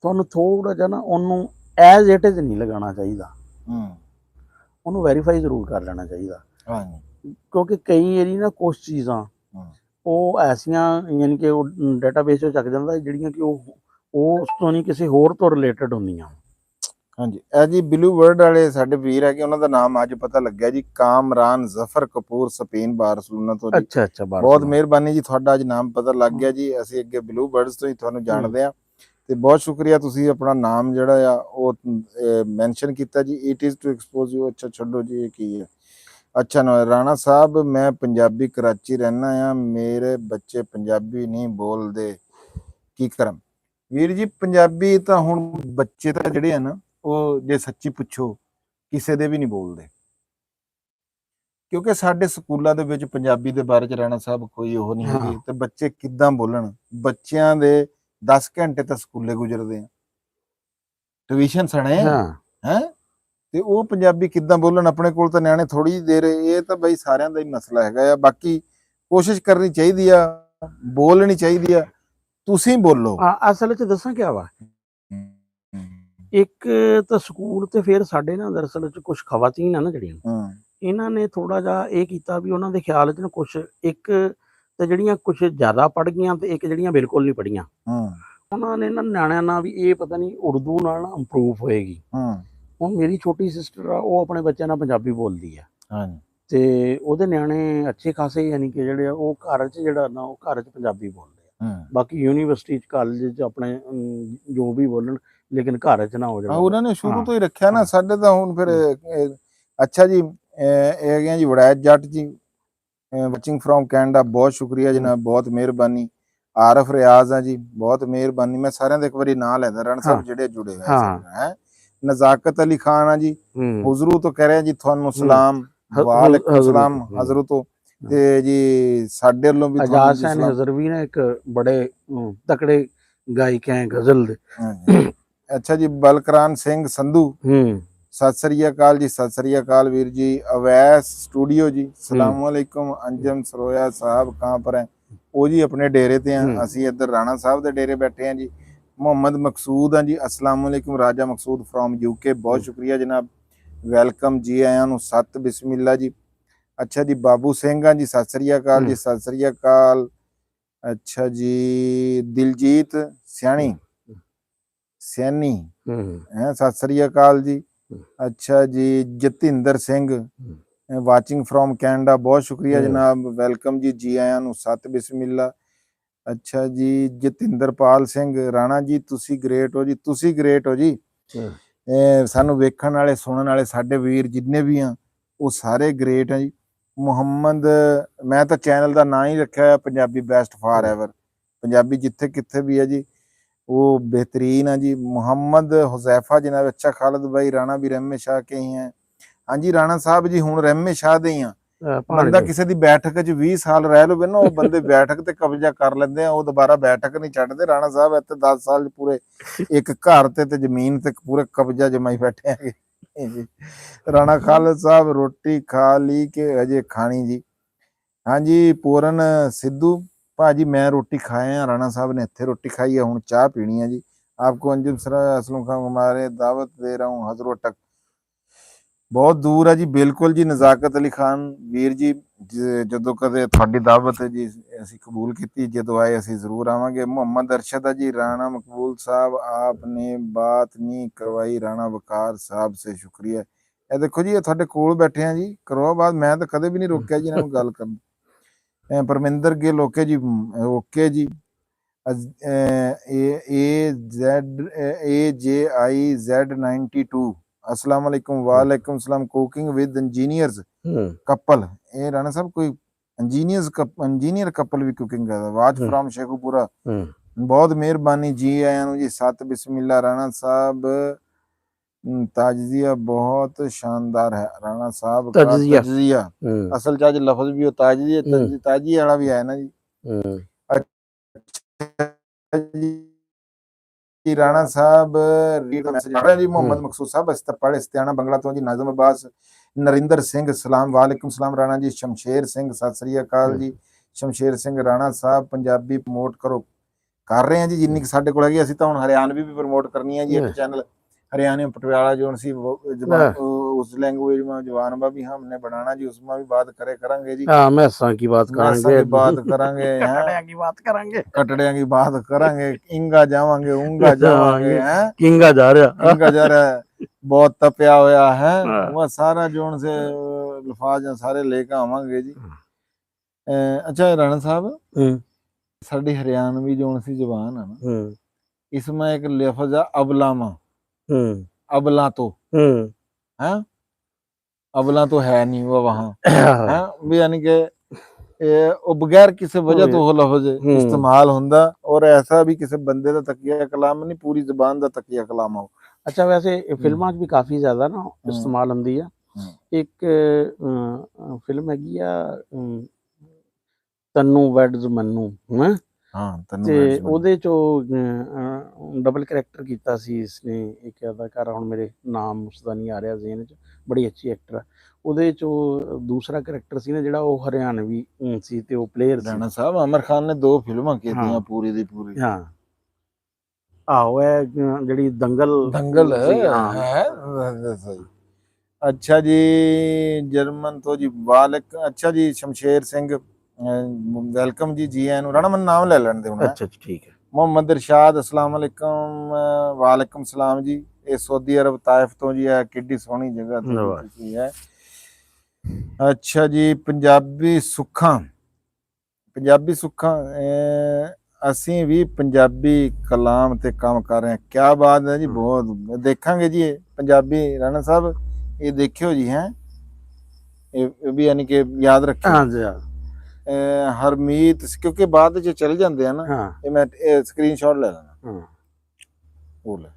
ਤੁਹਾਨੂੰ ਥੋੜਾ ਜਿਹਾ ਨਾ ਉਹਨੂੰ ਐਜ਼ ਇਟ ਇਜ਼ ਨਹੀਂ ਲਗਾਉਣਾ ਚਾਹੀਦਾ, ਉਹਨੂੰ ਵੈਰੀਫਾਈ ਜ਼ਰੂਰ ਕਰ ਲੈਣਾ ਚਾਹੀਦਾ। ਕਿਉਂਕਿ ਕਈ ਵਾਰੀ ਨਾ ਕੁਛ ਚੀਜ਼ਾਂ ਉਹ ਐਸੀਆਂ ਯਾਨੀ ਕਿ ਉਹ ਡਾਟਾਬੇਸ 'ਚੋਂ ਚੱਕ ਜਾਂਦਾ ਜਿਹੜੀਆਂ ਕਿ ਉਹ ਉਸ ਤੋਂ ਨਹੀਂ ਕਿਸੇ ਹੋਰ ਤੋਂ ਰਿਲੇਟਡ ਹੁੰਦੀਆਂ। ਹਾਂਜੀ, ਇਹ ਜੀ ਬਲੂ ਵਰਡ ਵਾਲੇ ਸਾਡੇ ਵੀਰ ਹੈਗੇ, ਉਹਨਾਂ ਦਾ ਨਾਮ ਅੱਜ ਪਤਾ ਲੱਗਿਆ ਜੀ, ਕਾਮਰਾਨ ਜ਼ਫਰ ਕਪੂਰ, ਸਪੇਨ ਬਾਰਸਲੋਨਾ ਤੋਂ ਜੀ। ਅੱਛਾ, ਬਹੁਤ ਮਿਹਰਬਾਨੀ ਜੀ, ਤੁਹਾਡਾ ਅੱਜ ਨਾਮ ਪਤਾ ਲੱਗ ਗਿਆ ਜੀ। ਅਸੀਂ ਅੱਗੇ ਬਲੂ ਬਰਡਸ ਤੋਂ ਹੀ ਤੁਹਾਨੂੰ ਜਾਣਦੇ ਆ, ਤੇ ਬਹੁਤ ਸ਼ੁਕਰੀਆ ਤੁਸੀਂ ਆਪਣਾ ਨਾਮ ਜਿਹੜਾ ਆ ਉਹ ਮੈਂਸ਼ਨ ਕੀਤਾ ਜੀ। It is to expose you. ਅੱਛਾ ਛੱਡੋ ਜੀ, ਇਹ ਕੀ ਹੈ। ਅੱਛਾ ਨਾ ਰਾਣਾ ਸਾਹਿਬ, ਮੈਂ ਪੰਜਾਬੀ ਕਰਾਚੀ ਰਹਿਣਾ ਆ, ਮੇਰੇ ਬੱਚੇ ਪੰਜਾਬੀ ਨਹੀਂ ਬੋਲਦੇ, ਕੀ ਕਰਾਂ? ਵੀਰ ਜੀ ਪੰਜਾਬੀ ਤਾਂ ਹੁਣ ਬੱਚੇ ਤਾਂ ਜਿਹੜੇ ਆ ਨਾ, ਉਹ ਜੇ ਸੱਚੀ ਪੁੱਛੋ ਕਿਸੇ ਦੇ ਵੀ ਨਹੀਂ ਬੋਲਦੇ, ਕਿਉਂਕਿ ਸਾਡੇ ਸਕੂਲਾਂ ਦੇ ਵਿੱਚ ਪੰਜਾਬੀ ਦੇ ਬਾਰੇ 'ਚ ਰਾਣਾ ਸਾਹਿਬ ਕੋਈ ਉਹ ਨਹੀਂ ਹੈਗੀ। ਤੇ ਬੱਚੇ ਕਿੱਦਾਂ ਬੋਲਣ? ਬੱਚਿਆਂ ਦੇ 10 ਘੰਟੇ ਤਾਂ ਸਕੂਲੇ ਗੁਜ਼ਰਦੇ ਆ, ਟਿਊਸ਼ਨ ਸਣੇ ਹੈ, ਤੇ ਉਹ ਪੰਜਾਬੀ ਕਿੱਦਾਂ ਬੋਲਣ? ਆਪਣੇ ਕੋਲ ਤਾਂ ਨਿਆਣੇ ਥੋੜੀ ਜਿਹੀ ਦੇਰ। ਇਹ ਤਾਂ ਬਈ ਸਾਰਿਆਂ ਦਾ ਹੀ ਮਸਲਾ ਹੈਗਾ ਆ। ਬਾਕੀ ਕੋਸ਼ਿਸ਼ ਕਰਨੀ ਚਾਹੀਦੀ ਆ, ਬੋਲਣੀ ਚਾਹੀਦੀ ਆ, ਤੁਸੀਂ ਬੋਲੋ। ਅਸਲ 'ਚ ਦੱਸਾਂ ਕਿਆ ਵਾ, ਇੱਕ ਤਾਂ ਸਕੂਲ ਤੇ ਫਿਰ ਸਾਡੇ ਨਾ ਦਰਅਸਲ 'ਚ ਕੁਛ ਖਵਾਤੀਨ ਆ ਨਾ ਜਿਹੜੀਆਂ, ਇਹਨਾਂ ਨੇ ਥੋੜਾ ਜਿਹਾ ਇਹ ਕੀਤਾ ਵੀ ਉਹਨਾਂ ਦੇ ਖਿਆਲ 'ਚ ਨਾ ਕੁਛ, ਇੱਕ ਤੇ ਜਿਹੜੀਆਂ ਕੁਛ ਜ਼ਿਆਦਾ ਪੜ੍ਹ ਗਈਆਂ ਤੇ ਇੱਕ ਜਿਹੜੀਆਂ ਬਿਲਕੁਲ ਨਹੀਂ ਪੜ੍ਹੀਆਂ, ਉਹਨਾਂ ਨੇ ਨਾ ਨਿਆਣਿਆਂ ਨਾਲ ਵੀ ਇਹ ਪਤਾ ਨਹੀਂ ਉਰਦੂ ਨਾਲ ਇੰਪਰੂਵ ਹੋਏਗੀ। ਹੁਣ ਮੇਰੀ ਛੋਟੀ ਸਿਸਟਰ ਆ, ਉਹ ਆਪਣੇ ਬੱਚਿਆਂ ਨਾਲ ਪੰਜਾਬੀ ਬੋਲਦੀ ਆ, ਤੇ ਉਹਦੇ ਨਿਆਣੇ ਅੱਛੇ ਖਾਸੇ ਯਾਨੀ ਕਿ ਜਿਹੜੇ ਆ ਉਹ ਘਰ 'ਚ ਜਿਹੜਾ ਨਾ ਉਹ ਘਰ 'ਚ ਪੰਜਾਬੀ ਬੋਲਦੇ ਆ। ਬਾਕੀ ਯੂਨੀਵਰਸਿਟੀ 'ਚ ਕਾਲਜ 'ਚ ਆਪਣੇ ਜੋ ਵੀ ਬੋਲਣ, ਲੇਕਿਨ ਘਰ 'ਚ ਨਾ ਹੋ ਜਾਣਾ। ਉਹਨਾਂ ਨੇ ਸ਼ੁਰੂ ਤੋਂ ਹੀ ਰੱਖਿਆ ਨਾ। ਸਾਡੇ ਤਾਂ ਹੁਣ ਫਿਰ ਅੱਛਾ ਜੀ, ਇਹ ਹੈਗੇ ਜੀ ਵੜੈਤ ਜੱਟ ਜੀ, ਵਾਚਿੰਗ ਫਰੋਮ ਕੈਨੇਡਾ, ਬਹੁਤ ਸ਼ੁਕਰੀਆ ਜਨਾਬ, ਬਹੁਤ ਮਿਹਰਬਾਨੀ। ਆਰਫ ਰਿਆਜ਼ ਆ ਜੀ, ਬਹੁਤ ਮਿਹਰਬਾਨੀ। ਮੈਂ ਸਾਰਿਆਂ ਦਾ ਇੱਕ ਵਾਰੀ ਨਾਂ ਲੈਂਦਾ, ਰਾਣਾ ਸਾਹਿਬ ਜਿਹੜੇ ਜੁੜੇ ਹੋਏ ਹੈ। ਨਜ਼ਾਕਤ ਅਲੀ ਖਾਨ ਆ ਜੀ, ਹੁਜ਼ਰੂ ਤੋਂ ਕਹਿ ਰਿਹਾ ਜੀ ਤੁਹਾਨੂੰ ਸਲਾਮ, ਵਾਲੇਕੁਮ ਸਲਾਮ ਹਜ਼ਰੂ ਤੋਂ। ਤੇ ਜੀ ਸਾਡੇ ਵੱਲੋਂ ਵੀ ਆਜ਼ਾਦ ਸੈਨ ਹਜ਼ਰਵੀ ਨੇ ਇੱਕ ਬੜੇ ਤਕੜੇ ਗਾਇਕ ਹੈ ਗਜ਼ਲ ਦੇ। ਹਾਂਜੀ। ਅੱਛਾ ਜੀ, ਬਲਕਰਾਨ ਸਿੰਘ ਸੰਧੂ, ਸਤਿ ਸ੍ਰੀ ਅਕਾਲ ਜੀ, ਸਤਿ ਸ੍ਰੀ ਅਕਾਲ ਵੀਰ ਜੀ। ਅਵੈਸ ਸਟੂਡੀਓ ਜੀ, ਸਲਾਮ ਵਾਲੇकुम। ਅੰਜਮ ਸਰੋਇਆ ਸਾਹਿਬ ਕਹਾਂ ਪਰ ਹੈ? ਉਹ ਜੀ ਆਪਣੇ ਡੇਰੇ ਤੇ ਆ, ਅਸੀਂ ਇੱਧਰ ਰਾਣਾ ਸਾਹਿਬ ਦੇ ਡੇਰੇ ਬੈਠੇ ਆ ਜੀ। ਮੁਹੰਮਦ ਮਕਸੂਦ ਆ ਜੀ, अस्सलाम वालेकुम। ਰਾਜਾ ਮਕਸੂਦ ਫਰੋਮ ਯੂਕੇ, ਬਹੁਤ ਸ਼ੁਕਰੀਆ ਜਨਾਬ, ਵੈਲਕਮ ਜੀ ਆਇਆਂ ਨੂੰ, ਸਤ ਬਿਸਮਿਲ੍ਲਾ ਜੀ। ਅੱਛਾ ਜੀ, ਬਾਬੂ ਸਿੰਘ ਆ ਜੀ, ਸਤਿ ਸ੍ਰੀ ਅਕਾਲ ਜੀ, ਸਤਿ ਸ੍ਰੀ ਅਕਾਲ। ਅੱਛਾ ਜੀ, ਦਿਲਜੀਤ ਸਿਆਣੀ ਸੈਣੀ ਹੈ, ਸਤਿ ਸ੍ਰੀ ਅਕਾਲ ਜੀ। ਅੱਛਾ ਜੀ, Jatinder Singh watching from Canada, ਬਹੁਤ ਸ਼ੁਕਰੀਆ ਜਨਾਬ, ਵੈਲਕਮ ਜੀ, ਜੀ ਆਇਆਂ ਨੂੰ, ਸਤ ਬਿਸਮਿਲ੍ਲਾ। ਅੱਛਾ ਜੀ, ਜਤਿੰਦਰਪਾਲ ਸਿੰਘ ਰਾਣਾ ਜੀ, ਤੁਸੀਂ ਗ੍ਰੇਟ ਹੋ ਜੀ, ਤੁਸੀਂ ਗ੍ਰੇਟ ਹੋ ਜੀ। ਸਾਨੂੰ ਵੇਖਣ ਵਾਲੇ ਸੁਣਨ ਵਾਲੇ ਸਾਡੇ ਵੀਰ ਜਿੰਨੇ ਵੀ ਆ ਉਹ ਸਾਰੇ ਗ੍ਰੇਟ ਆ ਜੀ। ਮੁਹੰਮਦ, ਮੈਂ ਤਾਂ ਚੈਨਲ ਦਾ ਨਾਂ ਹੀ ਰੱਖਿਆ ਹੋਇਆ Punjabi best for ever, Punjabi ਜਿੱਥੇ ਕਿੱਥੇ ਵੀ ਹੈ ਜੀ वो बेहतरीन है जी। मोहम्मद हुजैफा जनाब, अच्छा खालिद भाई, राणा भी रहमे शाह के ही हैं। हाँ जी राणा साहब जी, हुण रहमे शाह दे ही आ। ਬੰਦਾ ਕਿਸੇ ਦੀ ਬੈਠਕ 'ਚ 20 ਸਾਲ ਰਹਿ ਲਵੇ ਨਾ, ਉਹ ਬੰਦੇ ਬੈਠਕ ਤੇ ਕਬਜ਼ਾ ਕਰ ਲੈਂਦੇ ਆ, ਉਹ ਦੁਬਾਰਾ ਬੈਠਕ ਨਹੀਂ ਛੱਡਦੇ। ਰਾਣਾ ਸਾਹਿਬ ਇੱਥੇ 10 ਸਾਲ 'ਚ ਪੂਰੇ ਇੱਕ ਘਰ ਤੇ ਜ਼ਮੀਨ ਤੇ ਪੂਰੇ ਕਬਜ਼ਾ ਜਮਾਈ ਬੈਠੇ ਹੈਗੇ। ਰਾਣਾ ਖਾਲਿਦ ਸਾਹਿਬ, ਰੋਟੀ ਖਾ ਲਈ ਕਿ ਅਜੇ ਖਾਣੀ ਜੀ? ਹਾਂਜੀ, ਪੂਰਨ ਸਿੱਧੂ ਭਾਜੀ, ਮੈਂ ਰੋਟੀ ਖਾਇਆ, ਰਾਣਾ ਸਾਹਿਬ ਨੇ ਇੱਥੇ ਰੋਟੀ ਖਾਈ ਹੈ, ਹੁਣ ਚਾਹ ਪੀਣੀ ਹੈ ਜੀ। आपको अंजुम सरा असलम खान हमारे दावत दे रहा हूँ हजरत तक, ਬਹੁਤ ਦੂਰ ਹੈ ਜੀ। ਬਿਲਕੁਲ ਜੀ, ਨਜ਼ਾਕਤ ਅਲੀ ਖਾਨ ਵੀਰ ਜੀ, ਜਦੋਂ ਕਦੇ ਤੁਹਾਡੀ ਦਾਵਤ ਹੈ ਜੀ ਅਸੀਂ ਕਬੂਲ ਕੀਤੀ, ਜਦੋਂ ਆਏ ਅਸੀਂ ਜ਼ਰੂਰ ਆਵਾਂਗੇ। ਮੁਹੰਮਦ ਅਰਸ਼ਦ ਜੀ, ਰਾਣਾ ਮਕਬੂਲ ਸਾਹਿਬ ਆਪਨੇ ਬਾਤ ਨਹੀਂ ਕਰਵਾਈ ਰਾਣਾ ਵਕਾਰ ਸਾਹਿਬ ਸੇ ਸ਼ੁਕਰੀਆ। ਇਹ ਦੇਖੋ ਜੀ, ਇਹ ਤੁਹਾਡੇ ਕੋਲ ਬੈਠੇ ਆ ਜੀ, ਕਰਵਾ ਬਾਤ, ਮੈਂ ਤਾਂ ਕਦੇ ਵੀ ਨਹੀਂ ਰੋਕਿਆ ਜੀ ਇਹਨਾਂ ਨੂੰ ਗੱਲ ਕਰਨ। ਪਰਮਿੰਦਰ ਗਿੱਲ ਓਕੇ ਜੀ, ਓਕੇ ਜੀ। AJIZ92, अस्सलाम वालेकुम। वालेकुम सलाम। कुकिंग विद इंजीनियर्स कपल, ये राणा साहब कोई इंजीनियर कपल भी कुकिंग करदा। वाज फ्रॉम शेखुपुरा, बहुत मेहरबानी जी आया नु जी, सत बिस्मिल्ला। राणा साहब ताजिया बहुत शानदार है, राणा साहब का ताजिया असल च लफ्ज भी ताजिया ताजिया वाला भी है ना जी। अच्छा जी, राणा साहब रीड मैसेज आ रहा है जी। मोहम्मद मकसूद साहब पढ़े स्त्याना बंगला तो जी। नाज़म अब्बास, नरिंदर सिंह सलाम, वालेकुम सलाम। राणा जी, शमशेर सिंह सत श्री अकाल जी। शमशेर सिंह, राणा साहब पंजाबी प्रमोट करो, कर रहे हैं जी जिन्नी साडे कोल हैगी। ਅਸੀਂ ਤਾਂ ਹੁਣ ਹਰਿਆਣਵੀ ਵੀ ਪ੍ਰਮੋਟ ਕਰਨੀ ਹੈ ਜੀ। ਇੱਕ ਚੈਨਲ हरियाणा पटियाला जो सी उस लैंग्वेज में जवानबा भी हमने बनाना जी, उसमें भी बात करेंगे जी। हाँ, मैसां की बात करेंगे, कटड़ियां की बात करेंगे, कटड़ियां की बात करेंगे, इंगा जावांगे उंगा जावांगे हैं, किंगा जा रहा है, बहुत तपिया होया है वो सारा जोन से लफाज सारे लेके आवांगे जी। अच्छा राणा साहब, साडी हरियाणवी जोन सी जबान है ना, इसमें एक लफ्ज है अबलामा, अबला तो है, अबला तो है नहीं वो वहां है भी, यानी कि बगैर किसी वजह तो लफ्ज इस्तेमाल हुंदा, और ऐसा भी किसी बंदे दा तकिया कलाम नहीं, पूरी जबान दा तकिया कलाम हो। अच्छा, वैसे फिल्मां च भी काफी ज्यादा ना इस्तेमाल हुंदी है। एक फिल्म हैगी आ तन्नू वैड्स मन्नू, है ਤੇ ਉਹਦੇ ਚੋਂ ਡਬਲ ਕਰੈਕਟਰ ਕੀਤਾ ਸੀ ਇਸਨੇ, ਇੱਕ ਅਦਾਕਾਰਾ ਹੁਣ ਮੇਰੇ ਨਾਮ ਉਸਦਾ ਨਹੀਂ ਆ ਰਿਹਾ ਜ਼ਿਹਨ 'ਚ, ਬੜੀ ਅੱਛੀ ਐਕਟਰ ਆ। ਉਹਦੇ ਚੋਂ ਦੂਸਰਾ ਕਰੈਕਟਰ ਸੀ ਨਾ ਜਿਹੜਾ, ਉਹ ਹਰਿਆਣਵੀ ਸੀ ਤੇ ਉਹ ਪਲੇਅਰ ਸੀ। ਰਾਣਾ ਸਾਹਿਬ, ਆਮਰ ਖਾਨ ਨੇ 2 ਫਿਲਮਾਂ ਕੀਤੀਆਂ ਪੂਰੀ ਦੀ ਪੂਰੀ। ਹਾਂ ਆਹੋ, ਇਹ ਜਿਹੜੀ ਦੰਗਲ ਹੈ। ਅੱਛਾ ਜੀ, ਜਰਮਨ ਤੋਂ ਜੀ, ਵਾਲਕ। ਅੱਛਾ ਜੀ, ਸ਼ਮਸ਼ੇਰ ਸਿੰਘ वेलकम जी, जी आया राणा, मैं नाम ले लैन दे। अच्छा ठीक है। मोहम्मद इरशाद, अस्सलाम वालेकुम। वालेकुम सलाम जी। ये सऊदी अरब ताइफ तो जी है, किड्डी सोहनी जगह है। अच्छा जी, पंजाबी सुखा, पंजाबी सुखा, ਅਸੀਂ ਵੀ ਪੰਜਾਬੀ ਕਲਾਮ ਤੇ ਕੰਮ ਕਰ ਰਹੇ ਹਾਂ। क्या बात है जी, बहुत देखेंगे जी पंजाबी। राणा साहब ये देखियो जी, हैं ये भी यानी कि याद रखियो। हाँ जी, ਹਰਮੀਤ, ਕਿਉਂਕਿ ਬਾਅਦ ਚ ਚਲ ਜਾਂਦੇ ਆ ਨਾ, ਇਹ ਮੈਂ ਸਕਰੀਨਸ਼ਾਟ ਲੈ ਲੈਣਾ। ਉਹ ਲੈ।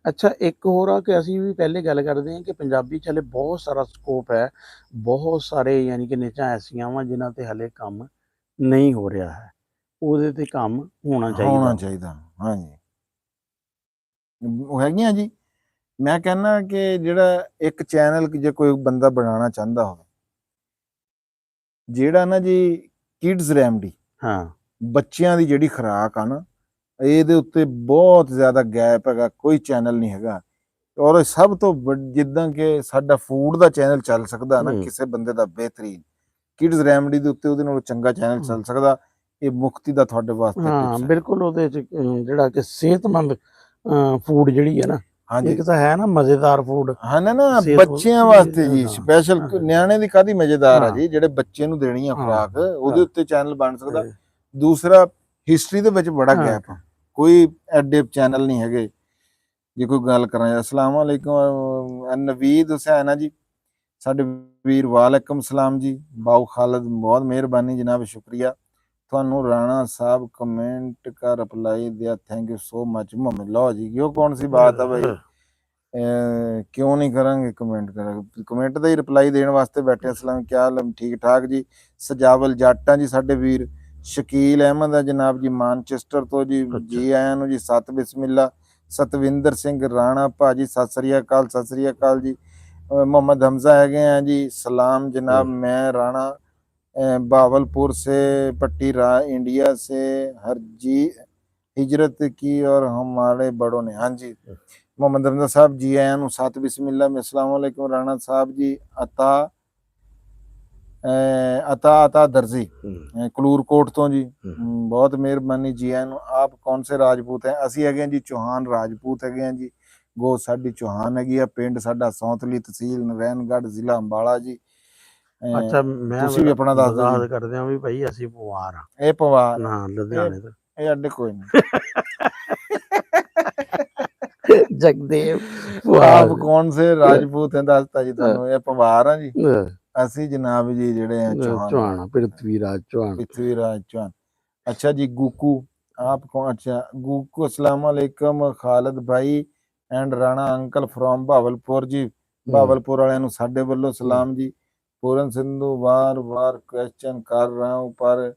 ਅੱਛਾ, ਇੱਕ ਹੋਰ ਆ ਕਿ ਅਸੀਂ ਵੀ ਪਹਿਲੇ ਗੱਲ ਕਰਦੇ ਹਾਂ ਕਿ ਪੰਜਾਬੀ ਚ ਹਲੇ ਬਹੁਤ ਸਾਰਾ ਸਕੋਪ ਹੈ, ਬਹੁਤ ਸਾਰੇ ਯਾਨੀ ਕਿ ਨਿਚਾਂ ਐਸੀਆਂ ਵਾ ਜਿਨ੍ਹਾਂ ਤੇ ਹਲੇ ਕੰਮ ਨਹੀਂ ਹੋ ਰਿਹਾ ਹੈ। ਉਹਦੇ ਤੇ ਕੰਮ ਹੋਣਾ ਹੋਣਾ ਚਾਹੀਦਾ। ਚਾਹੀਦਾ। ਹਾਂਜੀ, ਉਹ ਹੈਗੀਆਂ ਜੀ। ਮੈਂ ਕਹਿੰਦਾ ਕਿ ਜਿਹੜਾ ਇੱਕ ਚੈਨਲ ਜੇ ਕੋਈ ਬੰਦਾ ਬਣਾਉਣਾ ਚਾਹੁੰਦਾ ਹੋਵੇ, ਜਿਹੜਾ ਨਾ ਜੀ ਕਿਡਜ਼ ਰੈਮਡੀ, ਹਾਂ ਬੱਚਿਆਂ ਦੀ ਜਿਹੜੀ ਖੁਰਾਕ ਆ ਨਾ, ਇਹਦੇ ਉੱਤੇ ਬਹੁਤ ਜ਼ਿਆਦਾ ਗੈਪ ਹੈਗਾ, ਕੋਈ ਚੈਨਲ ਨਹੀਂ ਹੈਗਾ। ਔਰ ਸਭ ਤੋਂ ਜਿੱਦਾਂ ਕਿ ਸਾਡਾ ਫੂਡ ਦਾ ਚੈਨਲ ਚੱਲ ਸਕਦਾ ਨਾ ਕਿਸੇ ਬੰਦੇ ਦਾ ਬਿਹਤਰੀਨ, ਕਿਡਜ਼ ਰੈਮਡੀ ਦੇ ਉੱਤੇ ਉਹਦੇ ਨਾਲੋਂ ਚੰਗਾ ਚੈਨਲ ਚੱਲ ਸਕਦਾ। ਇਹ ਮੁਕਤੀ ਦਾ ਤੁਹਾਡੇ ਵਾਸਤੇ ਹਾਂ ਟਿਪਸ ਹੈ। ਬਿਲਕੁਲ ਉਹਦੇ ਚ ਜਿਹੜਾ ਕਿ ਸਿਹਤਮੰਦ ਫੂਡ ਜਿਹੜੀ ਹੈ ਨਾ, ਹਾਂਜੀ, ਇੱਕ ਤਾਂ ਹੈ ਨਾ ਮਜ਼ੇਦਾਰ ਫੂਡ, ਹਾਂ ਨਾ ਸਿਹਤ ਬੱਚਿਆਂ ਵਾਸਤੇ ਜੀ ਹਾਂ, ਸਪੈਸ਼ਲ। ਹਾਂ, ਨਿਆਣੇ ਦੀ ਕਾਹਦੀ ਮਜ਼ੇਦਾਰ ਆ ਹਾਂ, ਜੀ, ਜਿਹੜੇ ਬੱਚੇ ਨੂੰ ਦੇਣੀ ਆ ਖੁਰਾਕ, ਉਹਦੇ ਹਾਂ, ਉੱਤੇ ਚੈਨਲ ਬਣ ਸਕਦਾ। ਦੂਸਰਾ, ਹਿਸਟਰੀ ਦੇ ਵਿੱਚ ਬੜਾ ਗੈਪ ਆ, ਕੋਈ ਐਡੇ ਚੈਨਲ ਨਹੀਂ ਹੈਗੇ। ਜੇ ਕੋਈ ਗੱਲ ਕਰਾਂ, ਅਸਲਾਮ ਵਾਲੇਕੁਮ ਨਵੀਦ ਹੁਸੈਨ ਆ ਜੀ ਸਾਡੇ ਵੀਰ, ਵਾਲੇਕੁਮ ਸਲਾਮ ਜੀ। ਬਾਊ ਖਾਲਦ, ਬਹੁਤ ਮਿਹਰਬਾਨੀ ਜਨਾਬ, ਸ਼ੁਕਰੀਆ ਤੁਹਾਨੂੰ। ਰਾਣਾ ਸਾਹਿਬ कमेंट का रिप्लाई दिया, thank you so much Mohammad. लो जी, यो कौन सी बात है भाई, क्यों नहीं करेंगे कमेंट, करेंगे कमेंट ਦਾ ਹੀ ਰਿਪਲਾਈ ਦੇਣ ਵਾਸਤੇ ਬੈਠੇ। ਅਸਲਾਮ ਕੀ ਹਾਲ, ਠੀਕ ਠਾਕ ਜੀ। ਸਜਾਵਲ ਜੱਟਾਂ ਜੀ ਸਾਡੇ ਵੀਰ, ਸ਼ਕੀਲ ਅਹਿਮਦ ਹੈ ਜਨਾਬ ਜੀ ਮਾਨਚੈਸਟਰ ਤੋਂ ਜੀ, ਜੀ ਆਇਆਂ ਨੂੰ ਜੀ। ਸਤ ਬਿਸਮਿਲ੍ਲਾ। ਸਤਵਿੰਦਰ ਸਿੰਘ ਰਾਣਾ ਭਾਜੀ, ਸਤਿ ਸ੍ਰੀ ਅਕਾਲ, ਸਤਿ ਸ੍ਰੀ ਅਕਾਲ ਜੀ। मोहम्मद हमजा है जी, सलाम जनाब। मैं राणा बावलपुर से पट्टी इंडिया से हर जी हिजरत की और हमारे बड़ों ने। हाँ जी मोहम्मद हमजा साहब, जी आया ਨੂੰ सत बिस्मिल्लाह में। अस्सलाम वालेकुम राणा साहब जी। अता दर्जी कलूरकोट तो जी, बहुत मेहरबानी जी आया ਨੂੰ। आप कौन से राजपूत है? ਅਸੀਂ ਹੈਗੇ ਜੀ ਚੌਹਾਨ ਰਾਜਪੂਤ ਹੈਗੇ ਆ ਜੀ। ਗੋ ਸਾਡੀ ਚੌਹਾਨ ਹੈਗੀ ਆ। ਪਿੰਡ ਸਾਡਾ ਸੌਂਤਲੀ, ਤਹਿਸੀਲ ਨਰੈਣਗੜ੍ਹ, ਜ਼ਿਲ੍ਹਾ ਅੰਬਾਲਾ ਜੀ। ਅੱਛਾ, ਮੈਂ ਤੁਸੀਂ ਵੀ ਆਪਣਾ ਦੱਸ ਦਿਓ ਜੀ। ਵਜ਼ਾਹਤ ਕਰਦੇ ਹਾਂ ਵੀ ਭਾਈ ਅਸੀਂ ਪਵਾਰ ਆ ਇਹ ਪਵਾਰ ਨਾ, ਲੁਧਿਆਣੇ ਤੋਂ। ਇਹ ਅੱਡੇ ਕੋਈ ਨਹੀਂ। ਜਗਦੇਵ ਆਪ ਕੌਣ ਸੇ ਰਾਜਪੂਤ ਹੈ ਦੱਸਤਾ ਜੀ ਤੁਹਾਨੂੰ। ਇਹ ਪਵਾਰ ਆ ਜੀ। ਅਸੀਂ ਜਨਾਬ ਜੀ ਜਿਹੜੇ ਆ ਚੌਹਾਨ, ਪ੍ਰਿਥਵੀ ਰਾਜ ਚੌਹਾਨ। ਪ੍ਰਿਥਵੀ ਰਾਜ ਚੌਹਾਨ। अच्छा जी गूकू, आप कौन? अच्छा गूकू, अस्सलाम वालेकुम खालिद भाई and Rana uncle from Bahawalpur ji. Bahawalpur वाਲਿਆਂ ਨੂੰ ਸਾਡੇ ਵੱਲੋਂ ਸਲਾਮ ਜੀ। ਪੂਰਨ ਸਿੰਧੂ ਵਾਰ ਕੁਐਸਚਨ ਕਰ ਰਹਾ ਹੂੰ ਪਰ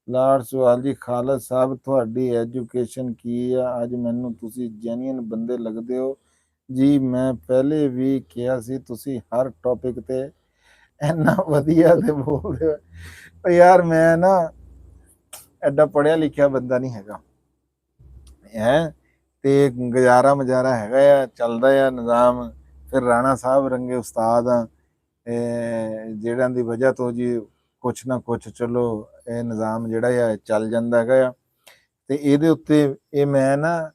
ਲਾਰਡ ਸਵਾਲ ਜੀ। ਖਾਲਦ ਸਾਹਿਬ, ਤੁਹਾਡੀ ਐਜੂਕੇਸ਼ਨ ਕੀ ਆ? ਅੱਜ ਮੈਨੂੰ ਤੁਸੀਂ ਜੈਨੂਇਨ ਬੰਦੇ ਲੱਗਦੇ ਹੋ ਜੀ। ਮੈਂ ਪਹਿਲੇ ਵੀ ਕਿਹਾ ਸੀ, ਤੁਸੀਂ ਹਰ ਟੌਪਿਕ ਤੇ ਇੰਨਾ ਵਧੀਆ ਤੇ ਬੋਲਦੇ ਹੋ ਯਾਰ। ਮੈਂ ਨਾ ਐਡਾ ਪੜ੍ਹਿਆ ਲਿਖਿਆ ਬੰਦਾ ਨਹੀਂ ਹੈਗਾ ਹੈ, ਤੇ ਗੁਜ਼ਾਰਾ ਮਜ਼ਾਰਾ ਹੈਗਾ ਆ, ਚੱਲਦਾ ਆ ਨਿਜ਼ਾਮ। ਫਿਰ ਰਾਣਾ ਸਾਹਿਬ ਰੰਗੇ ਉਸਤਾਦ ਆ, ਜਿਹੜਿਆਂ ਦੀ ਵਜ੍ਹਾ ਤੋਂ ਜੀ ਕੁਛ ਨਾ ਕੁਛ ਚਲੋ ਇਹ ਨਿਜ਼ਾਮ ਜਿਹੜਾ ਆ ਚੱਲ ਜਾਂਦਾ ਹੈਗਾ ਆ। ਤੇ ਇਹਦੇ ਉੱਤੇ ਇਹ ਮੈਂ ਨਾ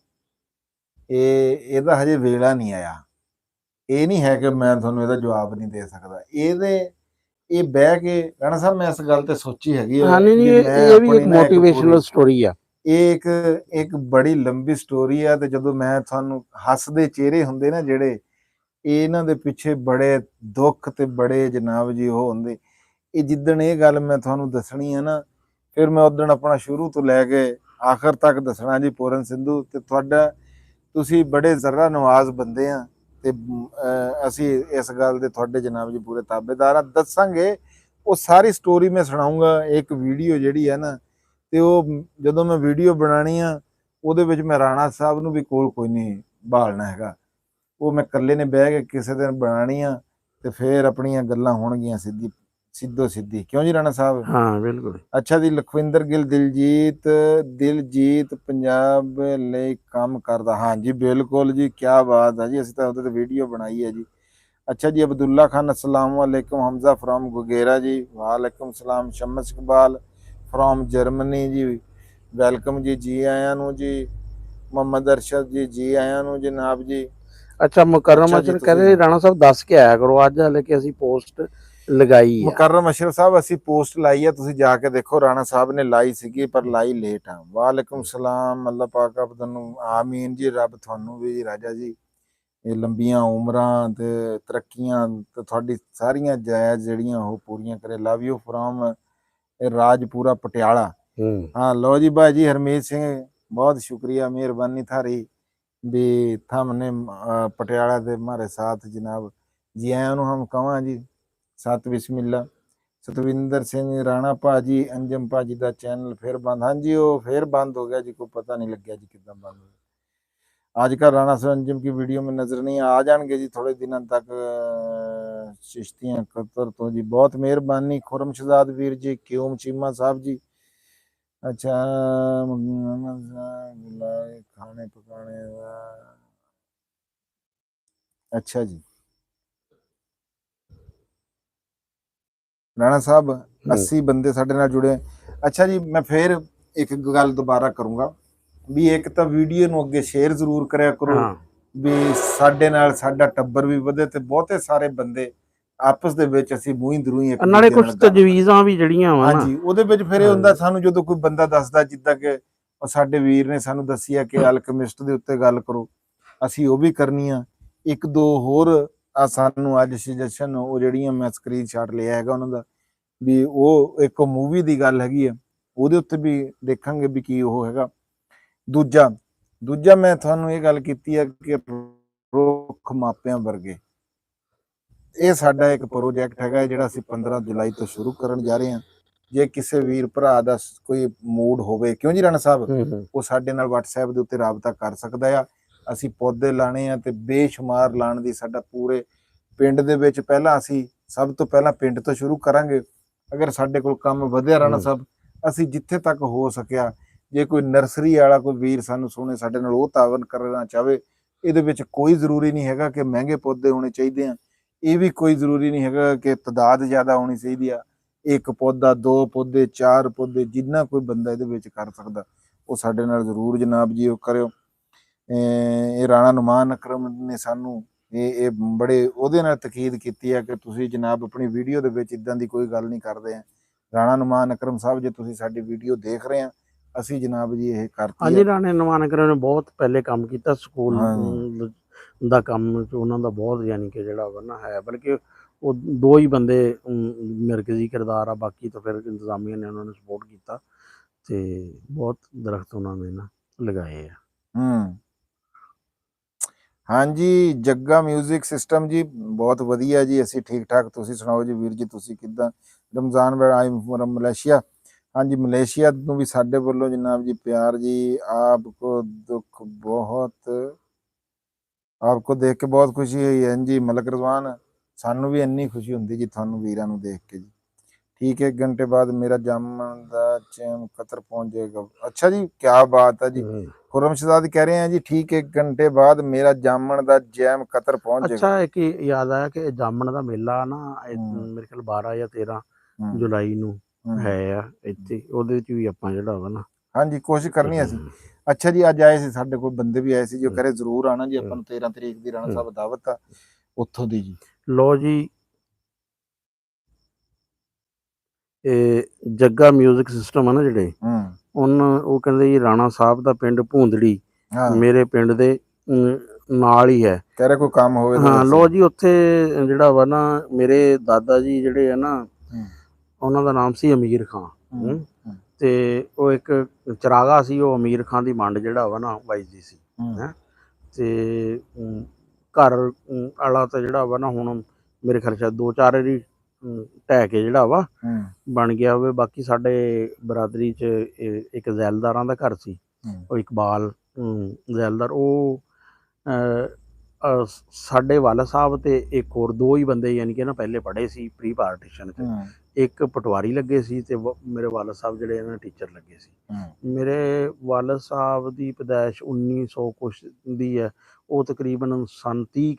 ਇਹਦਾ ਹਜੇ ਵੇਲਾ ਨਹੀਂ ਆਇਆ। ਇਹ ਨਹੀਂ ਹੈ ਕਿ ਮੈਂ ਤੁਹਾਨੂੰ ਇਹਦਾ ਜਵਾਬ ਨਹੀਂ ਦੇ ਸਕਦਾ। ਇਹ ਬਹਿ ਕੇ ਰਾਣਾ ਸਾਹਿਬ, ਮੈਂ ਇਸ ਗੱਲ ਤੇ ਸੋਚੀ ਹੈਗੀ ਆ। ਇਹ ਵੀ ਇੱਕ ਮੋਟੀਵੇਸ਼ਨਲ ਸਟੋਰੀ ਆ। ਇਹ ਇੱਕ ਬੜੀ ਲੰਬੀ ਸਟੋਰੀ ਆ। ਤੇ ਜਦੋਂ ਮੈਂ ਤੁਹਾਨੂੰ ਹੱਸਦੇ ਚਿਹਰੇ ਹੁੰਦੇ ਨਾ ਜਿਹੜੇ, ਇਹਨਾਂ ਦੇ ਪਿੱਛੇ ਬੜੇ ਦੁੱਖ ਤੇ ਬੜੇ ਜਨਾਬ ਜੀ ਉਹ ਹੁੰਦੇ। ਇਹ ਜਿੱਦਣ ਇਹ ਗੱਲ ਮੈਂ ਤੁਹਾਨੂੰ ਦੱਸਣੀ ਆ ਨਾ, ਫਿਰ ਮੈਂ ਉਦਣ ਆਪਣਾ ਸ਼ੁਰੂ ਤੋਂ ਲੈ ਕੇ ਆਖਰ ਤੱਕ ਦੱਸਣਾ ਜੀ। ਪੂਰਨ ਸਿੰਧੂ ਤੇ ਤੁਸੀਂ ਬੜੇ ਜ਼ਰਾ ਨਵਾਜ਼ ਬੰਦੇ ਆ, ਤੇ ਅਸੀਂ ਇਸ ਗੱਲ ਦੇ ਤੁਹਾਡੇ ਜਨਾਬ ਜੀ ਪੂਰੇ ਤਾਬੇਦਾਰ ਆ। ਦੱਸਾਂਗੇ ਉਹ ਸਾਰੀ ਸਟੋਰੀ ਮੈਂ ਸੁਣਾਉਂਗਾ। ਇੱਕ ਵੀਡੀਓ ਜਿਹੜੀ ਹੈ ਨਾ, ਤੇ ਉਹ ਜਦੋਂ ਮੈਂ ਵੀਡੀਓ ਬਣਾਉਣੀ ਆ, ਉਹਦੇ ਵਿੱਚ ਮੈਂ ਰਾਣਾ ਸਾਹਿਬ ਨੂੰ ਵੀ ਕੋਲ ਕੋਈ ਨਹੀਂ ਭਾਲਣਾ ਹੈਗਾ। ਉਹ ਮੈਂ ਇਕੱਲੇ ਨੇ ਬਹਿ ਕੇ ਕਿਸੇ ਦਿਨ ਬਣਾਉਣੀ ਆ, ਤੇ ਫਿਰ ਆਪਣੀਆਂ ਗੱਲਾਂ ਹੋਣਗੀਆਂ ਸਿੱਧੋ ਸਿੱਧੀ। ਕਿਉਂ ਜੀ ਰਾਣਾ ਸਾਹਿਬ? ਹਾਂ ਬਿਲਕੁਲ। ਅੱਛਾ ਜੀ ਲਖਵਿੰਦਰ ਗਿੱਲ, ਦਿਲਜੀਤ ਪੰਜਾਬ ਲਈ ਕੰਮ ਕਰਦਾ। ਹਾਂ ਜੀ ਬਿਲਕੁਲ ਜੀ, ਕੀ ਬਾਤ ਹੈ ਜੀ। ਅਸੀਂ ਤਾਂ ਉਹਦੇ ਤੇ ਵੀਡੀਓ ਬਣਾਈ ਹੈ ਜੀ। अच्छा जी अब्दुल्ला खान, अस्सलाम वालेकुम। हमजा फ्रॉम गुगेरा जी, वालेकुम सलाम। Shams Iqbal from Germany ji, welcome जी, जी आया नू जी। मोहम्मद अरशद जी आया नू जनाब जी। ਅੱਛਾ ਮੁਕਰਮ ਅਸ਼ਰ ਕਹਿੰਦੇ ਰਾਣਾ ਸਾਹਿਬ ਦੱਸ ਕੇ ਆਇਆ ਕਰੋ ਅੱਜ, ਹਾਲੇ ਕਿ ਅਸੀਂ ਪੋਸਟ ਲਗਾਈ ਆ। ਮੁਕਰਮ ਅਸ਼ਰਫ ਸਾਹਿਬ, ਅਸੀਂ ਪੋਸਟ ਲਾਈ ਆ, ਤੁਸੀਂ ਜਾ ਕੇ ਦੇਖੋ। ਰਾਣਾ ਸਾਹਿਬ ਨੇ ਲਾਈ ਸੀਗੀ ਪਰ ਲਾਈ ਲੇਟ ਆ। ਵਾਲੇਕੁਮ ਸਲਾਮ, ਅੱਲਾਹ ਪਾਕ ਆਪ ਤੁਹਾਨੂੰ ਆਮੀਨ ਜੀ। ਰੱਬ ਤੁਹਾਨੂੰ ਵੀ ਰਾਜਾ ਜੀ ਇਹ ਲੰਬੀਆਂ ਉਮਰਾਂ ਤੇ ਤਰੱਕੀਆਂ ਤੇ ਤੁਹਾਡੀ ਸਾਰੀਆਂ ਜਾਇਜ਼ ਜਿਹੜੀਆਂ ਉਹ ਪੂਰੀਆਂ ਕਰੇ। ਲਵ ਯੂ ਫਰੋਮ ਰਾਜਪੁਰਾ ਪਟਿਆਲਾ। हाँ लो जी भाई हरमीत सिंह, बहुत शुक्रिया, मेहरबानी थारी भी हमने पटियाला दे हमारे साथ जनाब जी आया हम कहाँ जी। सत बिस्मिल्ला। ਸਤਵਿੰਦਰ ਸਿੰਘ ਰਾਣਾ ਭਾਜੀ, ਅੰਜਮ ਭਾਜੀ ਦਾ ਚੈਨਲ ਫਿਰ ਬੰਦ। ਹਾਂਜੀ ਉਹ ਫਿਰ ਬੰਦ ਹੋ ਗਿਆ जी, को पता नहीं लग गया जी कितना बंद हो गया। आजकल राणा सर अंजम की वीडियो में नजर नहीं आ जाएंगे जी थोड़े दिनों तक। चिश्तियां कतर तो जी बहुत मेहरबानी। खुरम शहजाद वीर जी, क्यूम चीमा साहब जी। अच्छा खाने पकाने अच्छा जी। ਰਾਣਾ ਸਾਹਿਬ 80 ਬੰਦੇ ਸਾਡੇ ਨਾਲ ਜੁੜੇ। ਅੱਛਾ ਜੀ, ਮੈਂ ਫੇਰ ਇੱਕ ਗੱਲ ਦੁਬਾਰਾ ਕਰੂੰਗਾ ਵੀ ਇੱਕ ਤਾਂ ਵੀਡੀਓ ਨੂੰ ਅੱਗੇ ਸ਼ੇਅਰ ਜ਼ਰੂਰ ਕਰਿਆ ਕਰੋ ਵੀ ਸਾਡੇ ਨਾਲ ਸਾਡਾ ਟੱਬਰ ਵੀ ਵਧੇ ਤੇ ਬਹੁਤੇ ਸਾਰੇ ਬੰਦੇ ਆਪਸ ਦੇ ਵਿੱਚ ਅਸੀਂ ਮੂੰਹ ਦਰੂਈ ਇੱਕ ਨਾਲੇ ਕੁਝ ਤਜਵੀਜ਼ਾਂ ਵੀ ਜਿਹੜੀਆਂ ਵਾ ਨਾ, ਹਾਂਜੀ ਉਹਦੇ ਵਿੱਚ ਫਿਰ ਇਹ ਹੁੰਦਾ ਸਾਨੂੰ ਜਦੋਂ ਕੋਈ ਬੰਦਾ ਦੱਸਦਾ ਜਿੱਦਾਂ ਕਿ ਸਾਡੇ ਵੀਰ ਨੇ ਸਾਨੂੰ ਦੱਸਿਆ ਕਿ ਅਲਕੈਮਿਸਟ ਦੇ ਉੱਤੇ ਗੱਲ ਕਰੋ, ਅਸੀਂ ਉਹ ਵੀ ਕਰਨੀ ਆ। ਇੱਕ ਦੋ ਹੋਰ ਆ ਸਾਨੂੰ ਅੱਜ ਸੁਜੈਸ਼ਨ ਉਹ ਜਿਹੜੀਆਂ ਮੈਂ ਸਕਰੀਨਸ਼ਾਟ ਲਿਆ ਹੈਗਾ ਉਹਨਾਂ ਦਾ ਵੀ ਉਹ ਇੱਕ ਮੂਵੀ ਦੀ ਗੱਲ ਹੈਗੀ ਆ, ਉਹਦੇ ਉੱਤੇ ਵੀ ਦੇਖਾਂਗੇ ਵੀ ਕੀ ਉਹ ਹੈਗਾ। ਦੂਜਾ ਮੈਂ ਤੁਹਾਨੂੰ ਇਹ ਗੱਲ ਕੀਤੀ ਹੈ ਕਿ ਰੁੱਖ ਮਾਪਿਆਂ ਵਰਗੇ ਇਹ ਸਾਡਾ ਇੱਕ ਪ੍ਰੋਜੈਕਟ ਹੈਗਾ ਜਿਹੜਾ ਅਸੀਂ 15 ਜੁਲਾਈ ਤੋਂ ਸ਼ੁਰੂ ਕਰਨ ਜਾ ਰਹੇ ਹਾਂ। ਜੇ ਕਿਸੇ ਵੀਰ ਭਰਾ ਦਾ ਕੋਈ ਮੂਡ ਹੋਵੇ, ਕਿਉਂ ਜੀ ਰਾਣਾ ਸਾਹਿਬ, ਉਹ ਸਾਡੇ ਨਾਲ WhatsApp ਦੇ ਉੱਤੇ ਰਾਬਤਾ ਕਰ ਸਕਦਾ ਆ। ਅਸੀਂ ਪੌਦੇ ਲਾਣੇ ਆ ਤੇ ਬੇਸ਼ੁਮਾਰ ਲਾਣ ਦੀ ਸਾਡਾ ਪੂਰੇ ਪਿੰਡ ਦੇ ਵਿੱਚ ਪਹਿਲਾਂ ਅਸੀਂ ਸਭ ਤੋਂ ਪਹਿਲਾਂ ਪਿੰਡ ਤੋਂ ਸ਼ੁਰੂ ਕਰਾਂਗੇ। ਅਗਰ ਸਾਡੇ ਕੋਲ ਕੰਮ ਵਧਿਆ ਰਾਣਾ ਸਾਹਿਬ, ਅਸੀਂ ਜਿੱਥੇ ਤੱਕ ਹੋ ਸਕਿਆ ਜੇ ਕੋਈ ਨਰਸਰੀ ਵਾਲਾ ਕੋਈ ਵੀਰ ਸਾਨੂੰ ਸੁਣੇ ਸਾਡੇ ਨਾਲ ਉਹ ਤਾਵਨ ਕਰਨਾ ਚਾਹਵੇ, ਇਹਦੇ ਵਿੱਚ ਕੋਈ ਜ਼ਰੂਰੀ ਨਹੀਂ ਹੈਗਾ ਕਿ ਮਹਿੰਗੇ ਪੌਦੇ ਹੋਣੇ ਚਾਹੀਦੇ ਆ, ਇਹ ਵੀ ਕੋਈ ਜ਼ਰੂਰੀ ਨਹੀਂ ਹੈਗਾ ਕਿ ਤਦਾਦ ਜ਼ਿਆਦਾ ਹੋਣੀ ਚਾਹੀਦੀ ਆ। ਇੱਕ ਪੌਦਾ, 2 ਪੌਦੇ, 4 ਪੌਦੇ, ਜਿੰਨਾ ਕੋਈ ਬੰਦਾ ਇਹਦੇ ਵਿੱਚ ਕਰ ਸਕਦਾ ਉਹ ਸਾਡੇ ਨਾਲ ਜ਼ਰੂਰ ਜਨਾਬ ਜੀ ਉਹ ਕਰਿਓ। ਇਹ ਰਾਣਾ ਨੁਮਾਨ ਅਕਰਮ ਨੇ ਸਾਨੂੰ ਇਹ ਬੜੇ ਉਹਦੇ ਨਾਲ ਤਕੀਦ ਕੀਤੀ ਹੈ ਕਿ ਤੁਸੀਂ ਜਨਾਬ ਆਪਣੀ ਵੀਡੀਓ ਦੇ ਵਿੱਚ ਇਦਾਂ ਦੀ ਕੋਈ ਗੱਲ ਨਹੀਂ ਕਰਦੇ ਆ। ਰਾਣਾ ਨੁਮਾਨ ਅਕਰਮ ਸਾਹਿਬ, ਜੇ ਤੁਸੀਂ ਸਾਡੀ ਵੀਡੀਓ ਦੇਖ ਰਹੇ ਆ, ਅਸੀਂ ਜਨਾਬ ਜੀ ਇਹ ਕਰਤੀ। ਹਾਂਜੀ, ਰਾਣਾ ਨੁਮਾਨ ਅਕਰਮ ਨੇ ਬਹੁਤ ਪਹਿਲੇ ਕੰਮ ਕੀਤਾ ਸਕੂਲ ਦਾ ਕੰਮ ਉਹਨਾਂ ਦਾ ਬਹੁਤ ਯਾਨੀ ਕਿ ਜਿਹੜਾ ਵਾ ਨਾ ਹੈ, ਬਲਕਿ ਉਹ 2 ਹੀ ਬੰਦੇ ਮਰਕਜ਼ੀ ਕਿਰਦਾਰ ਆ, ਬਾਕੀ ਤਾਂ ਫਿਰ ਇੰਤਜ਼ਾਮੀਆ ਨੇ ਉਹਨਾਂ ਨੂੰ ਸਪੋਰਟ ਕੀਤਾ ਤੇ ਬਹੁਤ ਦਰਖਤ ਉਹਨਾਂ ਨੇ ਨਾ ਲਗਾਏ ਆ। ਹਾਂਜੀ, ਜੱਗਾ ਮਿਊਜ਼ਿਕ ਸਿਸਟਮ ਜੀ ਬਹੁਤ ਵਧੀਆ ਜੀ, ਅਸੀਂ ਠੀਕ ਠਾਕ। ਤੁਸੀਂ ਸੁਣਾਓ ਜੀ ਵੀਰ ਜੀ, ਤੁਸੀਂ ਕਿੱਦਾਂ? Ramzan I from Malaysia. ਹਾਂਜੀ, ਮਲੇਸ਼ੀਆ ਨੂੰ ਵੀ ਸਾਡੇ ਵੱਲੋਂ ਜਨਾਬ ਜੀ ਪਿਆਰ ਜੀ। ਆਪਕੋ ਦੁੱਖ ਬਹੁਤ, ਆਪਕੋ ਦੇਖ ਕੇ ਬਹੁਤ ਖੁਸ਼ੀ ਹੋਈ ਹੈ ਜੀ ਮਲਕ ਰਜ਼ਵਾਨ। ਸਾਨੂੰ ਵੀ ਇੰਨੀ ਖੁਸ਼ੀ ਹੁੰਦੀ ਜੀ ਤੁਹਾਨੂੰ ਵੀਰਾਂ ਨੂੰ ਦੇਖ ਕੇ ਜੀ। ठीक है, 1 घंटे बाद मेरा जामन दा चैम कतर पहुंच जाएगा। अच्छा जी, क्या बात है जी। खुरम शहजाद कह रहे हैं जी ठीक है 1 घंटे बाद मेरा जामन दा जैम कतर पहुंच जाएगा। अच्छा, एक याद आया कि जामन दा मेला ना मेरे ख्याल 12 या 13 जुलाई ਨੂੰ ਹੈ ਆ ਇੱਥੇ, ਉਹਦੇ ਵਿੱਚ ਵੀ ਆਪਾਂ ਜਿਹੜਾ ਵਾ ਨਾ ਹਾਂਜੀ ਕੋਸ਼ਿਸ਼ ਕਰਨੀ ਅਸੀਂ। ਅੱਛਾ ਜੀ, ਅੱਜ ਆਏ ਸੀ ਸਾਡੇ ਕੋਲ ਬੰਦੇ ਵੀ ਆਏ ਸੀ ਜੋ ਕਰੇ ਜ਼ਰੂਰ ਆਣਾ ਜੀ, ਆਪਾਂ ਨੂੰ 13 ਤਰੀਕ ਦੀ ਰਾਣਾ ਸਾਹਿਬ ਦਾਵਤ ਆ ਉੱਥੋਂ ਦੀ ਜੀ। ਲੋ ਜੀ, ਇਹ ਜੱਗਾ ਮਿਊਜ਼ਿਕ ਸਿਸਟਮ ਆ ਨਾ ਜਿਹੜੇ ਉਹ ਕਹਿੰਦੇ ਜੀ ਰਾਣਾ ਸਾਹਿਬ ਦਾ ਪਿੰਡ ਭੂੰਦੜੀ ਮੇਰੇ ਪਿੰਡ ਦੇ ਨਾਲ ਹੀ ਹੈ, ਕਹਿ ਰਹੇ ਕੋਈ ਕੰਮ ਹੋਵੇ। ਹਾਂ ਲੋ ਜੀ, ਉੱਥੇ ਜਿਹੜਾ ਵਾ ਨਾ ਮੇਰੇ ਦਾਦਾ ਜੀ ਜਿਹੜੇ ਆ ਨਾ ਉਹਨਾਂ ਦਾ ਨਾਮ ਸੀ ਅਮੀਰ ਖਾਂ ਤੇ ਉਹ ਇੱਕ ਚਰਾਗਾ ਸੀ, ਉਹ ਅਮੀਰ ਖਾਂ ਦੀ ਮੰਡ ਜਿਹੜਾ ਵਾ ਨਾ ਵੱਜਦੀ ਸੀ ਹੈ ਤੇ ਘਰ ਵਾਲਾ ਤਾਂ ਜਿਹੜਾ ਵਾ ਨਾ ਹੁਣ ਮੇਰੇ ਖਿਆਲ 'ਚ 2-4 ਵਾਰੀ ਢਹਿ ਕੇ ਜਿਹੜਾ ਵਾ ਬਣ ਗਿਆ ਹੋਵੇ। ਬਾਕੀ ਸਾਡੇ ਬਰਾਦਰੀ 'ਚ ਇੱਕ ਜ਼ੈਲਦਾਰਾਂ ਦਾ ਘਰ ਸੀ, ਉਹ ਇਕਬਾਲ ਜ਼ੈਲਦਾਰ, ਉਹ ਸਾਡੇ ਵਾਲਾ ਸਾਹਿਬ ਤੇ ਇੱਕ ਹੋਰ 2 ਹੀ ਬੰਦੇ ਯਾਨੀ ਕਿ ਨਾ ਪਹਿਲੇ ਪੜ੍ਹੇ ਸੀ ਪ੍ਰੀ ਪਾਰਟੀਸ਼ਨ 'ਚ। ਇੱਕ ਪਟਵਾਰੀ ਲੱਗੇ ਸੀ ਤੇ ਮੇਰੇ ਵਾਲਦ ਸਾਹਿਬ ਜਿਹੜੇ ਇਹਨਾਂ ਟੀਚਰ ਲੱਗੇ ਸੀ। ਮੇਰੇ ਵਾਲਦ ਸਾਹਿਬ ਦੀ ਪੈਦਾਇਸ਼ 1900 ਕੁਛ ਦੀ ਹੈ, ਉਹ ਤਕਰੀਬਨ ਸੰਨ 30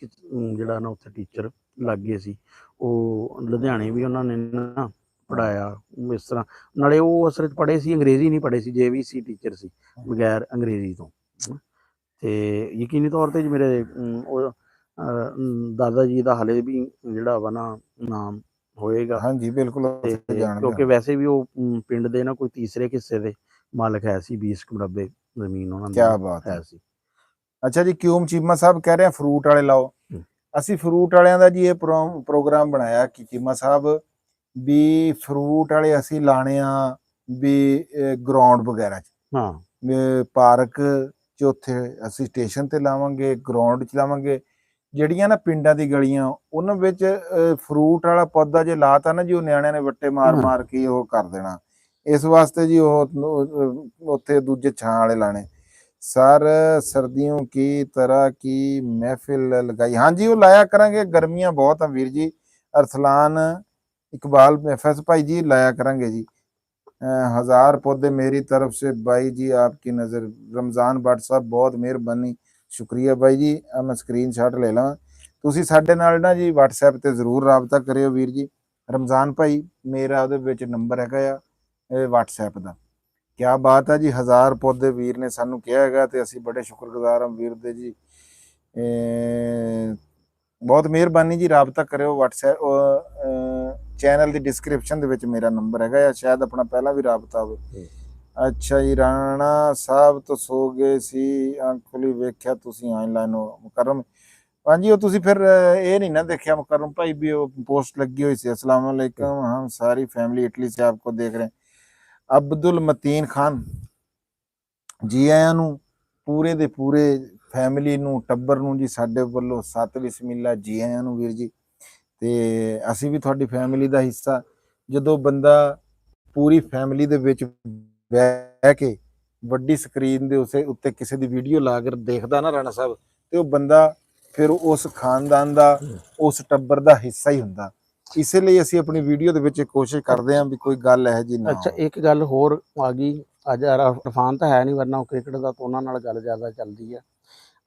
ਜਿਹੜਾ ਨਾ ਉੱਥੇ ਟੀਚਰ ਲੱਗ ਗਏ ਸੀ। ਉਹ ਲੁਧਿਆਣੇ ਵੀ ਉਹਨਾਂ ਨੇ ਨਾ ਪੜ੍ਹਾਇਆ ਇਸ ਤਰ੍ਹਾਂ, ਨਾਲੇ ਉਹ ਅਸਲ 'ਚ ਪੜ੍ਹੇ ਸੀ ਅੰਗਰੇਜ਼ੀ ਨਹੀਂ ਪੜ੍ਹੇ ਸੀ, JVC ਟੀਚਰ ਸੀ ਬਗੈਰ ਅੰਗਰੇਜ਼ੀ ਤੋਂ। ਤੇ ਯਕੀਨੀ ਤੌਰ 'ਤੇ ਮੇਰੇ ਉਹ ਦਾਦਾ ਜੀ ਦਾ ਹਾਲੇ ਵੀ ਜਿਹੜਾ ਵਾ ਨਾ ਨਾਮ ਹੋਏਗਾ। ਹਾਂਜੀ ਬਿਲਕੁਲ, ਕਿਉਂਕਿ ਵੈਸੇ ਵੀ ਉਹ ਪਿੰਡ ਦੇ ਨਾ ਕੋਈ ਤੀਸਰੇ ਹਿੱਸੇ ਦੇ ਮਾਲਕ ਹੈ ਸੀ, 20 ਮਰਬੇ ਜ਼ਮੀਨ ਉਹਨਾਂ ਦੀ ਹੈ ਸੀ। ਅੱਛਾ ਜੀ, ਕਿਊਮ ਚੀਮਾ ਸਾਹਿਬ ਕਹਿ ਰਹੇ ਆ ਫਰੂਟ ਵਾਲੇ ਲਾਓ। ਅਸੀਂ ਫਰੂਟ ਵਾਲਿਆਂ ਦਾ ਜੀ ਇਹ ਪ੍ਰੋਗਰਾਮ ਬਣਾਇਆ ਕਿ ਚੀਮਾ ਸਾਹਿਬ ਵੀ ਫਰੂਟ ਵਾਲੇ ਅਸੀਂ ਲਾਣੇ ਆ ਵੀ ਗਰਾਊਂਡ ਵਗੈਰਾ 'ਚ, ਪਾਰਕ 'ਚ, ਉੱਥੇ ਅਸੀਂ ਸਟੇਸ਼ਨ ਤੇ ਲਾਵਾਂਗੇ, ਗਰਾਊਂਡ 'ਚ ਲਾਵਾਂਗੇ ਜਿਹੜੀਆਂ ਨਾ ਪਿੰਡਾਂ ਦੀ ਗਲੀਆਂ ਉਹਨਾਂ ਵਿੱਚ ਫਰੂਟ ਵਾਲਾ ਪੌਦਾ ਜੇ ਲਾਤਾ ਨਾ ਜੀ, ਉਹ ਨਿਆਣਿਆਂ ਨੇ ਵੱਟੇ ਮਾਰ ਕੇ ਉਹ ਕਰ ਦੇਣਾ। ਇਸ ਵਾਸਤੇ ਜੀ ਉਹ ਉੱਥੇ ਦੂਜੇ ਛਾਂ ਵਾਲੇ ਲਾਣੇ। ਸਰ ਸਰदियों की तरह की महफिल लगाई, हाँ जी वो लाया करांगे, गर्मियां बहुत हैं वीर जी। अरसलान इकबाल एफएस भाई जी लाया करांगे जी। 1000 पौधे मेरी तरफ से भाई जी, आपकी नज़र। रमज़ान भट्ट साहब बहुत ਮਿਹਰਬਾਨੀ, ਸ਼ੁਕਰੀਆ ਬਾਈ ਜੀ। ਆ ਮੈਂ ਸਕਰੀਨਸ਼ਾਟ ਲੈ ਲਾਂ। ਤੁਸੀਂ ਸਾਡੇ ਨਾਲ ਨਾ ਜੀ WhatsApp ਤੇ ਜ਼ਰੂਰ ਰਾਬਤਾ ਕਰਿਓ ਵੀਰ ਜੀ। ਰਮਜ਼ਾਨ ਭਾਈ ਮੇਰਾ ਉਹਦੇ ਵਿੱਚ ਨੰਬਰ ਹੈਗਾ ਆ ਇਹ WhatsApp ਦਾ। ਕਿਆ ਬਾਤ ਹੈ ਜੀ, 1000 ਪੌਦੇ ਵੀਰ ਨੇ ਸਾਨੂੰ ਕਿਹਾ ਹੈਗਾ ਤੇ ਅਸੀਂ ਬੜੇ ਸ਼ੁਕਰਗੁਜ਼ਾਰ ਹਾਂ ਵੀਰ ਦੇ ਜੀ। ਬਹੁਤ ਮਿਹਰਬਾਨੀ ਜੀ, ਰਾਬਤਾ ਕਰਿਓ। WhatsApp ਚੈਨਲ ਦੀ ਡਿਸਕ੍ਰਿਪਸ਼ਨ ਦੇ ਵਿੱਚ ਮੇਰਾ ਨੰਬਰ ਹੈਗਾ ਆ, ਸ਼ਾਇਦ ਆਪਣਾ ਪਹਿਲਾਂ ਵੀ ਰਾਬਤਾ ਹੋਵੇ। ਅੱਛਾ ਜੀ, ਰਾਣਾ ਸਾਹਿਬ ਤੋਂ ਸੋ ਗਏ ਸੀ, ਅੰਕਲੀ ਵੇਖਿਆ ਤੁਸੀਂ ਆਨਲਾਈਨ ਹੋ ਮੁਕਰਮ। ਹਾਂਜੀ ਉਹ ਤੁਸੀਂ ਫਿਰ ਇਹ ਨਹੀਂ ਨਾ ਦੇਖਿਆ ਮੁਕਰਮ ਭਾਈ ਵੀ ਉਹ ਪੋਸਟ ਲੱਗੀ ਹੋਈ ਸੀ, अस्सलाम वालेकुम हम सारी फैमिली इटली से आपको देख रहे हैं। ਅਬਦੁਲ ਮਤੀਨ ਖਾਨ ਜੀ ਆਇਆਂ ਨੂੰ, ਪੂਰੇ ਦੇ ਪੂਰੇ ਫੈਮਿਲੀ ਨੂੰ, ਟੱਬਰ ਨੂੰ ਜੀ ਸਾਡੇ ਵੱਲੋਂ ਸਤ ਬਿਸਮਿਲ੍ਲਾ, ਜੀ ਆਇਆਂ ਨੂੰ ਵੀਰ ਜੀ। ਤੇ ਅਸੀਂ ਵੀ ਤੁਹਾਡੀ ਫੈਮਿਲੀ ਦਾ ਹਿੱਸਾ। ਜਦੋਂ ਬੰਦਾ ਪੂਰੀ ਫੈਮਿਲੀ ਦੇ ਵਿੱਚ ਬਹਿ ਕੇ ਵੱਡੀ ਸਕਰੀਨ ਦੇ ਉੱਤੇ ਕਿਸੇ ਦੀ ਵੀਡੀਓ ਲਾ ਕੇ ਦੇਖਦਾ ਨਾ ਰਾਣਾ ਸਾਹਿਬ, ਤੇ ਉਹ ਬੰਦਾ ਫਿਰ ਉਸ ਖਾਨਦਾਨ ਦਾ, ਉਸ ਟੱਬਰ ਦਾ ਹਿੱਸਾ ਹੀ ਹੁੰਦਾ। ਇਸੇ ਲਈ ਅਸੀਂ ਆਪਣੀ ਵੀਡੀਓ ਦੇ ਵਿੱਚ ਕੋਸ਼ਿਸ਼ ਕਰਦੇ ਹਾਂ ਵੀ ਕੋਈ ਗੱਲ ਇਹੋ ਜਿਹੀ ਨਾ ਅੱਛਾ ਇੱਕ ਗੱਲ ਹੋਰ ਆ ਗਈ, ਅੱਜ ਇਰਫਾਨ ਤਾਂ ਹੈ ਨਹੀਂ, ਵਰਨਾ ਉਹ ਕ੍ਰਿਕਟ ਦਾ ਤਾਂ ਉਹਨਾਂ ਨਾਲ ਗੱਲ ਜ਼ਿਆਦਾ ਚੱਲਦੀ ਆ।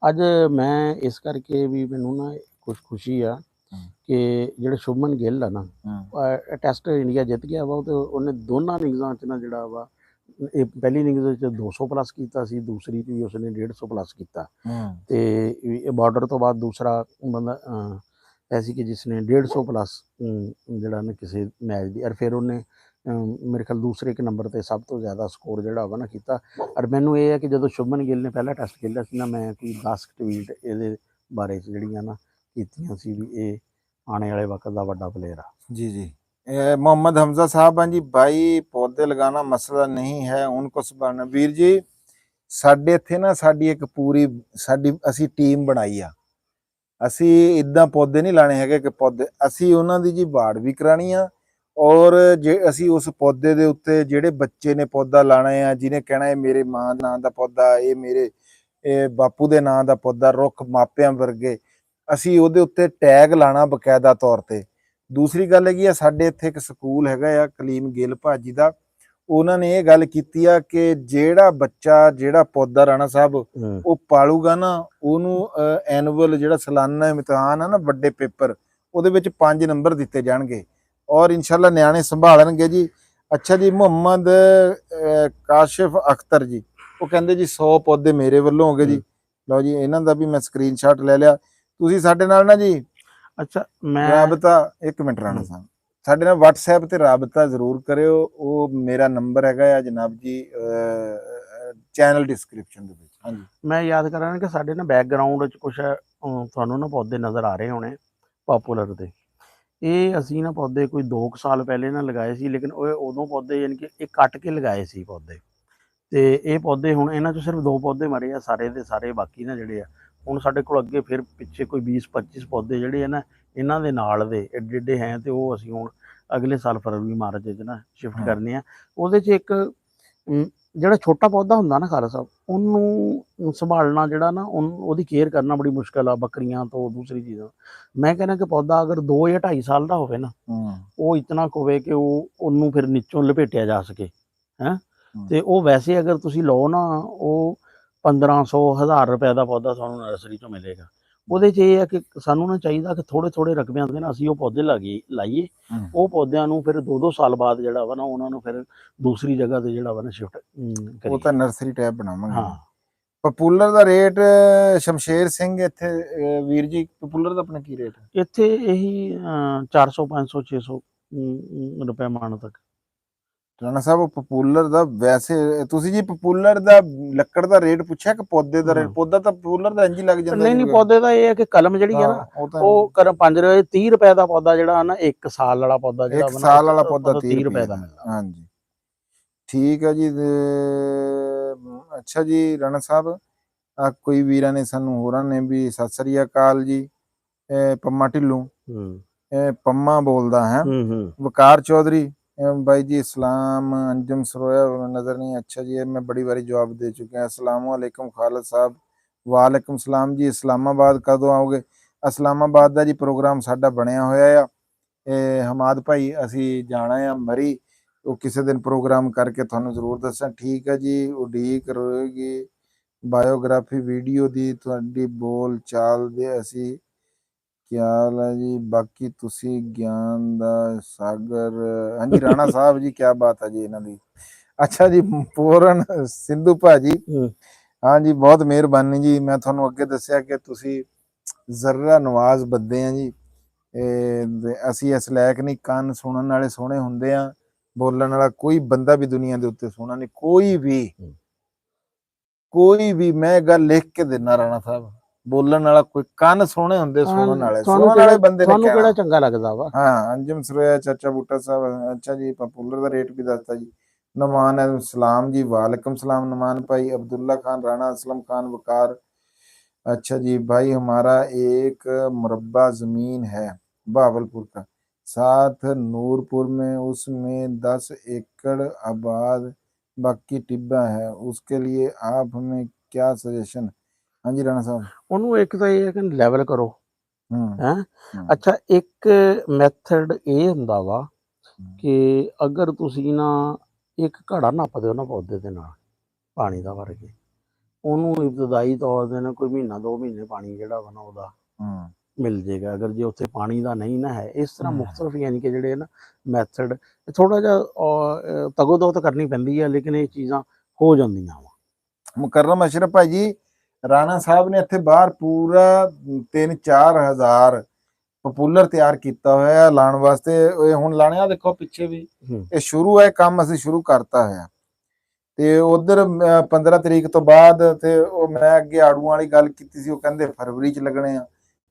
ਅੱਜ ਮੈਂ ਇਸ ਕਰਕੇ ਵੀ ਮੈਨੂੰ ਨਾ ਕੁਝ ਖੁਸ਼ੀ ਆ ਕਿ ਜਿਹੜੇ ਸ਼ੁਭਮਨ ਗਿੱਲ ਆ ਨਾ, ਟੈਸਟ ਇੰਡੀਆ ਜਿੱਤ ਗਿਆ ਵਾ, ਤੇ ਉਹਨੇ ਦੋਨਾਂ ਇਨਿੰਗਜ਼ਾਂ 'ਚ ਨਾ ਜਿਹੜਾ ਵਾ, ਇਹ ਪਹਿਲੀ ਇਨਿੰਗਜ਼ ਵਿੱਚ 200 ਪਲੱਸ ਕੀਤਾ ਸੀ, ਦੂਸਰੀ 'ਚ ਵੀ ਉਸਨੇ 150 ਪਲੱਸ ਕੀਤਾ। ਤੇ ਬਾਰਡਰ ਤੋਂ ਬਾਅਦ ਦੂਸਰਾ ਬੰਦਾ ਐਸੀ ਕਿ ਜਿਸਨੇ 150 ਪਲੱਸ ਜਿਹੜਾ ਨਾ ਕਿਸੇ ਮੈਚ ਦੀ, ਔਰ ਫਿਰ ਉਹਨੇ ਮੇਰੇ ਖਿਆਲ ਦੂਸਰੇ ਇੱਕ ਨੰਬਰ 'ਤੇ ਸਭ ਤੋਂ ਜ਼ਿਆਦਾ ਸਕੋਰ ਜਿਹੜਾ ਵਾ ਨਾ ਕੀਤਾ। ਔਰ ਮੈਨੂੰ ਇਹ ਹੈ ਕਿ ਜਦੋਂ ਸ਼ੁਭਮਨ ਗਿੱਲ ਨੇ ਪਹਿਲਾ ਟੈਸਟ ਖੇਲਿਆ ਸੀ ਨਾ, ਮੈਂ ਕੋਈ 10 ਟਵੀਟ ਇਹਦੇ ਬਾਰੇ 'ਚ ਜਿਹੜੀਆਂ ਨਾ ਕੀਤੀਆਂ ਸੀ ਵੀ ਇਹ आने वाले वक्त का बड़ा प्लेयर है। जी जी। मोहम्मद हमजा साहब हैं जी, भाई पौधे लगाना मसला नहीं है, उनको संभालना। वीर जी ਸਾਡੇ ਇੱਥੇ ਨਾ ਸਾਡੀ ਇੱਕ ਪੂਰੀ ਅਸੀਂ ਟੀਮ ਬਣਾਈ ਆ। ਅਸੀਂ ਇਦਾਂ ਪੌਦੇ ਨਹੀਂ ਲਾਣੇ ਹੈਗੇ ਕਿ ਪੌਦੇ, ਅਸੀਂ ਉਹਨਾਂ ਦੀ ਜੀ ਬਾੜ ਵੀ ਕਰਾਣੀ ਆ। ਔਰ ਜੇ ਅਸੀਂ ਉਸ ਪੌਦੇ ਦੇ ਉੱਤੇ ਜਿਹੜੇ ਬੱਚੇ ਨੇ ਪੌਦਾ ਲਾਣਾ ਆ, ਜਿਹਨੇ ਕਹਿਣਾ ਇਹ ਮੇਰੇ ਮਾਂ ਦੇ ਨਾਂ ਦਾ ਪੌਦਾ, ਇਹ ਮੇਰੇ ਬਾਪੂ ਦੇ ਨਾਂ ਦਾ ਪੌਦਾ, ਰੁੱਖ ਮਾਪਿਆਂ ਵਰਗੇ, ਅਸੀਂ ਉਹਦੇ ਉੱਤੇ ਟੈਗ ਲਾਣਾ ਬਕਾਇਦਾ ਤੌਰ ਤੇ। ਦੂਸਰੀ ਗੱਲ ਹੈਗੀ ਆ, ਸਾਡੇ ਇੱਥੇ ਇੱਕ ਸਕੂਲ ਹੈਗਾ ਆ ਕਲੀਮ ਗਿੱਲ ਭਾਜੀ ਦਾ, ਉਹਨਾਂ ਨੇ ਇਹ ਗੱਲ ਕੀਤੀ ਆ ਕਿ ਜਿਹੜਾ ਬੱਚਾ ਜਿਹੜਾ ਪੌਦਾ ਰਾਣਾ ਸਾਹਿਬ ਉਹ ਪਾਲੂਗਾ ਨਾ, ਉਹਨੂੰ ਐਨੂਅਲ ਜਿਹੜਾ ਸਾਲਾਨਾ ਇਮਤਿਹਾਨ ਆ ਨਾ, ਵੱਡੇ ਪੇਪਰ, ਉਹਦੇ ਵਿੱਚ 5 ਨੰਬਰ ਦਿੱਤੇ ਜਾਣਗੇ ਔਰ ਇਨਸ਼ਾਅੱਲਾ ਨਿਆਣੇ ਸੰਭਾਲਣਗੇ ਜੀ। ਅੱਛਾ ਜੀ, ਮੁਹੰਮਦ ਕਾਸ਼ਿਫ ਅਖਤਰ ਜੀ, ਉਹ ਕਹਿੰਦੇ ਜੀ 100 ਪੌਦੇ ਮੇਰੇ ਵੱਲੋਂ ਹੋ ਗਏ ਜੀ। ਲਓ ਜੀ, ਇਹਨਾਂ ਦਾ ਵੀ ਮੈਂ ਸਕਰੀਨਸ਼ਾਟ ਲੈ ਲਿਆ। ਤੁਸੀਂ ਸਾਡੇ ਨਾਲ ਨਾ ਜੀ ਅੱਛਾ ਮੈਂ ਰਾਬਤਾ, ਇੱਕ ਮਿੰਟ ਰਾਣਾ ਸਾਹਿਬ, ਸਾਡੇ ਨਾਲ WhatsApp ਤੇ ਰਾਬਤਾ ਜ਼ਰੂਰ ਕਰਿਓ। ਉਹ ਮੇਰਾ ਨੰਬਰ ਹੈਗਾ ਆ ਜਨਾਬ ਜੀ ਚੈਨਲ ਡਿਸਕ੍ਰਿਪਸ਼ਨ ਦੇ ਵਿੱਚ। ਹਾਂਜੀ, ਮੈਂ ਯਾਦ ਕਰਾਂ ਕਿ ਸਾਡੇ ਨਾ ਬੈਕਗਰਾਊਂਡ 'ਚ ਕੁਛ ਤੁਹਾਨੂੰ ਨਾ ਪੌਦੇ ਨਜ਼ਰ ਆ ਰਹੇ ਹੋਣੇ ਪੋਪੂਲਰ ਦੇ। ਇਹ ਅਸੀਂ ਨਾ ਪੌਦੇ ਕੋਈ 2 ਸਾਲ ਪਹਿਲੇ ਨਾ ਲਗਾਏ ਸੀ, ਲੇਕਿਨ ਉਹ ਉਦੋਂ ਪੌਦੇ ਯਾਨੀ ਕਿ ਇਹ ਕੱਟ ਕੇ ਲਗਾਏ ਸੀ ਪੌਦੇ, ਤੇ ਇਹ ਪੌਦੇ ਹੁਣ ਇਹਨਾਂ 'ਚੋਂ ਸਿਰਫ 2 ਪੌਦੇ ਮਰੇ ਆ, ਸਾਰੇ ਦੇ ਸਾਰੇ ਬਾਕੀ ਨਾ ਜਿਹੜੇ ਆ ਹੁਣ ਸਾਡੇ ਕੋਲ ਅੱਗੇ ਫਿਰ ਪਿੱਛੇ ਕੋਈ 20-25 ਪੌਦੇ ਜਿਹੜੇ ਆ ਨਾ ਇਹਨਾਂ ਦੇ ਨਾਲ ਦੇ ਏਡੇ ਏਡੇ ਹੈ, ਤੇ ਉਹ ਅਸੀਂ ਹੁਣ ਅਗਲੇ ਸਾਲ ਫਰਵਰੀ ਮਾਰਚ 'ਚ ਨਾ ਸ਼ਿਫਟ ਕਰਨੇ ਆ। ਉਹਦੇ 'ਚ ਇੱਕ ਜਿਹੜਾ ਛੋਟਾ ਪੌਦਾ ਹੁੰਦਾ ਨਾ ਖਾਲਸਾ ਸਾਹਿਬ, ਉਹਨੂੰ ਸੰਭਾਲਣਾ ਜਿਹੜਾ ਨਾ ਉਹਦੀ ਕੇਅਰ ਕਰਨਾ ਬੜੀ ਮੁਸ਼ਕਿਲ ਆ, ਬੱਕਰੀਆਂ ਤੋਂ ਦੂਸਰੀ ਚੀਜ਼ਾਂ। ਮੈਂ ਕਹਿੰਦਾ ਕਿ ਪੌਦਾ ਅਗਰ 2 ਜਾਂ 2.5 ਸਾਲ ਦਾ ਹੋਵੇ ਨਾ, ਉਹ ਇਤਨਾ ਕੁ ਹੋਵੇ ਕਿ ਉਹਨੂੰ ਫਿਰ ਨੀਚੋਂ ਲਪੇਟਿਆ ਜਾ ਸਕੇ ਹੈ। ਤੇ ਉਹ ਵੈਸੇ ਅਗਰ ਤੁਸੀਂ ਲਓ ਨਾ, ਉਹ 1500-1000 ਰੁਪਏ ਦਾ ਪੌਦਾ ਤੁਹਾਨੂੰ ਨਰਸਰੀ 'ਚੋਂ ਮਿਲੇਗਾ। ਉਹਦੇ 'ਚ ਇਹ ਹੈ ਕਿ ਸਾਨੂੰ ਨਾ ਚਾਹੀਦਾ ਕਿ ਥੋੜ੍ਹੇ ਰਕਬਿਆਂ ਦੇ ਨਾ ਅਸੀਂ ਉਹ ਪੌਦੇ ਲਾਈਏ। ਉਹ ਪੌਦਿਆਂ ਨੂੰ ਫਿਰ 2-2 ਸਾਲ ਬਾਅਦ ਜਿਹੜਾ ਵਾ ਨਾ ਉਹਨਾਂ ਨੂੰ ਫਿਰ ਦੂਸਰੀ ਜਗ੍ਹਾ ਤੇ ਜਿਹੜਾ ਵਾ ਨਾ ਸ਼ਿਫਟ ਕਰੀਏ। ਉਹ ਤਾਂ ਨਰਸਰੀ ਟੈਪ ਬਣਾਵਾਂਗੇ। ਹਾਂ, ਪਪੂਲਰ ਦਾ ਰੇਟ ਸ਼ਮਸ਼ੇਰ ਸਿੰਘ ਇੱਥੇ ਵੀਰ ਜੀ, ਪਪੂਲਰ ਦਾ ਆਪਣਾ ਕੀ ਰੇਟ ਹੈ ਇੱਥੇ? ਇਹੀ 400 500 600 ਰੁਪਏ ਮਣ ਤੱਕ। ਰਾਣਾ ਸਾਹਿਬ ਉਹ ਪਪੂਲਰ ਦਾ ਵੈਸੇ ਤੁਸੀਂ ਜੀ ਪਪੂਲਰ ਦਾ ਲੱਕੜ ਦਾ ਰੇਟ ਪੁੱਛਿਆ ਕਿ ਪੌਦੇ ਦਾ ਰੇਟ? ਪੌਦਾ ਤਾਂ ਪਪੂਲਰ ਦਾ ਇੰਜ ਹੀ ਲੱਗ ਜਾਂਦਾ। ਨਹੀਂ ਪੌਦੇ ਦਾ ਇਹ ਹੈ ਕਿ ਕਲਮ ਜਿਹੜੀ ਹੈ ਨਾ ਉਹ 30 ਰੁਪਏ ਦਾ ਪੌਦਾ ਜਿਹੜਾ ਨਾ 1 ਸਾਲ ਵਾਲਾ ਪੌਦਾ ਜਿਹੜਾ 1 ਸਾਲ ਵਾਲਾ ਪੌਦਾ 30 ਰੁਪਏ ਦਾ ਮਿਲਦਾ। ਹਾਂਜੀ ਠੀਕ ਹੈ ਜੀ। ਅੱਛਾ ਜੀ ਰਾਣਾ ਸਾਹਿਬ, ਕੋਈ ਵੀਰਾਂ ਨੇ ਸਾਨੂੰ ਹੋਰਾਂ ਨੇ ਵੀ ਸਤਿ ਸ੍ਰੀ ਅਕਾਲ ਜੀ। ਪੰਮਾ ਢਿੱਲੋਂ, ਪੰਮਾ ਬੋਲਦਾ ਹੈ, वकार चौधरी, भाई जी इस्लाम, अंजुम सरोया नजर नहीं, अच्छा जी मैं बड़ी बारी जवाब दे चुके हैं। अस्सलाम वालेकुम खालिद साहब, वालेकुम सलाम जी। इस्लामाबाद कदों आओगे? इस्लामाबाद ਦਾ ਜੀ ਪ੍ਰੋਗਰਾਮ ਸਾਡਾ ਬਣਿਆ ਹੋਇਆ ਆ। ਹਮਾਦ ਭਾਈ ਅਸੀਂ ਜਾਣਾ ਆ ਮਰੀ, ਉਹ ਕਿਸੇ ਦਿਨ ਪ੍ਰੋਗਰਾਮ ਕਰਕੇ ਤੁਹਾਨੂੰ ਜ਼ਰੂਰ ਦੱਸਾਂ। ਠੀਕ ਹੈ ਜੀ, ਉਡੀਕ ਰਹੇਗੀ ਬਾਇਓਗ੍ਰਾਫੀ ਵੀਡੀਓ ਦੀ ਤੁਹਾਡੀ ਬੋਲ ਚਾਲ ਦੇ ਅਸੀਂ ਖਿਆਲ ਹੈ ਜੀ। ਬਾਕੀ ਤੁਸੀਂ ਗਿਆਨ ਦਾ ਸਾਗਰ, ਹਾਂਜੀ ਰਾਣਾ ਸਾਹਿਬ ਜੀ, ਕਿਆ ਬਾਤ ਹੈ ਜੀ ਇਹਨਾਂ ਦੀ। ਅੱਛਾ ਜੀ, ਪੂਰਨ ਸਿੰਧੂ ਭਾਜੀ, ਹਾਂਜੀ ਬਹੁਤ ਮਿਹਰਬਾਨੀ ਜੀ। ਮੈਂ ਤੁਹਾਨੂੰ ਅੱਗੇ ਦੱਸਿਆ ਕਿ ਤੁਸੀਂ ਜ਼ਰਾ ਨਵਾਜ਼ ਬੰਦੇ ਆ ਜੀ। ਅਸੀਂ ਇਸ ਲਾਇਕ ਨਹੀਂ, ਕੰਨ ਸੁਣਨ ਵਾਲੇ ਸੋਹਣੇ ਹੁੰਦੇ ਆ, ਬੋਲਣ ਵਾਲਾ ਕੋਈ ਬੰਦਾ ਵੀ ਦੁਨੀਆ ਦੇ ਉੱਤੇ ਸੋਹਣਾ ਨਹੀਂ, ਕੋਈ ਵੀ। ਮੈਂ ਗੱਲ ਲਿਖ ਕੇ ਦਿੰਦਾ ਰਾਣਾ ਸਾਹਿਬ, ਬੋਲਣ ਵਾਲਾ ਕੋਈ, ਕੰਨ ਸੋਹਣੇ ਹੁੰਦੇ ਸੁਣਨ ਵਾਲੇ, ਸੁਣਨ ਵਾਲੇ ਬੰਦੇ ਨੇ ਤੁਹਾਨੂੰ ਕਿਹੜਾ ਚੰਗਾ ਲੱਗਦਾ ਵਾ? ਹਾਂ, ਅੰਜਮ ਸਰੋਇਆ, ਚਾਚਾ ਬੂਟਾ ਸਾਹਿਬ, ਅੱਛਾ ਜੀ। ਪਪੂਲਰ ਦਾ ਰੇਟ ਵੀ ਦੱਸਤਾ ਜੀ। ਨਮਾਨ ਸਲਾਮ ਜੀ, वालेकुम सलाम नमान भाई। अब्दुल्ला खान राणा, असलम खान, वकार, अच्छा जी भाई हमारा एक मुरब्बा जमीन है बहावलपुर का, साथ नूरपुर में, उसमें 10 एकड़ आबाद, बाकी टिब्बा है, उसके लिए आप हमें क्या सजेशन? हाँ जी राणा साहब, ਉਹਨੂੰ ਇੱਕ ਤਾਂ ਇਹ ਹੈ ਕਿ ਲੈਵਲ ਕਰੋ ਹੈ। ਹੂੰ ਅੱਛਾ, ਇੱਕ ਮੈਥਡ ਇਹ ਹੁੰਦਾ ਵਾ ਕਿ ਅਗਰ ਤੁਸੀਂ ਨਾ ਇੱਕ ਘੜਾ ਨੱਪਦੇ ਹੋ ਨਾ ਪੌਦੇ ਦੇ ਨਾਲ ਪਾਣੀ ਦਾ ਭਰ ਕੇ, ਉਹਨੂੰ ਇਬਤਦਾਈ ਤੌਰ ਤੇ ਨਾ ਕੋਈ ਮਹੀਨਾ 2 ਮਹੀਨੇ ਪਾਣੀ ਜਿਹੜਾ ਵਾ ਨਾ ਉਹਦਾ ਮਿਲ ਜੇਗਾ। ਅਗਰ ਜੇ ਉੱਥੇ ਪਾਣੀ ਦਾ ਨਹੀਂ ਨਾ ਹੈ, ਇਸ ਤਰ੍ਹਾਂ ਮੁਖਤਲਿਫ ਯਾਨੀ ਕਿ ਜਿਹੜੇ ਨਾ ਮੈਥਡ ਥੋੜਾ ਜਿਹਾ ਤਗੋਦੋਤ ਕਰਨੀ ਪੈਂਦੀ ਹੈ, ਲੇਕਿਨ ਇਹ ਚੀਜ਼ਾਂ ਹੋ ਜਾਂਦੀਆਂ ਵਾ। ਮੁਕਰਮ ਅਸ਼ਰਫ ਭਾਈ ਜੀ, ਰਾਣਾ ਸਾਹਿਬ ਨੇ ਇੱਥੇ ਬਾਹਰ ਪੂਰਾ 3-4 ਹਜ਼ਾਰ ਪਪੂਲਰ ਤਿਆਰ ਕੀਤਾ ਹੋਇਆ ਲਾਉਣ ਵਾਸਤੇ। ਇਹ ਹੁਣ ਲਾਣਿਆ ਦੇਖੋ ਪਿੱਛੇ ਵੀ, ਇਹ ਸ਼ੁਰੂ ਹੈ ਕੰਮ, ਅਸੀਂ ਸ਼ੁਰੂ ਕਰਤਾ ਹੋਇਆ। ਤੇ ਉਧਰ 15 ਤਰੀਕ ਤੋਂ ਬਾਅਦ ਤੇ ਉਹ ਮੈਂ ਅੱਗੇ ਆੜੂਆਂ ਵਾਲੀ ਗੱਲ ਕੀਤੀ ਸੀ, ਉਹ ਕਹਿੰਦੇ ਫਰਵਰੀ ਚ ਲੱਗਣੇ ਆ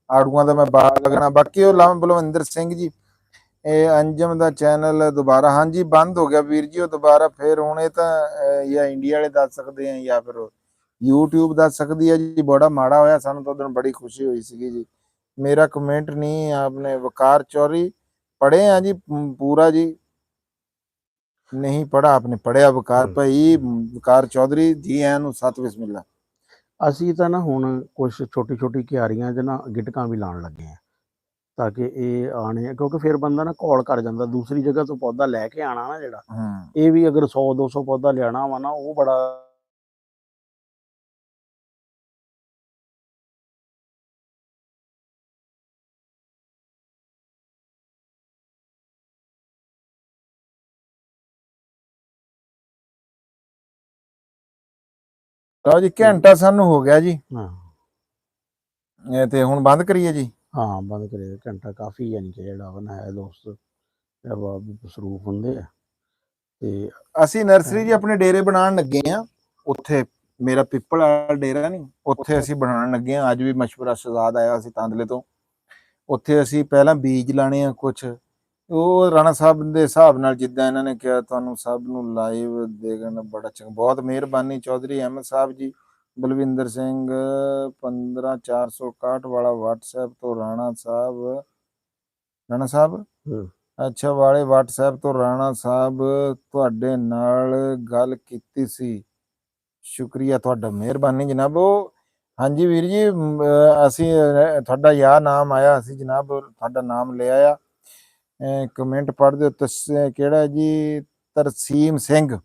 ਆੜੂਆਂ ਦਾ, ਮੈਂ ਬਾਹਰ ਲੱਗਣਾ। ਬਾਕੀ ਉਹ ਲਾਮ ਬਲਵਿੰਦਰ ਸਿੰਘ ਜੀ, ਇਹ ਅੰਜਮ ਦਾ ਚੈਨਲ ਦੁਬਾਰਾ, ਹਾਂਜੀ ਬੰਦ ਹੋ ਗਿਆ ਵੀਰ ਜੀ ਉਹ ਦੁਬਾਰਾ ਫਿਰ। ਹੁਣ ਇਹ ਤਾਂ ਜਾਂ ਇੰਡੀਆ ਵਾਲੇ ਦੱਸ ਸਕਦੇ ਆ ਜਾਂ ਫਿਰ YouTube ਦੱਸ ਸਕਦੀ ਹੈ ਜੀ। ਬੜਾ ਮਾੜਾ ਹੋਇਆ, ਸਾਨੂੰ ਤਾਂ ਉਦੋਂ ਬੜੀ ਖੁਸ਼ੀ ਹੋਈ ਸੀਗੀ ਜੀ। ਮੇਰਾ ਕਮੈਂਟ ਨਹੀਂ आपने वकार चौधरी पढ़े हैं जी पूरा जी? नहीं पढ़ा आपने, पढ़िਆ वकार भाई, वकार चौधरी जी ਐ ਨੂੰ ਸਤ ਬਿਸਮਿਲ੍ਲਾ। ਅਸੀਂ ਤਾਂ ਨਾ ਹੁਣ ਕੁਝ ਛੋਟੀ ਕਿਆਰੀਆਂ 'ਚ ਨਾ ਗਿਟਕਾਂ ਵੀ ਲਾਉਣ ਲੱਗੇ ਆ, ਤਾਂ ਕਿ ਇਹ ਆਣੇ, ਕਿਉਂਕਿ ਫਿਰ ਬੰਦਾ ਨਾ ਘੋਲ ਕਰ ਜਾਂਦਾ, ਦੂਸਰੀ ਜਗ੍ਹਾ ਤੋਂ ਪੌਦਾ ਲੈ ਕੇ ਆਣਾ ਨਾ ਜਿਹੜਾ, ਇਹ ਵੀ ਅਗਰ 100-200 ਪੌਦਾ ਲਿਆਣਾ ਵਾ ਨਾ, ਉਹ ਬੜਾ ਲਓ ਜੀ, ਘੰਟਾ ਸਾਨੂੰ ਹੋ ਗਿਆ ਜੀ। ਹਾਂ ਇਹ ਤੇ ਹੁਣ ਬੰਦ ਕਰੀਏ ਜੀ? ਹਾਂ ਬੰਦ ਕਰੇ, ਘੰਟਾ ਕਾਫੀ ਯਾਨੀ ਕਿ ਜਿਹੜਾ ਵਾ ਨਾ ਹੈ ਦੋਸਤ ਮਸਰੂਫ ਹੁੰਦੇ ਆ। ਤੇ ਅਸੀਂ ਨਰਸਰੀ ਜੀ ਆਪਣੇ ਡੇਰੇ ਬਣਾਉਣ ਲੱਗੇ ਆ, ਉੱਥੇ ਮੇਰਾ ਪਿੱਪਲ ਵਾਲਾ ਡੇਰਾ ਨਹੀਂ, ਉੱਥੇ ਅਸੀਂ ਬਣਾਉਣ ਲੱਗੇ ਆ। ਅੱਜ ਵੀ ਮਸ਼ਵਰਾ ਸ਼ਹਜ਼ਾਦ ਆਇਆ ਸੀ ਤਾਂਦਲੇ ਤੋਂ, ਉੱਥੇ ਅਸੀਂ ਪਹਿਲਾਂ ਬੀਜ ਲਾਣੇ ਆ ਕੁਛ। ਉਹ ਰਾਣਾ ਸਾਹਿਬ ਦੇ ਹਿਸਾਬ ਨਾਲ ਜਿੱਦਾਂ ਇਹਨਾਂ ਨੇ ਕਿਹਾ, ਤੁਹਾਨੂੰ ਸਭ ਨੂੰ ਲਾਈਵ ਦੇਖਣ ਬੜਾ ਚੰਗਾ, ਬਹੁਤ ਮਿਹਰਬਾਨੀ। ਚੌਧਰੀ ਅਹਿਮਦ ਸਾਹਿਬ ਜੀ, ਬਲਵਿੰਦਰ ਸਿੰਘ 15461 ਵਾਲਾ WhatsApp ਤੋਂ ਰਾਣਾ ਸਾਹਿਬ ਅੱਛਾ ਵਾਲੇ WhatsApp ਤੋਂ ਰਾਣਾ ਸਾਹਿਬ ਤੁਹਾਡੇ ਨਾਲ ਗੱਲ ਕੀਤੀ ਸੀ, ਸ਼ੁਕਰੀਆ ਤੁਹਾਡਾ, ਮਿਹਰਬਾਨੀ ਜਨਾਬ। ਉਹ ਹਾਂਜੀ ਵੀਰ ਜੀ, ਅਸੀਂ ਤੁਹਾਡਾ ਯਾ ਨਾਮ ਆਇਆ, ਅਸੀਂ ਜਨਾਬ ਤੁਹਾਡਾ ਨਾਮ ਲਿਆ ਆ। ਕਮੈਂਟ ਪੜ੍ਹ ਦਿਓ, ਕਿਹੜਾ ਜੀ? ਤਰਸੀਮ ਸਿੰਘ,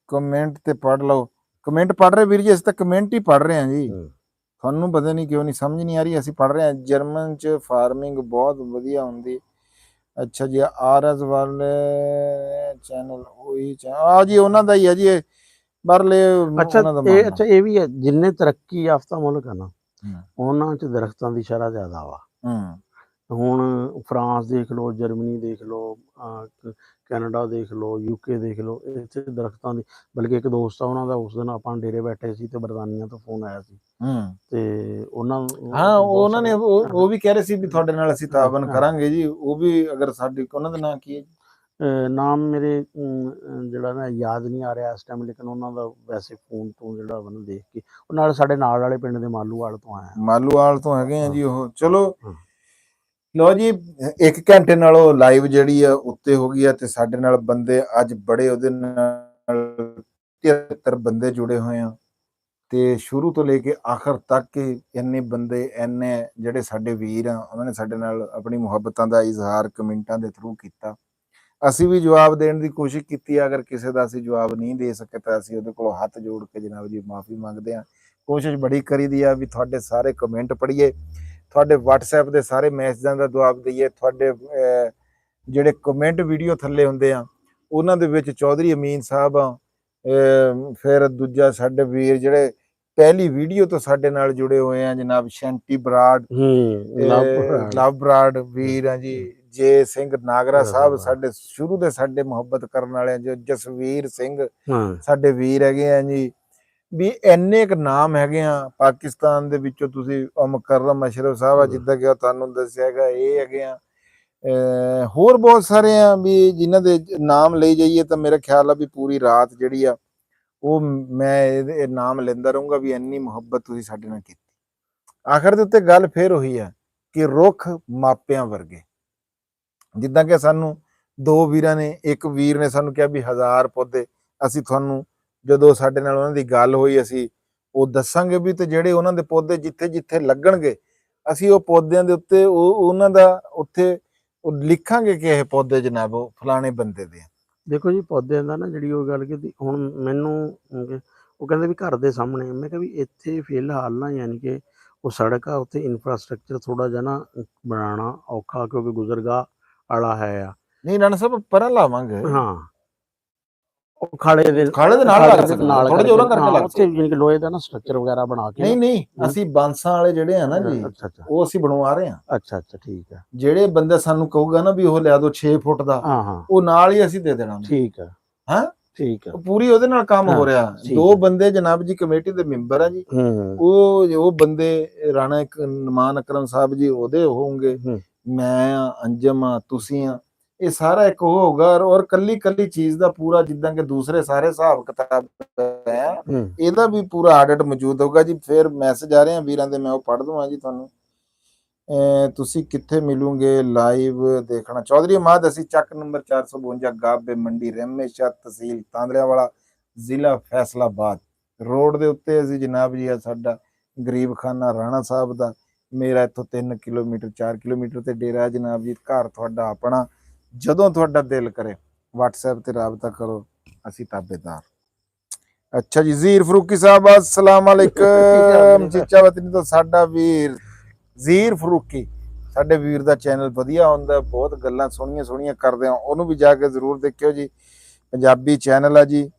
ਕਮੈਂਟ ਤੇ ਪੜ੍ਹ ਲਓ। ਕਮੈਂਟ ਪੜ੍ਹ ਰਹੇ ਵੀਰ ਜੀ, ਅਸੀਂ ਤਾਂ ਕਮੈਂਟ ਹੀ ਪੜ੍ਹ ਰਹੇ ਹਾਂ ਜੀ, ਤੁਹਾਨੂੰ ਪਤਾ ਨਹੀਂ ਕਿਉਂ ਨਹੀਂ ਸਮਝ ਨਹੀਂ ਆ ਰਹੀ, ਅਸੀਂ ਪੜ੍ਹ ਰਹੇ ਹਾਂ। ਜਰਮਨ ਚ ਫਾਰਮਿੰਗ ਬਹੁਤ ਵਧੀਆ ਹੁੰਦੀ। ਅੱਛਾ ਜੀ, RS ਵਾਲੇ ਚੈਨਲ ਉਹੀ ਆ ਜੀ, ਉਹਨਾਂ ਦਾ ਹੀ ਹੈ ਜੀ ਇਹ ਬਾਹਰਲੇ। ਅੱਛਾ ਇਹ ਵੀ ਹੈ, ਜਿੰਨੇ ਤਰੱਕੀ ਯਾਫਤਾ ਮੁਲਕ ਆ ਨਾ, ਉਹਨਾਂ 'ਚ ਦਰਖਤਾਂ ਦੀ ਸ਼ਰ੍ਹਾ ਜ਼ਿਆਦਾ ਵਾ। ਹੁਣ ਫਰਾਂਸ ਦੇਖ ਲਓ, ਜਰਮਨੀ ਦੇਖ ਲਓ, ਕੈਨੇਡਾ ਦੇਖ ਲਓ, UK ਦੇਖ ਲਓ, ਇੱਥੇ ਦਰਖਤਾਂ ਦੀ, ਬਲਕਿ ਇੱਕ ਦੋਸਤ ਆ ਉਹਨਾਂ ਦਾ, ਉਸ ਦਿਨ ਆਪਾਂ ਡੇਰੇ ਬੈਠੇ ਸੀ ਤੇ ਬਰਤਾਨੀਆ ਤੋਂ ਫੋਨ ਆਇਆ ਸੀ, ਤੇ ਉਹਨਾਂ ਨੇ ਉਹ ਵੀ ਕਹਿ ਰਹੇ ਸੀ ਵੀ ਤੁਹਾਡੇ ਨਾਲ ਅਸੀਂ ਤਾਵਨ ਕਰਾਂਗੇ ਜੀ। ਉਹ ਵੀ ਅਗਰ ਸਾਡੀ, ਉਹਨਾਂ ਦਾ ਨਾਂ ਕੀ ਹੈ? ਨਾਮ ਮੇਰੇ ਜਿਹੜਾ ਨਾ ਯਾਦ ਨਹੀਂ ਆ ਰਿਹਾ ਇਸ ਟਾਈਮ, ਲੇਕਿਨ ਉਹਨਾਂ ਦਾ ਵੈਸੇ ਫੋਨ ਤੋਂ ਜਿਹੜਾ ਮੈਨੂੰ ਦੇਖ ਕੇ, ਉਹ ਨਾਲ ਸਾਡੇ ਨਾਲ ਵਾਲੇ ਪਿੰਡ ਦੇ ਮਾਲੂਵਾਲ ਤੋਂ ਆਇਆ। ਮਾਲੂਵਾਲ ਤੋਂ ਹੈਗੇ ਆ ਜੀ ਉਹ। ਚਲੋ ਲੋ ਜੀ 1 ਘੰਟੇ ਨਾਲੋਂ ਲਾਈਵ ਜਿਹੜੀ ਆ ਉੱਤੇ ਹੋ ਗਈ ਆ ਤੇ ਸਾਡੇ ਨਾਲ ਬੰਦੇ ਅੱਜ ਬੜੇ ਉਹਦੇ ਨਾਲ 73 ਬੰਦੇ ਜੁੜੇ ਹੋਏ ਆ ਤੇ ਸ਼ੁਰੂ ਤੋਂ ਲੈ ਕੇ ਆਖਰ ਤੱਕ ਇੰਨੇ ਬੰਦੇ ਇੰਨੇ ਜਿਹੜੇ ਸਾਡੇ ਵੀਰ ਆ ਉਹਨਾਂ ਨੇ ਸਾਡੇ ਨਾਲ ਆਪਣੀ ਮੁਹੱਬਤਾਂ ਦਾ ਇਜ਼ਹਾਰ ਕਮੈਂਟਾਂ ਦੇ ਥਰੂ ਕੀਤਾ। ਅਸੀਂ ਵੀ ਜਵਾਬ ਦੇਣ ਦੀ ਕੋਸ਼ਿਸ਼ ਕੀਤੀ ਆ, ਅਗਰ ਕਿਸੇ ਦਾ ਅਸੀਂ ਜਵਾਬ ਨਹੀਂ ਦੇ ਸਕੇ ਤਾਂ ਅਸੀਂ ਉਹਦੇ ਕੋਲੋਂ ਹੱਥ ਜੋੜ ਕੇ ਜਨਾਬ ਜੀ ਮਾਫੀ ਮੰਗਦੇ ਆ। ਕੋਸ਼ਿਸ਼ ਬੜੀ ਕਰੀਦੀ ਆ ਵੀ ਤੁਹਾਡੇ ਸਾਰੇ ਕਮੈਂਟ ਪੜ੍ਹੀਏ, ਤੁਹਾਡੇ WhatsApp ਦੇ ਸਾਰੇ ਮੈਸੇਜਾਂ ਦਾ ਜਵਾਬ ਦਈਏ, ਤੁਹਾਡੇ ਜਿਹੜੇ ਕਮੈਂਟ ਵੀਡੀਓ ਥੱਲੇ ਹੁੰਦੇ ਆ ਉਹਨਾਂ ਦੇ ਵਿੱਚ ਚੌਧਰੀ ਅਮੀਨ ਸਾਹਿਬ ਆ, ਫਿਰ ਦੂਜਾ ਸਾਡੇ ਵੀਰ ਜਿਹੜੇ ਪਹਿਲੀ ਵੀਡੀਓ ਤੋਂ ਸਾਡੇ ਨਾਲ ਜੁੜੇ ਹੋਏ ਆ ਜਨਾਬ ਸ਼ੈਂਟੀ ਬਰਾੜ, ਲਵ ਬਰਾੜ ਵੀਰ ਆ ਜੀ, ਜੇ ਸਿੰਘ ਨਾਗਰਾ ਸਾਹਿਬ ਸਾਡੇ ਸ਼ੁਰੂ ਦੇ ਸਾਡੇ ਮੁਹੱਬਤ ਕਰਨ ਵਾਲੇ ਜੋ ਜਸਵੀਰ ਸਿੰਘ ਸਾਡੇ ਵੀਰ ਹੈਗੇ ਆ ਜੀ, ਵੀ ਇੰਨੇ ਕੁ ਨਾਮ ਹੈਗੇ ਆ ਪਾਕਿਸਤਾਨ ਦੇ ਵਿੱਚੋਂ। ਤੁਸੀਂ ਮੁਕਰਮ ਅਸ਼ਰਫ ਸਾਹਿਬ ਆ ਜਿੱਦਾਂ ਕਿ ਤੁਹਾਨੂੰ ਦੱਸਿਆ ਹੈਗਾ, ਇਹ ਹੈਗੇ ਆ ਹੋਰ ਬਹੁਤ ਸਾਰੇ ਆ ਵੀ ਜਿਨ੍ਹਾਂ ਦੇ ਨਾਮ ਲਈ ਜਾਈਏ ਤਾਂ ਮੇਰਾ ਖਿਆਲ ਆ ਵੀ ਪੂਰੀ ਰਾਤ ਜਿਹੜੀ ਆ ਉਹ ਮੈਂ ਇਹਦੇ ਨਾਮ ਲੈਂਦਾ ਰਹੂੰਗਾ ਵੀ ਇੰਨੀ ਮੁਹੱਬਤ ਤੁਸੀਂ ਸਾਡੇ ਨਾਲ ਕੀਤੀ। ਆਖਰ ਦੇ ਉੱਤੇ ਗੱਲ ਫੇਰ ਉਹੀ ਆ ਕਿ ਰੁੱਖ ਮਾਪਿਆਂ ਵਰਗੇ, ਜਿੱਦਾਂ ਕਿ ਸਾਨੂੰ 2 ਵੀਰਾਂ ਨੇ, ਇੱਕ ਵੀਰ ਨੇ ਸਾਨੂੰ ਕਿਹਾ ਵੀ 1000 ਪੌਦੇ ਅਸੀਂ ਤੁਹਾਨੂੰ ਜਦੋਂ ਸਾਡੇ ਨਾਲ ਉਹਨਾਂ ਦੀ ਗੱਲ ਹੋਈ ਅਸੀਂ ਉਹ ਦੱਸਾਂਗੇ ਵੀ, ਤੇ ਜਿਹੜੇ ਉਹਨਾਂ ਦੇ ਪੌਦੇ ਜਿੱਥੇ ਜਿੱਥੇ ਲੱਗਣਗੇ ਅਸੀਂ ਉਹ ਪੌਦਿਆਂ ਦੇ ਉੱਤੇ ਉਹਨਾਂ ਦਾ ਉੱਥੇ ਉਹ ਲਿਖਾਂਗੇ ਕਿ ਇਹ ਪੌਦੇ ਜਨਾਬ ਉਹ ਫਲਾਣੇ ਬੰਦੇ ਦੇ। ਦੇਖੋ ਜੀ ਪੌਦਿਆਂ ਦਾ ਨਾ ਜਿਹੜੀ ਉਹ ਗੱਲ ਕੀਤੀ ਹੁਣ ਮੈਨੂੰ ਉਹ ਕਹਿੰਦੇ ਵੀ ਘਰ ਦੇ ਸਾਹਮਣੇ, ਮੈਂ ਕਿਹਾ ਵੀ ਇੱਥੇ ਫਿਲਹਾਲ ਨਾ ਯਾਨੀ ਕਿ ਉਹ ਸੜਕ ਆ ਉੱਥੇ ਇਨਫਰਾਸਟ੍ਰਕਚਰ ਥੋੜਾ ਜਿਹਾ ਨਾ ਬਣਾਉਣਾ ਔਖਾ ਕਿਉਂਕਿ ਗੁਜ਼ਰਗਾਹ ਵਾਲਾ ਹੈ ਆ। ਨਹੀਂ ਨਾਨਾ ਸਾਹਿਬ ਪਰਾਂ ਲਾਵਾਂਗੇ, ਹਾਂ ਉਹ ਖਾਲੇ ਦੇ ਨਾਲ ਲੱਗ ਸਕਦਾ, ਥੋੜਾ ਜਿਹਾ ਉਹਨਾਂ ਕਰਕੇ ਲੱਗ ਉੱਥੇ ਯਾਨੀ ਕਿ ਲੋਹੇ ਦਾ ਨਾ ਸਟਰਕਚਰ ਵਗੈਰਾ ਬਣਾ ਕੇ। ਨਹੀਂ ਅਸੀਂ ਬਾਂਸਾਂ ਵਾਲੇ ਜਿਹੜੇ ਆ ਨਾ ਜੀ ਉਹ ਅਸੀਂ ਬਣਵਾ ਰਹੇ ਆ। ਅੱਛਾ ਠੀਕ ਹੈ। ਜਿਹੜੇ ਬੰਦਾ ਸਾਨੂੰ ਕਹੂਗਾ ਨਾ ਵੀ ਉਹ ਲਿਆ ਦੋ 6 ਫੁੱਟ ਦਾ, ਉਹ ਨਾਲ ਹੀ ਅਸੀਂ ਦੇ ਦੇਣਾ। ਠੀਕ ਹੈ ਹਾਂ ਠੀਕ ਹੈ, ਪੂਰੀ ਉਹਦੇ ਨਾਲ ਕੰਮ ਹੋ ਰਿਹਾ। 2 ਬੰਦੇ ਜਨਾਬ ਜੀ ਕਮੇਟੀ ਦੇ ਮੈਂਬਰ ਆ ਜੀ, ਉਹ ਬੰਦੇ ਰਾਣਾ ਨਮਾਨ ਅਕਰਮ ਸਾਹਿਬ ਜੀ ਉਹਦੇ ਹੋਣਗੇ, ਮੈਂ ਆ, ਅੰਜਮ ਆ, ਤੁਸੀਂ ਆ, ਇਹ ਸਾਰਾ ਇੱਕ ਉਹ ਹੋਊਗਾ। ਔਰ ਕੱਲੀ ਚੀਜ਼ ਦਾ ਪੂਰਾ ਜਿੱਦਾਂ ਕਿ ਦੂਸਰੇ ਸਾਰੇ ਹਿਸਾਬ ਕਿਤਾਬ ਹੈ ਇਹਦਾ ਵੀ ਪੂਰਾ ਆਡਿਟ ਮੌਜੂਦ ਹੋਊਗਾ ਜੀ। ਫਿਰ ਮੈਸੇਜ ਆ ਰਹੇ ਆ ਵੀਰਾਂ ਦੇ, ਮੈਂ ਉਹ ਪੜ੍ਹ ਦਵਾਂ ਜੀ ਤੁਹਾਨੂੰ। ਤੁਸੀਂ ਕਿੱਥੇ ਮਿਲੂਗੇ ਲਾਈਵ ਦੇਖਣਾ? ਚੌਧਰੀ ਅਹਿਮਦ ਅਸੀਂ ਚੱਕ ਨੰਬਰ 452 ਗਾਬੇ ਮੰਡੀ ਰਹਿਮੇਸ਼ਾ ਤਹਿਸੀਲ ਤਾਂਦਲਿਆਂਵਾਲਾ ਜ਼ਿਲ੍ਹਾ ਫੈਸਲਾਬਾਦ ਰੋਡ ਦੇ ਉੱਤੇ ਅਸੀਂ ਜਨਾਬ ਜੀ ਆ ਸਾਡਾ ਗਰੀਬ ਖਾਨਾ ਰਾਣਾ ਸਾਹਿਬ ਦਾ। ਮੇਰਾ ਇੱਥੋਂ 3 ਕਿਲੋਮੀਟਰ 4 ਕਿਲੋਮੀਟਰ ਤੇ ਡੇਰਾ ਜਨਾਬ ਜੀ। ਘਰ ਤੁਹਾਡਾ ਆਪਣਾ, ਜਦੋਂ ਤੁਹਾਡਾ ਦਿਲ ਕਰੇ WhatsApp ਤੇ ਰਾਬਤਾ ਕਰੋ, ਅਸੀਂ ਤਾਬੇਦਾਰ। ਅੱਛਾ ਜੀ ਜ਼ੀਰ ਫਰੂਕੀ ਸਾਹਿਬ अस्सलाम वालेकुम ਚੀਚਾ ਵਤਨੀ ਤੋਂ ਸਾਡਾ ਵੀਰ ਜ਼ੀਰ ਫਰੂਕੀ, ਸਾਡੇ ਵੀਰ ਦਾ ਚੈਨਲ ਵਧੀਆ ਹੁੰਦਾ, ਬਹੁਤ ਗੱਲਾਂ ਸੋਹਣੀਆਂ ਕਰਦੇ ਆ, ਉਹਨੂੰ ਵੀ ਜਾ ਕੇ ਜ਼ਰੂਰ ਦੇਖਿਓ ਜੀ। ਪੰਜਾਬੀ ਚੈਨਲ ਆ ਜੀ।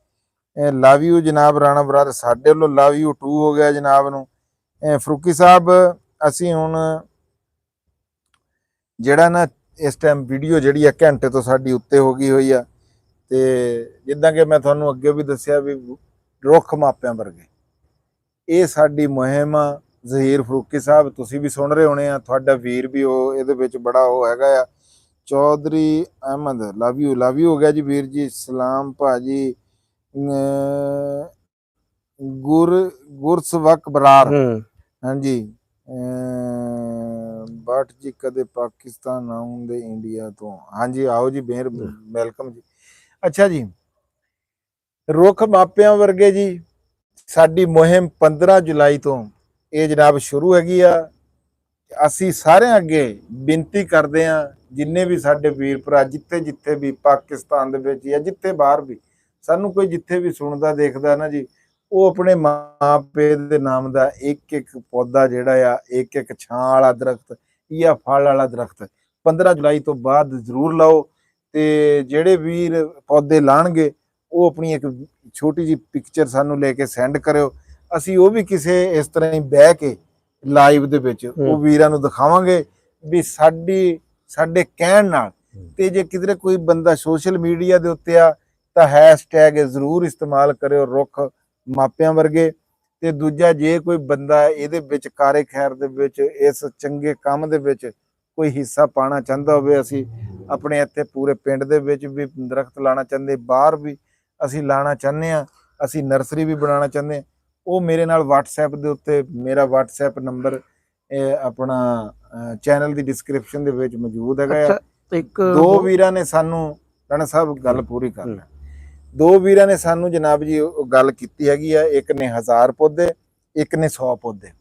ਲਵ ਯੂ ਜਨਾਬ ਰਾਣਾ ਬਰਾਦਰ, ਸਾਡੇ ਵੱਲੋਂ ਲਵ ਯੂ 2 ਹੋ ਗਿਆ ਜਨਾਬ ਨੂੰ। ਫਰੂਕੀ ਸਾਹਿਬ ਅਸੀਂ ਹੁਣ ਜਿਹੜਾ ਨਾ ਇਸ ਟਾਈਮ ਵੀਡੀਓ ਜਿਹੜੀ ਆ ਘੰਟੇ ਤੋਂ ਸਾਡੀ ਉੱਤੇ ਹੋ ਗਈ ਹੋਈ ਆ, ਤੇ ਜਿੱਦਾਂ ਕਿ ਮੈਂ ਤੁਹਾਨੂੰ ਅੱਗੇ ਵੀ ਦੱਸਿਆ ਵੀ ਰੁੱਖ ਮਾਪਿਆਂ ਵਰਗੇ, ਇਹ ਸਾਡੀ ਮੁਹਿੰਮ ਆ। ਜ਼ਹੀਰ ਫਰੂਕੀ ਸਾਹਿਬ ਤੁਸੀਂ ਵੀ ਸੁਣ ਰਹੇ ਹੋਣੇ ਆ, ਤੁਹਾਡਾ ਵੀਰ ਵੀ ਉਹ ਇਹਦੇ ਵਿੱਚ ਬੜਾ ਉਹ ਹੈਗਾ ਆ। ਚੌਧਰੀ ਅਹਿਮਦ ਲਵ ਯੂ ਹੋ ਗਿਆ ਜੀ ਵੀਰ ਜੀ। ਸਲਾਮ ਭਾਜੀ। ਗੁਰਸਵਕ ਬਰਾਰ ਹਾਂਜੀ। ਬਟ ਜੀ ਕਦੇ ਪਾਕਿਸਤਾਨ ਆਉਂਦੇ ਇੰਡੀਆ ਤੋਂ? ਹਾਂਜੀ ਆਓ ਜੀ, ਮੇਰ ਵੈਲਕਮ ਜੀ। ਅੱਛਾ ਜੀ ਰੁੱਖ ਮਾਪਿਆਂ ਵਰਗੇ ਜੀ, ਸਾਡੀ ਮੁਹਿੰਮ 15 ਜੁਲਾਈ ਤੋਂ ਇਹ ਜਨਾਬ ਸ਼ੁਰੂ ਹੈਗੀ ਆ। ਅਸੀਂ ਸਾਰਿਆਂ ਅੱਗੇ ਬੇਨਤੀ ਕਰਦੇ ਆ, ਜਿੰਨੇ ਵੀ ਸਾਡੇ ਵੀਰ ਭਰਾ ਜਿੱਥੇ ਵੀ ਪਾਕਿਸਤਾਨ ਦੇ ਵਿੱਚ ਜਾਂ ਜਿੱਥੇ ਬਾਹਰ ਵੀ ਸਾਨੂੰ ਕੋਈ ਜਿੱਥੇ ਵੀ ਸੁਣਦਾ ਦੇਖਦਾ ਨਾ ਜੀ, ਉਹ ਆਪਣੇ ਮਾਪੇ ਦੇ ਨਾਮ ਦਾ ਇੱਕ ਪੌਦਾ ਜਿਹੜਾ ਆ, ਇੱਕ ਛਾਂ ਵਾਲਾ ਦਰਖਤ ਜਾਂ ਫਲ ਵਾਲਾ ਦਰਖਤ 15 ਜੁਲਾਈ ਤੋਂ ਬਾਅਦ ਜ਼ਰੂਰ ਲਾਓ। ਤੇ ਜਿਹੜੇ ਵੀਰ ਪੌਦੇ ਲਾਣਗੇ ਉਹ ਆਪਣੀ ਇੱਕ ਛੋਟੀ ਜਿਹੀ ਪਿਕਚਰ ਸਾਨੂੰ ਲੈ ਕੇ ਸੈਂਡ ਕਰਿਓ, ਅਸੀਂ ਉਹ ਵੀ ਕਿਸੇ ਇਸ ਤਰ੍ਹਾਂ ਹੀ ਬਹਿ ਕੇ ਲਾਈਵ ਦੇ ਵਿੱਚ ਉਹ ਵੀਰਾਂ ਨੂੰ ਦਿਖਾਵਾਂਗੇ ਵੀ ਸਾਡੇ ਕਹਿਣ ਨਾਲ। ਤੇ ਜੇ ਕਿਧਰੇ ਕੋਈ ਬੰਦਾ ਸੋਸ਼ਲ ਮੀਡੀਆ ਦੇ ਉੱਤੇ ਆ ਤਾਂ ਹੈਸ਼ਟੈਗ ਜ਼ਰੂਰ ਇਸਤੇਮਾਲ ਕਰਿਓ ਰੁੱਖ ਮਾਪਿਆਂ ਵਰਗੇ। ਤੇ ਦੂਜਾ ਜੇ ਕੋਈ ਬੰਦਾ ਇਹਦੇ ਵਿੱਚ ਕਾਰੇ ਖੈਰ ਦੇ ਵਿੱਚ ਇਸ ਚੰਗੇ ਕੰਮ ਦੇ ਵਿੱਚ ਕੋਈ ਹਿੱਸਾ ਪਾਣਾ ਚਾਹੁੰਦਾ ਹੋਵੇ, ਅਸੀਂ ਆਪਣੇ ਇੱਥੇ ਪੂਰੇ ਪਿੰਡ ਦੇ ਵਿੱਚ ਵੀ ਦਰਖਤ ਲਾਣਾ ਚਾਹੁੰਦੇ, ਬਾਹਰ ਵੀ ਅਸੀਂ ਲਾਣਾ ਚਾਹੁੰਦੇ ਆ, ਅਸੀਂ ਨਰਸਰੀ ਵੀ ਬਣਾਉਣਾ ਚਾਹੁੰਦੇ, ਉਹ ਮੇਰੇ ਨਾਲ WhatsApp ਦੇ ਉੱਤੇ ਮੇਰਾ WhatsApp ਨੰਬਰ ਆਪਣਾ ਚੈਨਲ ਦੀ ਡਿਸਕ੍ਰਿਪਸ਼ਨ ਦੇ ਵਿੱਚ ਮੌਜੂਦ ਹੈਗਾ ਆ। ਅੱਛਾ, ਇੱਕ ਦੋ ਵੀਰਾਂ ਨੇ ਸਾਨੂੰ ਰਾਣਾ ਸਾਹਿਬ ਗੱਲ ਪੂਰੀ ਕਰ ਲੈ, ਦੋ ਵੀਰਾਂ ਨੇ ਸਾਨੂੰ ਜਨਾਬ ਜੀ ਉਹ ਗੱਲ ਕੀਤੀ ਹੈਗੀ ਆ, ਇੱਕ ਨੇ 1000 ਪੌਦੇ, ਇੱਕ ਨੇ 100 ਪੌਦੇ।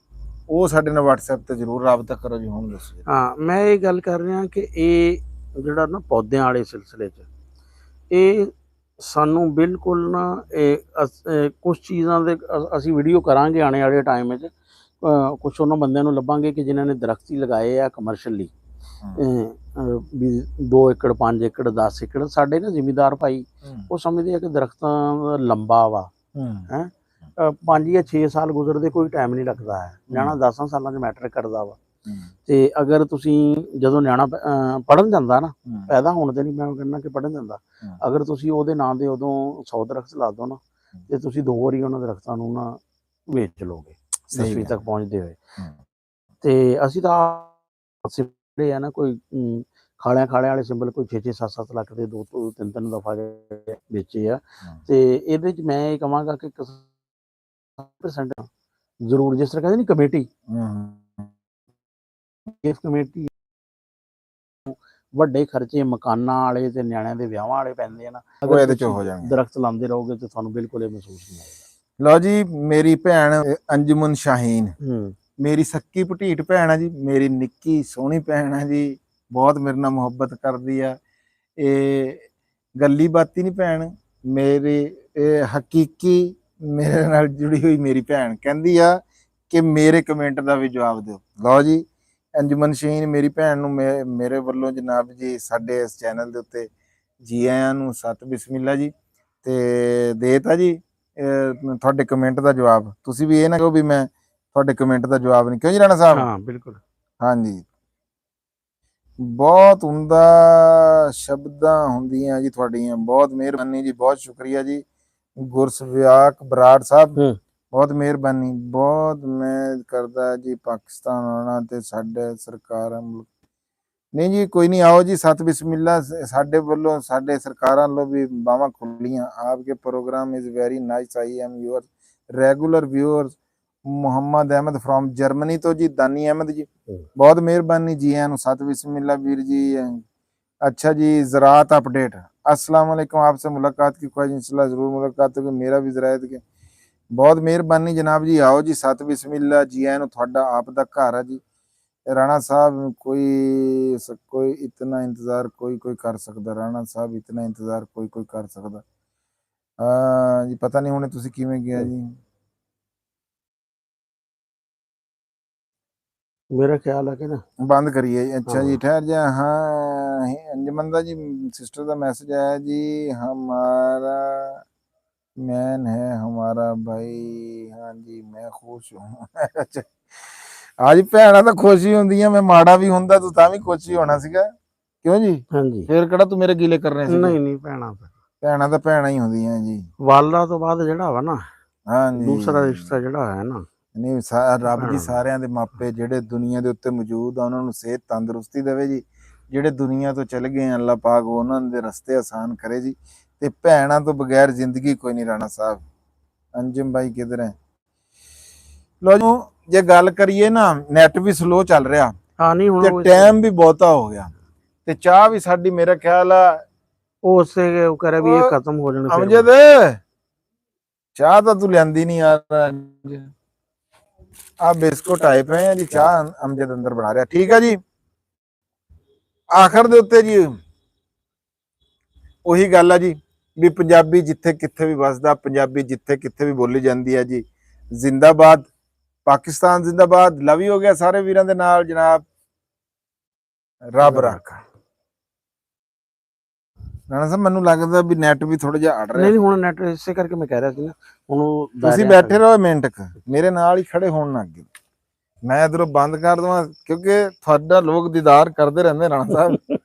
ਉਹ ਸਾਡੇ ਨਾਲ WhatsApp ਤੇ ਜ਼ਰੂਰ ਰਾਬਤਾ ਕਰੋ ਜੀ। ਹੁਣ ਦੱਸੋ ਜੀ। ਹਾਂ, ਮੈਂ ਇਹ ਗੱਲ ਕਰ ਰਿਹਾ ਕਿ ਇਹ ਜਿਹੜਾ ਨਾ ਪੌਦਿਆਂ ਵਾਲੇ ਸਿਲਸਿਲੇ 'ਚ ਇਹ ਸਾਨੂੰ ਬਿਲਕੁਲ ਨਾ ਕੁਝ ਚੀਜ਼ਾਂ ਦੇ ਅਸੀਂ ਵੀਡੀਓ ਕਰਾਂਗੇ ਆਉਣੇ ਵਾਲੇ ਟਾਈਮ 'ਚ। ਕੁਛ ਉਹਨਾਂ ਬੰਦਿਆਂ ਨੂੰ ਲੱਭਾਂਗੇ ਕਿ ਜਿਨ੍ਹਾਂ ਨੇ ਦਰਖਤ ਹੀ ਲਗਾਏ ਆ ਕਮਰਸ਼ਲੀ, ਵੀ 2 ਏਕੜ 5 ਏਕੜ 10 ਏਕੜ। ਸਾਡੇ ਨਾ ਜ਼ਿਮੀਂਦਾਰ ਭਾਈ ਉਹ ਸਮਝਦੇ ਆ ਕਿ ਦਰਖਤਾਂ ਦਾ ਲੰਬਾ ਵਾ ਹੈ 5 ਜਾਂ 6 ਸਾਲ ਗੁਜ਼ਰਦੇ ਕੋਈ ਟਾਈਮ ਨਹੀਂ ਲੱਗਦਾ ਹੈ, ਨਿਆਣਾ 10 ਸਾਲਾਂ 'ਚ ਮੈਟਰ ਕਰਦਾ ਵਾ। ਤੇ ਅਗਰ ਤੁਸੀਂ ਜਦੋਂ ਨਿਆਣਾ ਪੜ੍ਹਨ ਜਾਂਦਾ ਨਾ, ਪੈਦਾ ਹੋਣ ਤੇ ਨਹੀਂ ਮੈਂ ਕਹਿੰਦਾ ਕਿ ਪੜ੍ਹਨ ਜਾਂਦਾ, ਅਗਰ ਤੁਸੀਂ ਉਹਦੇ ਨਾਂ ਦੇ ਉਦੋਂ 100 ਦਰਖਤ ਲਾ ਦਿਓ ਨਾ, ਤੇ ਤੁਸੀਂ 2 ਵਾਰੀ ਉਹਨਾਂ ਦਰਖਤਾਂ ਨੂੰ ਨਾ ਵੇਚ ਲਓਗੇ 10ਵੀਂ ਤੱਕ ਪਹੁੰਚਦੇ ਹੋਏ। ਤੇ ਅਸੀਂ ਤਾਂ ਜਿਹੜੇ ਆ ਨਾ ਕੋਈ ਖਾਲਿਆਂ ਵਾਲੇ ਸਿੰਬਲ ਕੋਈ 6-6 7-7 ਲੱਖ ਦੇ 2-3 ਦਫਾ ਵੇਚੇ ਆ। ਤੇ ਇਹਦੇ 'ਚ ਮੈਂ ਇਹ ਕਹਾਂਗਾ ਕਿ 100% ਜ਼ਰੂਰ, ਜਿਸ ਤਰ੍ਹਾਂ ਕਹਿੰਦੇ ਨਹੀਂ ਕਮੇਟੀ, ਇਸ ਕਮੇਟੀ ਵੱਡੇ ਖਰਚੇ ਮਕਾਨਾਂ ਵਾਲੇ ਤੇ ਨਿਆਣਿਆਂ ਦੇ ਵਿਆਹਾਂ ਵਾਲੇ ਪੈਂਦੇ ਆ ਨਾ, ਉਹ ਇਹਦੇ 'ਚ ਹੋ ਜਾਣਗੇ। ਦਰਖਤ ਲਾਉਂਦੇ ਰਹੋਗੇ ਤੇ ਤੁਹਾਨੂੰ ਬਿਲਕੁਲ ਇਹ ਮਹਿਸੂਸ ਨਹੀਂ ਹੋਏਗਾ। ਲਓ ਜੀ, ਮੇਰੀ ਭੈਣ ਅੰਜੁਮਨ ਸ਼ਾਹੀਨ ਮੇਰੀ ਸੱਕੀ ਭਟੀਟ ਭੈਣ ਆ ਜੀ, ਮੇਰੀ ਨਿੱਕੀ ਸੋਹਣੀ ਭੈਣ ਆ ਜੀ, ਬਹੁਤ ਮੇਰੇ ਨਾਲ ਮੁਹੱਬਤ ਕਰਦੀ ਆ। ਇਹ ਗੱਲੀ ਬਾਤੀ ਨਹੀਂ ਭੈਣ ਮੇਰੀ, ਇਹ ਹਕੀਕੀ ਮੇਰੇ ਨਾਲ ਜੁੜੀ ਹੋਈ ਮੇਰੀ ਭੈਣ ਕਹਿੰਦੀ ਆ ਕਿ ਮੇਰੇ ਕਮੈਂਟ ਦਾ ਵੀ ਜਵਾਬ ਦਿਓ। ਲਓ ਜੀ, ਅੰਜੁਮਨ ਸ਼ਾਹੀਨ ਮੇਰੀ ਭੈਣ ਨੂੰ ਮੇਰੇ ਵੱਲੋਂ ਜਨਾਬ ਜੀ ਸਾਡੇ ਇਸ ਚੈਨਲ ਦੇ ਉੱਤੇ ਜੀ ਆਇਆਂ ਨੂੰ, ਸਤ ਬਿਸਮਿਲ੍ਲਾ ਜੀ। ਤੇ ਦੇਤਾ ਜੀ ਤੁਹਾਡੇ ਕਮੈਂਟ ਦਾ ਜਵਾਬ। ਤੁਸੀਂ ਵੀ ਇਹ ਨਾ ਕਹੋ ਵੀ ਮੈਂ ਤੁਹਾਡੇ ਕਮੈਂਟ ਦਾ ਜਵਾਬ ਨਹੀਂ, ਕਿਉਂ ਜੀ ਰਾਣਾ ਸਾਹਿਬ? ਹਾਂ ਬਿਲਕੁਲ। ਹਾਂਜੀ, ਬਹੁਤ ਹੁੰਦਾ ਸ਼ਬਦਾਂ ਹੁੰਦੀਆਂ ਜੀ ਤੁਹਾਡੀਆਂ। ਬਹੁਤ ਮਿਹਰਬਾਨੀ ਜੀ, ਬਹੁਤ ਸ਼ੁਕਰੀਆ ਜੀ। ਗੁਰਸਵਿਆਕ ਬਰਾੜ ਸਾਹਿਬ ਬਹੁਤ ਮਿਹਰਬਾਨੀ। ਬਹੁਤ ਮੈਂ ਕਰਦਾ ਜੀ ਪਾਕਿਸਤਾਨ ਆਉਣਾ ਤੇ ਸਾਡੇ ਸਰਕਾਰ ਨਹੀਂ ਜੀ, ਕੋਈ ਨਹੀਂ, ਆਓ ਜੀ, ਸਤ ਬਿਸਮਿਲ੍ਲਾ। ਸਾਡੇ ਵੱਲੋਂ ਸਾਡੇ ਸਰਕਾਰਾਂ ਵੱਲੋਂ ਵੀ ਬਾਹਾਂ ਖੁੱਲੀਆਂ। आपके program is very nice, I am your regular viewers. Muhammad Ahmad from Germany ਤੋਂ ਜੀ, ਦਾਨੀ ਅਹਿਮਦ ਜੀ ਬਹੁਤ ਮਿਹਰਬਾਨੀ ਜੀ। ਆਇਆਂ ਨੂੰ ਸਤ ਬਿਸਮਿਲ੍ਲਾ ਵੀਰ ਜੀ। अच्छा जी, ज़राअत अपडेट। अस्सलाम वालेकुम, आपसे मुलाकात की ख्वाहिश, इंशाल्लाह ज़रूर मुलाकात होगी। मेरा भी ज़राअत के बहुत ਮਿਹਰਬਾਨੀ ਜਨਾਬ ਜੀ। ਆਓ ਜੀ, ਸਤ ਬਿਸਮਿਲ੍ਲਾ ਜੀ। ਆਇਆਂ ਨੂੰ, ਤੁਹਾਡਾ ਆਪ ਦਾ ਘਰ ਆ ਜੀ। ਰਾਣਾ ਸਾਹਿਬ ਕੋਈ ਇਤਨਾ ਇੰਤਜ਼ਾਰ ਕੋਈ ਕਰ ਸਕਦਾ। ਰਾਣਾ ਸਾਹਿਬ ਇਤਨਾ ਇੰਤਜ਼ਾਰ ਕੋਈ ਕਰ ਸਕਦਾ। ਜੀ ਪਤਾ ਨਹੀਂ ਹੁਣੇ ਤੁਸੀਂ ਕਿਵੇਂ ਗਿਆ ਜੀ। मेरा ख्याल है कि ना बंद करिए। अच्छा जी, ठहर जाए। हाँ, अंजुमन दा जी सिस्टर का मैसेज आया जी, हमारा मैन है हमारा भाई। हाँ जी, मैं खुश हूँ। अच्छा, आज भैणा ਤਾਂ ਖੁਸ਼ ਹੀ ਹੁੰਦੀਆਂ, ਮੈਂ ਮਾੜਾ ਵੀ ਹੁੰਦਾ ਤੂੰ ਤਾਂ ਵੀ ਖੁਸ਼ ਹੀ ਹੋਣਾ ਸੀਗਾ, ਕਿਉਂ ਜੀ? ਹਾਂਜੀ, ਫੇਰ ਕਿਹੜਾ ਤੂੰ ਮੇਰੇ ਗਿਲੇ ਕਰਨੇ ਸੀ? ਨਹੀਂ ਭੈਣਾਂ ਤਾਂ ਭੈਣਾਂ ਹੀ ਹੁੰਦੀਆਂ ਜੀ। ਵਾਲਾ ਤੋਂ ਬਾਅਦ ਜਿਹੜਾ ਵਾ ਨਾ, ਹਾਂਜੀ, ਦੂਸਰਾ ਰਿਸ਼ਤਾ ਜਿਹੜਾ ਹੈ ਨਾ, ਨਹੀਂ ਰੱਬ ਜੀ ਸਾਰਿਆਂ ਦੇ ਮਾਪੇ ਜਿਹੜੇ ਦੁਨੀਆ ਦੇ ਉੱਤੇ ਮੌਜੂਦ ਆ ਉਹਨਾਂ ਨੂੰ ਸਿਹਤ ਤੰਦਰੁਸਤੀ ਦੇਵੇ ਜੀ। ਜਿਹੜੇ ਦੁਨੀਆ ਤੋਂ ਚਲੇ ਗਏ ਅੱਲਾਹ ਪਾਕ ਉਹਨਾਂ ਦੇ ਰਸਤੇ ਆਸਾਨ ਕਰੇ ਜੀ। ਤੇ ਭੈਣਾਂ ਤੋਂ ਬਗੈਰ ਜ਼ਿੰਦਗੀ ਕੋਈ ਨਹੀਂ। ਰਾਣਾ ਸਾਹਿਬ, ਅੰਜਮ ਭਾਈ ਕਿਧਰ ਹੈ? ਲੋ ਜੀ, ਜੇ ਗੱਲ ਕਰੀਏ ਨਾ, ਨੈਟ ਵੀ ਸਲੋ ਚੱਲ ਰਿਹਾ, ਹਾਂ ਨਹੀਂ ਹੁਣ ਤੇ ਟਾਈਮ ਵੀ ਬਹੁਤਾ ਹੋ ਗਿਆ, ਤੇ ਚਾਹ ਵੀ ਸਾਡੀ ਮੇਰਾ ਖਿਆਲ ਆ ਉਸੇ ਉਹ ਕਰੇ ਵੀ ਇਹ ਖਤਮ ਹੋ ਜਾਣਾ। ਅਮਜਦ, ਚਾਹ ਤਾਂ ਤੂੰ ਲਿਆਂਦੀ ਨਹੀਂ ਯਾਰ। ਆ ਬਿਸਕੁਟ ਆਏ ਪਏ ਆ ਜੀ, ਚਾਹ ਅਮਜਦ ਅੰਦਰ ਬਣਾ ਰਿਹਾ। ਠੀਕ ਆ ਜੀ, ਆਖਰ ਦੇ ਉੱਤੇ ਜੀ ਉਹੀ ਗੱਲ ਆ ਜੀ ਵੀ ਪੰਜਾਬੀ ਜਿੱਥੇ ਕਿੱਥੇ ਵੀ ਵਸਦਾ, ਪੰਜਾਬੀ ਜਿੱਥੇ ਕਿੱਥੇ ਵੀ ਬੋਲੀ ਜਾਂਦੀ ਹੈ ਜੀ। ਜ਼ਿੰਦਾਬਾਦ ਪਾਕਿਸਤਾਨ, ਜ਼ਿੰਦਾਬਾਦ। ਲਵ ਹੋ ਗਿਆ ਸਾਰੇ ਵੀਰਾਂ ਦੇ ਨਾਲ ਜਨਾਬ। ਰੱਬ ਰੱਖ। ਰਾਣਾ ਸਾਹਿਬ, ਮੈਨੂੰ ਲੱਗਦਾ ਵੀ ਨੈਟ ਵੀ ਥੋੜਾ ਜਿਹਾ ਅੜ ਰਿਹਾ। ਨਹੀਂ ਹੁਣ ਨੈਟ ਇਸੇ ਕਰਕੇ ਮੈਂ ਕਹਿ ਰਿਹਾ ਸੀ ਨਾ, ਹੁਣ ਤੁਸੀਂ ਬੈਠੇ ਰਹੋ ਮਿੰਟ ਕ, ਮੇਰੇ ਨਾਲ ਹੀ ਖੜੇ ਹੋਣ ਲੱਗ ਗਏ। ਮੈਂ ਇਧਰੋਂ ਬੰਦ ਕਰ ਦਵਾਂ ਕਿਉਂਕਿ ਤੁਹਾਡਾ ਲੋਕ ਦੀਦਾਰ ਕਰਦੇ ਰਹਿੰਦੇ ਰਾਣਾ ਸਾਹਿਬ।